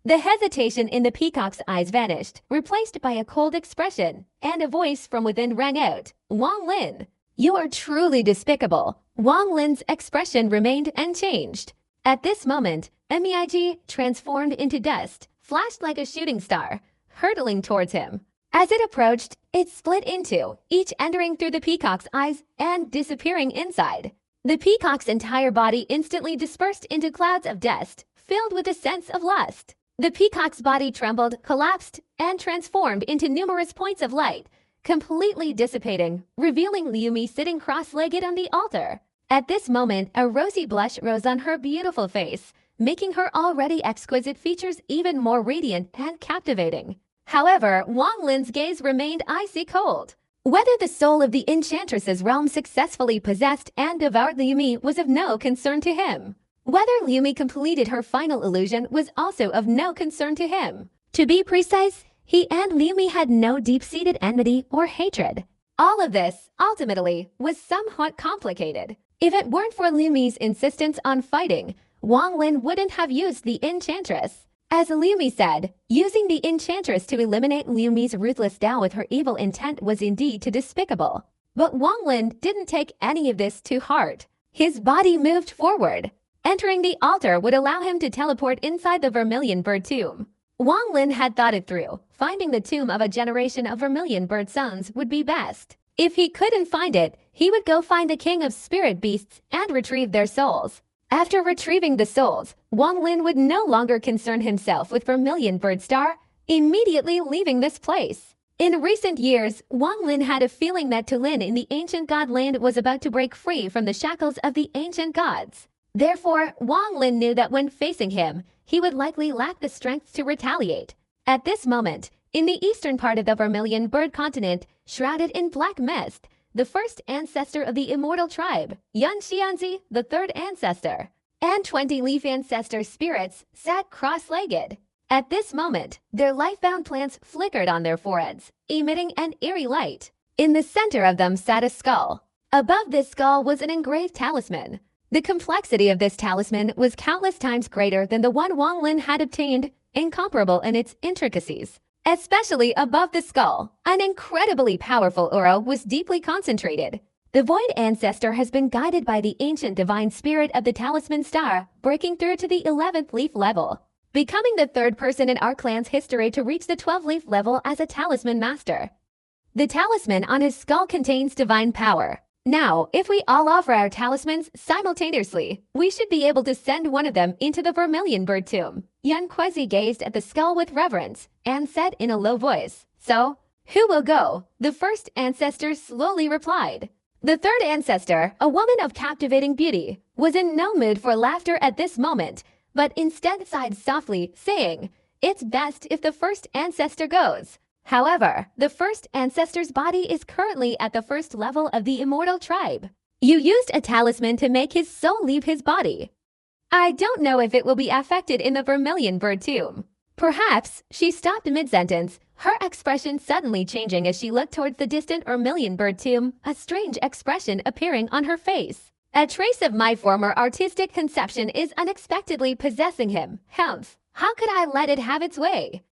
The hesitation in the peacock's eyes vanished, replaced by a cold expression, and a voice from within rang out, "Wang Lin, you are truly despicable." Wang Lin's expression remained unchanged. At this moment, Meig, transformed into dust, flashed like a shooting star, hurtling towards him. As it approached, it split in two, each entering through the peacock's eyes and disappearing inside. The peacock's entire body instantly dispersed into clouds of dust, filled with a sense of lust. The peacock's body trembled, collapsed, and transformed into numerous points of light, completely dissipating, revealing Liu Mi sitting cross-legged on the altar. At this moment, a rosy blush rose on her beautiful face, making her already exquisite features even more radiant and captivating. However, Wang Lin's gaze remained icy cold. Whether the soul of the enchantress's realm successfully possessed and devoured Liu Mi was of no concern to him. Whether Liu Mi completed her final illusion was also of no concern to him. To be precise, he and Liu Mi had no deep-seated enmity or hatred. All of this, ultimately, was somewhat complicated. If it weren't for Liu Mi's insistence on fighting, Wang Lin wouldn't have used the enchantress. As Liu Mi said, using the enchantress to eliminate Liu Mi's ruthless Tao with her evil intent was indeed too despicable. But Wang Lin didn't take any of this to heart. His body moved forward. Entering the altar would allow him to teleport inside the Vermilion Bird tomb. Wang Lin had thought it through. Finding the tomb of a generation of Vermilion Bird sons would be best. If he couldn't find it, he would go find the king of spirit beasts and retrieve their souls. After retrieving the souls, Wang Lin would no longer concern himself with Vermilion Bird Star, immediately leaving this place. In recent years, Wang Lin had a feeling that Tulin in the ancient god land was about to break free from the shackles of the ancient gods. Therefore, Wang Lin knew that when facing him, he would likely lack the strength to retaliate. At this moment, in the eastern part of the Vermilion Bird continent, shrouded in black mist, the first ancestor of the immortal tribe, Yun Xianzi, the third ancestor, and 20 leaf ancestor spirits sat cross-legged. At this moment, their life-bound plants flickered on their foreheads, emitting an eerie light. In the center of them sat a skull. Above this skull was an engraved talisman. The complexity of this talisman was countless times greater than the one Wang Lin had obtained, incomparable in its intricacies. Especially above the skull, an incredibly powerful aura was deeply concentrated. The Void Ancestor has been guided by the ancient divine spirit of the talisman star, breaking through to the 11th leaf level, becoming the third person in our clan's history to reach the 12th leaf level as a talisman master. The talisman on his skull contains divine power. Now, if we all offer our talismans simultaneously, we should be able to send one of them into the Vermilion Bird Tomb. Yan Kuezi gazed at the skull with reverence and said in a low voice, "So, who will go?" The first ancestor slowly replied. The third ancestor, a woman of captivating beauty, was in no mood for laughter at this moment, but instead sighed softly, saying, "It's best if the first ancestor goes." However, the first ancestor's body is currently at the first level of the immortal tribe. You used a talisman to make his soul leave his body. I don't know if it will be affected in the Vermilion Bird Tomb. Perhaps, she stopped mid-sentence, her expression suddenly changing as she looked towards the distant Vermilion Bird Tomb, a strange expression appearing on her face. A trace of my former artistic conception is unexpectedly possessing him. Humph, how could I let it have its way?